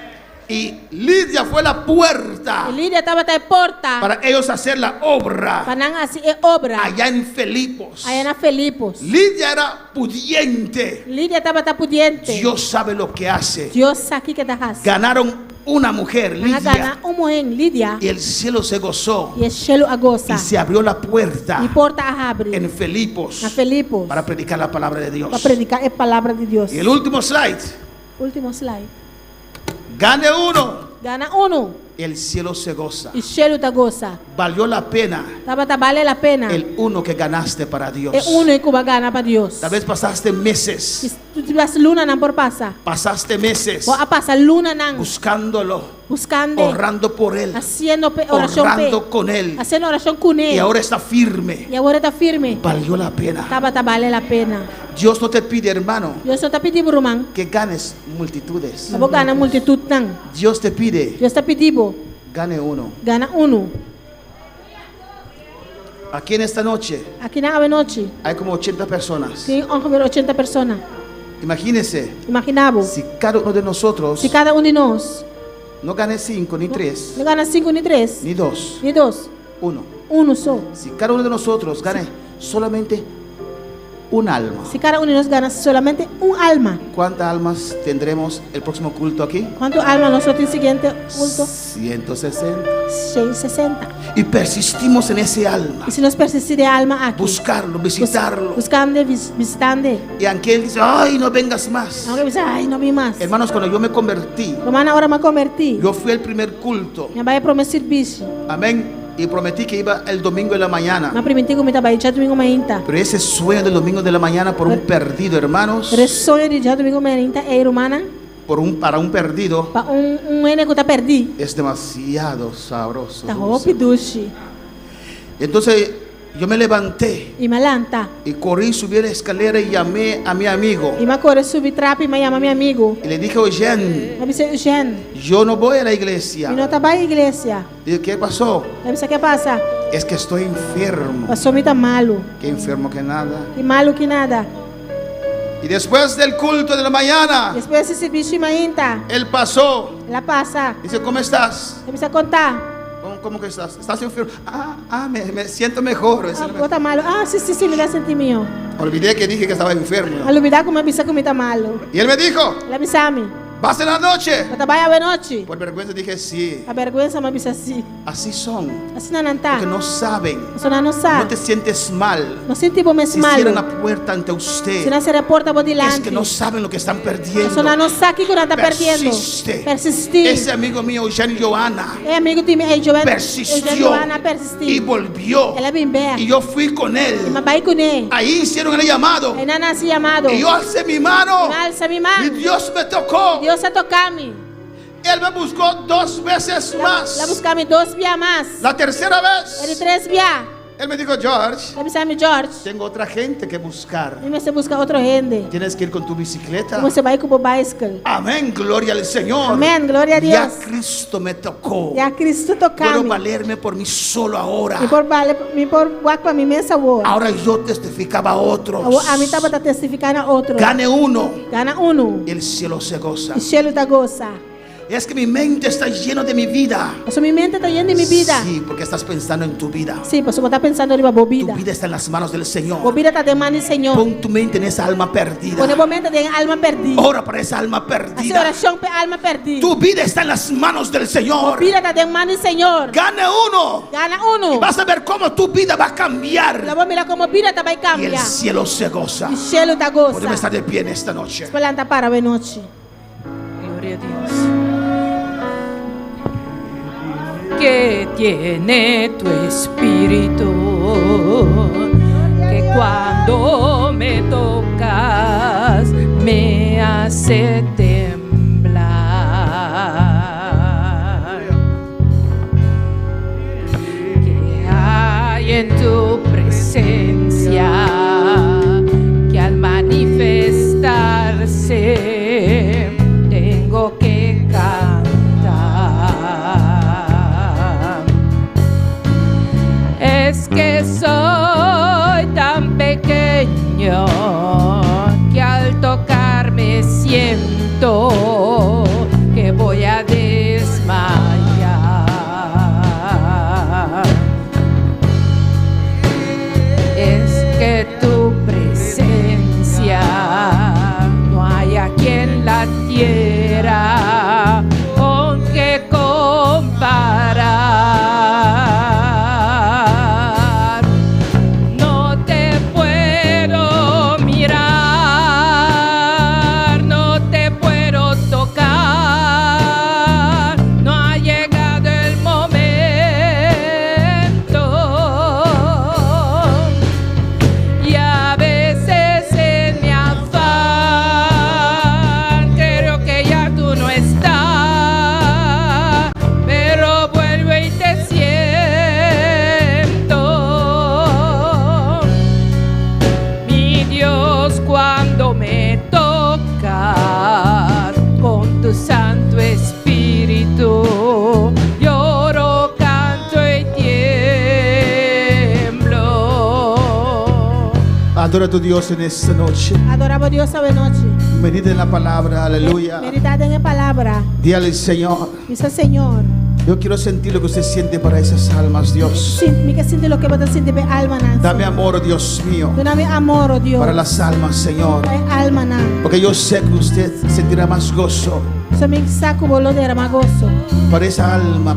Y Lidia fue la puerta e Lídia estava até porta para ellos hacer la obra para não assim obra. allá en Filipos. Aí na Filipos. Lidia era pudiente. Lídia estava até pudiente. Dios sabe lo que hace. Deus sabe que está fazendo. Ganaron una mujer, Ela Lidia, ganha mulher, Lídia. y el cielo se gozó E o cielo a goza. y se abrió la puerta E porta a abre. en Filipos Na Filipos. para predicar la palabra de Dios. Para predicar a palavra de Deus. Y el último slide: Último slide. gane uno, Gana uno. el cielo se goza. E o cielo está goza. Valió la pena Vale a pena. el uno que ganaste para Dios. É uno que vai ganhar para Deus. Tal vez pasaste meses, Se tu tivesse luna não por passa. pasaste meses Vou a passar luna não. buscándolo, Buscando. orando por él, Haciendo oração. orando con él, Haciendo oração com ele. y ahora está firme. E agora está firme. Valió la pena. Vale a pena. Dios no te pide, hermano, Deus só está pedindo, irmão. que ganes multitudes. Vou ganhar multitud não. Dios te pide, Deus está pedindo. gane uno. Gana uno. Aquí en esta noche Aqui na noite hay como 80 personas. tem ongeveer 80 pessoas. Imagínense, Imaginava. si cada uno de nosotros Se cada de nós no gane 5 ni 3 não gana 5 nem 3, ni 2, nem 2, 1. um só. Si cada uno de nosotros gane solamente un alma, Se cada de nós gana solamente alma. ¿cuántas almas tendremos el próximo culto aquí? Quanto alma nós temos seguinte culto? 160. 660. Y persistimos en ese alma, E se nós persistir de alma aqui, buscarlo, visitarlo. buscando, visitando, Y aunque él dice: ay, no vengas más. não dizer, ai, não vi mais. Hermanos, cuando yo me convertí, Romana agora me converti. yo fui el primer culto. Minha vai prometer serviço. Amén. Y prometí que iba el domingo de la mañana. Mas permiti que me trabalhe já domingo mainta. Pero ese sueño del domingo de la mañana por un perdido, hermanos, Pero sonho de já domingo mainta é romana para un perdido, para ene que tá perdi. es demasiado sabroso. Tá dulce. roupa doce. Entonces yo me levanté E malanta. y corrí, subí la escalera y llamé a mi amigo. E ma corre subir trap e ma chama meu amigo. Y le dije: Eugene, Eu disse, Eugênio, yo no voy a la e iglesia. não tá para a igreja. Y ¿qué pasó? Eu disse, que passa? Es que estoy enfermo. Passou me tá malo. Que enfermo que nada. E malo que nada. Y después del culto de la mañana, Depois esse serviço mainta. él pasó. Ela passa. Dice: ¿cómo estás? Eu precisa contar. ¿Cómo que estás? ¿Estás enfermo? Me siento mejor. Ah, tá malo. Ah, sim, me dá sentir meu. Olvidé que dije que estaba enfermo. Al olvidar como eu disse que me tá malo. Y él me dijo: Ela me sabe. ¿vas en la noche? Eu trabalho à noite. Por vergüenza dije: sí. A vergüenza me disse assim. Así son. Assim não tá. Porque no saben. Você não No sabe. te sientes mal. Não senti bom Si malo. cierran la puerta ante Se usted, não se reporta por es delante. que no saben lo que están perdiendo. Você não sabe que não está perdendo. Persiste. Persistir. Ese amigo mío, Eugene Joana, É amigo de mim, é Joana. persistió Joana y persistir. volvió. Ela vem ver. Y yo fui con E él. mas vai com ele. Ahí hicieron el llamado. Aí não nasce chamado. Y yo alcé mi mano. Alça minha Y mão. Dios me tocó. Deus a tocar-me. Él me buscó 2 veces Ela más. buscar-me 2 dias mais. La tercera Ele vez, 3 dias. él me dijo: George, Ela me chama George. tengo otra gente que buscar. E você busca outro gente. Tienes que ir con tu bicicleta. Você vai com o bicycle. Amén, gloria al Señor. Amém, glória a Ya Deus. Cristo me tocó. E a Cristo Puedo tocar-me. valerme por mí solo ahora. E por guaco a mim mesma voa. Ahora yo testificaba a otros. A mim estava testificando a outro. Gane uno Gana uno. y el cielo se goza. E cheiro da goza. Es que mi mente está llena de mi vida. A sua mente está llena de minha vida. Sí, porque estás pensando en tu vida. Sim, você está pensando em uma vida. Tu vida está en las manos del A Señor. vida está de mão do Senhor. Pon tu mente en esa alma perdida. Quando o momento de alma perdida. Ora para esa alma A sua perdida. oração para alma perdida. Tu vida está en las manos del A Señor. vida está de mão do Senhor. Gane uno. Gana uno. Vas a ver cómo tu vida va a cambiar. Ela vai mirar como a vida está vai Y el cambiar. cielo se goza. E cheiro da goza. Podemos estar de pie en esta noche. Planta para a noite. Gloria a Dios. Que tiene tu espíritu, que cuando me tocas me hace temblar. Que hay en tendrá con qué comparar. No te puedo mirar, no te puedo tocar, no ha llegado el momento. Y a veces en mi afán creo que ya tú no estás, pero vuelvo y te siento. Mi Dios, cuando me tocas con tu Santo Espíritu, lloro, canto y tiemblo. Adora a tu Dios en esta noche. Adoramos a Dios esta noche. Medita en la palabra, aleluya. Meditar en la palabra. Dile al Señor, Dice Señor, yo quiero sentir lo que usted siente para esas almas, Dios. mi que siente lo que vas a sentir de alma nan. Dame amor, Dios mío, Dame amor, oh Dios. para las almas, Señor. Para alma nan. Porque yo sé que usted sentirá más gozo So mi saco bolo de ramagoso. por esa alma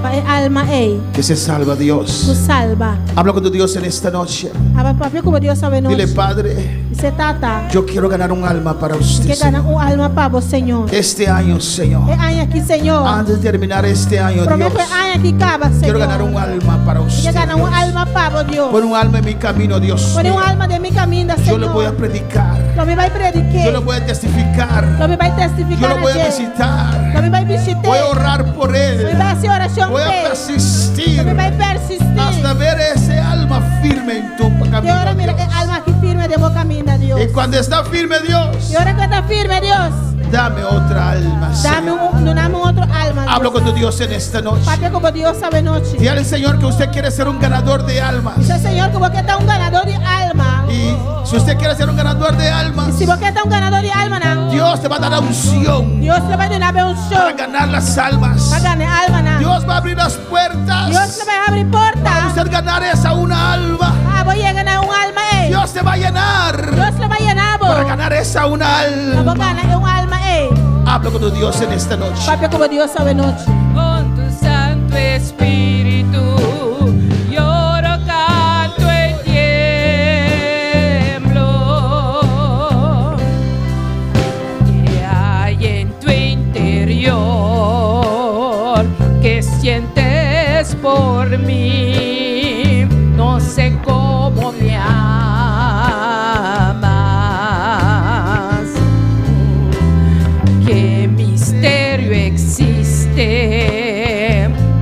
Para alma que se salva, tu Dios. salva. Habla con tu Dios en esta noche. Aba papi como Dios sabe noche. Dile, Padre, Dice tata, yo quiero ganar un alma para que usted, gana Señor. un alma para vos, Señor. Este año, Señor. Año aquí, Señor. Antes de terminar este año, Prometo Dios, año aquí caba, Señor. quiero ganar un alma para Que usted, gana un Dios. alma para vos, Dios. Pon un alma en mi camino, Dios Pone un mío. alma de mi camino, Yo Señor. lo voy a predicar. Lo me va a predicar. Yo lo voy a testificar. Lo me va a testificar. Yo lo voy a ayer. visitar. Lo me va a visitar. Voy a orar por Lo me él. va a hacer oración. Voy a Lo persistir me va a persistir. hasta ver ese alma firme en tu Y ahora camino, mira que Dios. alma aquí firme de boca camina, Dios. Y cuando está firme, Dios, Y ahora que está firme, Dios, dame otra alma, dame Señor. dame otro alma. Hablo Dios. con tu Dios en esta noche. Papi, como Dios sabe noche. Dile al Señor que usted quiere ser un ganador de almas. Dice Señor que vos que está un ganador de alma. Y si usted quiere ser un ganador de almas, Si vos que está un ganador de alma, ¿no? Dios te va a dar la unción Dios le va a dar una un show. para ganar las almas. Para ganar alma, ¿no? Dios va a abrir las puertas Dios le va a abrir para puertas. usted ganar esa una alma. Ah, voy a ganar un alma, Dios te va a llenar Dios le va a llenar, vos. para ganar esa una Vamos a alma. ganar un alma, Hablo con tu Dios en esta noche. Papi, como Dios sabe noche. Con tu Santo Espíritu lloro, canto y tiemblo. ¿Qué hay en tu interior? ¿Qué sientes por mí? No sé cómo me amas. Qué misterio existe,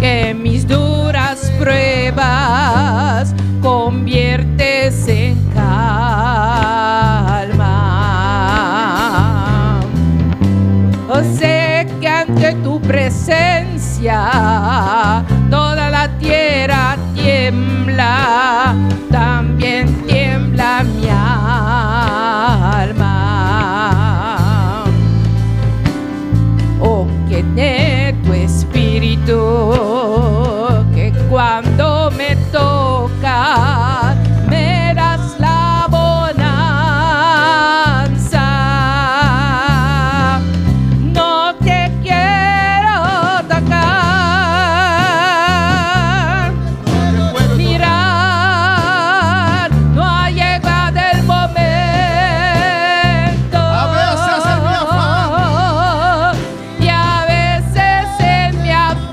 que mis duras pruebas conviertes en calma. Oh, sé que ante tu presencia toda la tierra tiembla, también tiembla mi alma. Oh, que de tu espíritu, que cuando me toca me das la bonanza. No te quiero tocar, mirar, no ha llegado el momento. A veces en mi afán. Y a veces en mi afán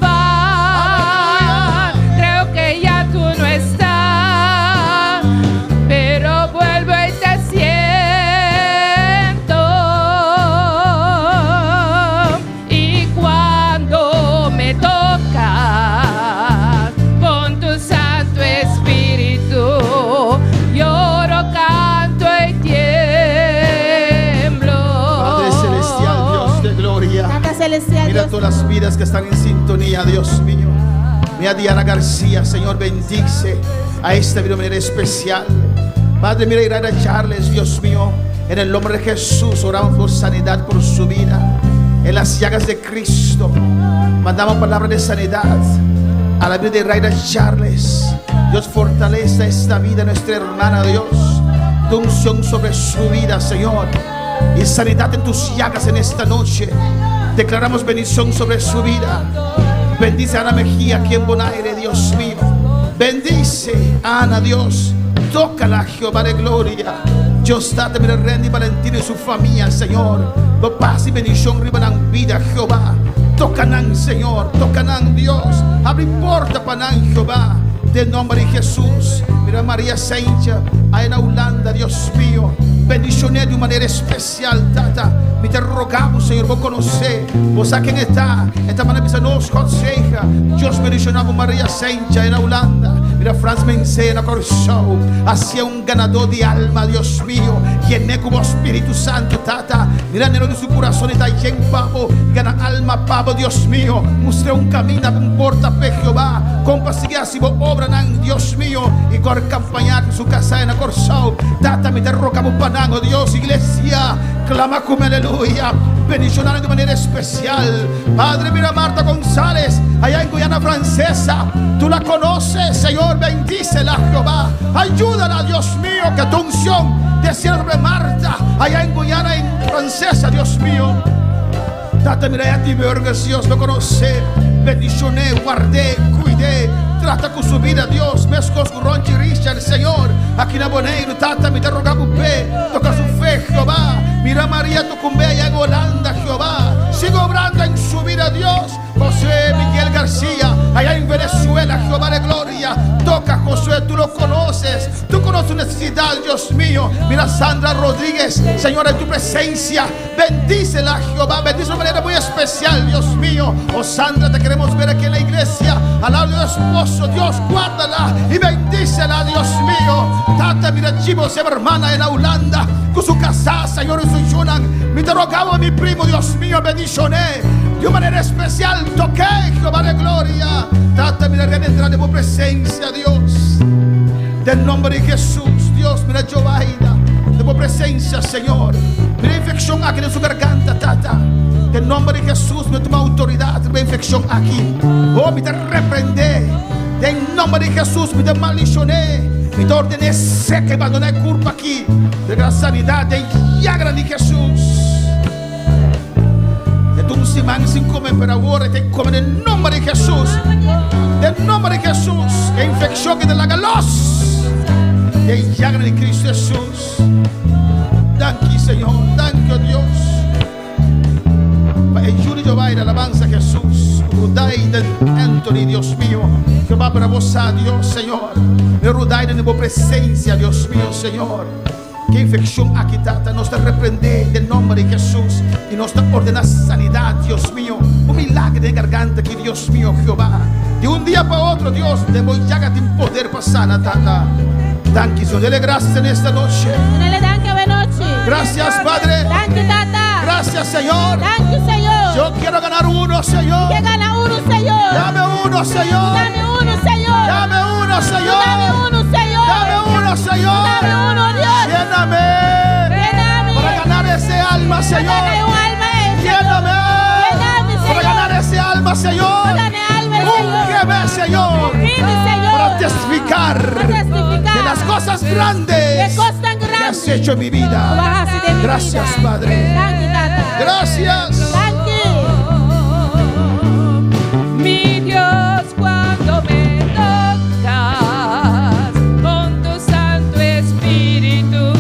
creo que ya tú no estás, pero vuelvo y te siento. Y cuando me tocas con tu Santo Espíritu, lloro, canto y tiemblo. Padre celestial, Dios de gloria. Tata celestial, Mira Dios. todas las vidas que están en sintonía, Dios mío. Mira Diana García, Señor, bendice a esta vida de manera especial. Padre, mira Iraida Charles, Dios mío. En el nombre de Jesús, oramos por sanidad por su vida. En las llagas de Cristo, mandamos palabras de sanidad a la vida de Iraida Charles. Dios, fortalece esta vida, nuestra hermana, Dios. Tu unción sobre su vida, Señor. y sanidad en tus llagas en esta noche. Declaramos bendición sobre su vida. Bendice a Ana Mejía aquí en Bonaire, Dios mío. Bendice a Ana, Dios. Tócala, Jehová de gloria. Dios, date mira Randy Valentino y su familia, Señor. Paz y bendición riba en vida, Jehová. Tocanan, Señor. Tocanan, Dios. Abre puerta para Jehová. Del nombre de Jesús. Mira María Saincha, ahí en Holanda, Dios mío. Bendicioné de manera especial, Tata. Me te rogamos, Señor, vos conocés. Vos a quien está. Esta manera nos conseja. Dios bendicionamos María Saincha en Holanda. Mira Franz Mencena, Corshow. Hacia un ganador de alma, Dios mío. Llené como Espíritu Santo, Tata. Mira en su corazón está lleno, pavo. Gana alma, pavo, Dios mío. Mostré un camino, un porta pe Jehová. Compasiga si vos obran, Dios mío. Y cor campañar en su casa en Corshow. Tata, me te rogamos panango, Dios, iglesia. Clama como aleluya. Bendicionar de manera especial. Padre, mira Marta González, allá en Guyana Francesa. Tú la conoces, Señor, bendícela, Jehová. Ayúdala, Dios mío, que tu unción descienda sobre Marta, allá en Guyana Francesa, Dios mío. Tata, mira a ti, Dios, lo conoce. Bendicioné, guardé, cuidé. Trata con su vida, Dios. Mescos con Ronchi Richard, Señor. Aquí en Bonaire, Tata, me te rogamos, ve. Toca su fe, Jehová. Mira María Tucumbe allá en Holanda, Jehová. Sigo obrando en su vida, Dios. José Miguel García, allá en Venezuela, Jehová de gloria. Toca, Josué, tú lo conoces. Tú conoces tu necesidad, Dios mío. Mira Sandra Rodríguez, Señor, en tu presencia. Bendícela, Jehová. Bendice de manera muy especial, Dios mío. Oh, Sandra, te queremos ver aquí en la iglesia. Al lado de tu esposo, Dios, guárdala y bendícela, Dios mío. Tata, mira, Chivo, se hermana en Holanda. Con su casa, Señor, en su yunan. Me te rogaba, mi primo, Dios mío, bendicioné. De manera especial toqué, Jehová de gloria. Tata, mira, entrar de tu presencia, Dios. Del nombre de Jesús, Dios, mira, Jovaida. De tu presencia, Señor. Mira infección aquí en su garganta, Tata. Del nombre de Jesús, me toma autoridad. Mira infección aquí. Oh, me te reprendé. Del nombre de Jesús, me te maldicioné. Me te ordené seca y abandoné culpa aquí. De la sanidad, de llaga de Jesús. Tu simán sin comer, pero ahora te comen en el nombre de Jesús. Del nombre de Jesús. Que infección que te la galos. De llaga de Cristo Jesús. Danke, Señor. Danke, Dios. Para el Yuri Jehová y la alabanza a Jesús. Rudai de Anthony, Dios mío. Jehová para vos, a Dios, Señor. Me rudai de tu presencia, Dios mío, Señor. Que infección aquí, Tata, nos te reprende del nombre de Jesús y nos te ordena sanidad, Dios mío. Un milagro de garganta aquí, Dios mío, Jehová. De un día para otro, Dios, te voy a dar poder para sana, Tata. Danke, Señor, dele gracias en esta noche. Dale danke noche. Gracias, Padre. Danke, Tata. Gracias, Señor. Danke, Señor. Yo quiero ganar uno, Señor. Que gana uno, Señor. Dame uno, Señor. Dame uno, Señor. Dame uno, Señor. Dame uno, Señor. Dame uno, Señor. Dame uno, Dios. Lléname. Lléname. Para ganar ese alma, Señor. Dame un alma ese. Lléname. Lléname, Para Señor. ganar ese alma, Señor. Dame alma, Úngeme, Señor. Ungime, Señor. Para testificar Para testificar de las cosas grandes de cosas tan que has grandes hecho en mi vida. vas a hacer en mi Gracias, vida. Padre. Danke, Tata. Gracias. Danke. Mi Dios, cuando me tocas con tu Santo Espíritu,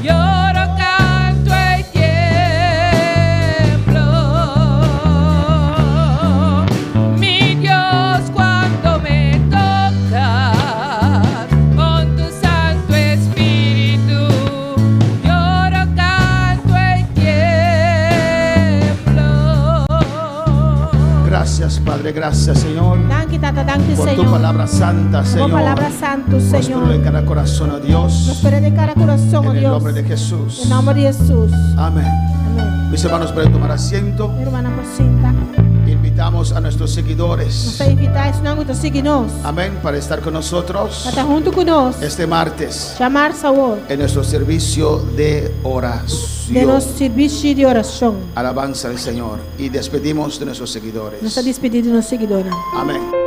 lloro, canto y tiemblo. Mi Dios, cuando me tocas con tu Santo Espíritu, lloro, canto y tiemblo. Gracias, Padre. Gracias, Señor. Danke, Tata, danke, Por tu Señor. palabra santa, Por Señor. palabra santo, Prospéralo Señor. en cada corazón, oh Dios. Prospera de cada corazón, oh En el Dios. nombre de Jesús. En nombre de Jesús. Amén. Amén. Mis hermanos, pueden tomar asiento. Mi hermana Porcinta, Invitamos a nuestros nos seguidores. invitáis não que seguir-nos. Amén. Para estar con nosotros Para estar junto conosco. este martes Chamar Saúl. en nuestro servicio de De oración. nosso serviço de oração. Alabanza al Señor. Y despedimos de nuestros seguidores. Nossa despedida de nossos seguidores. Amén.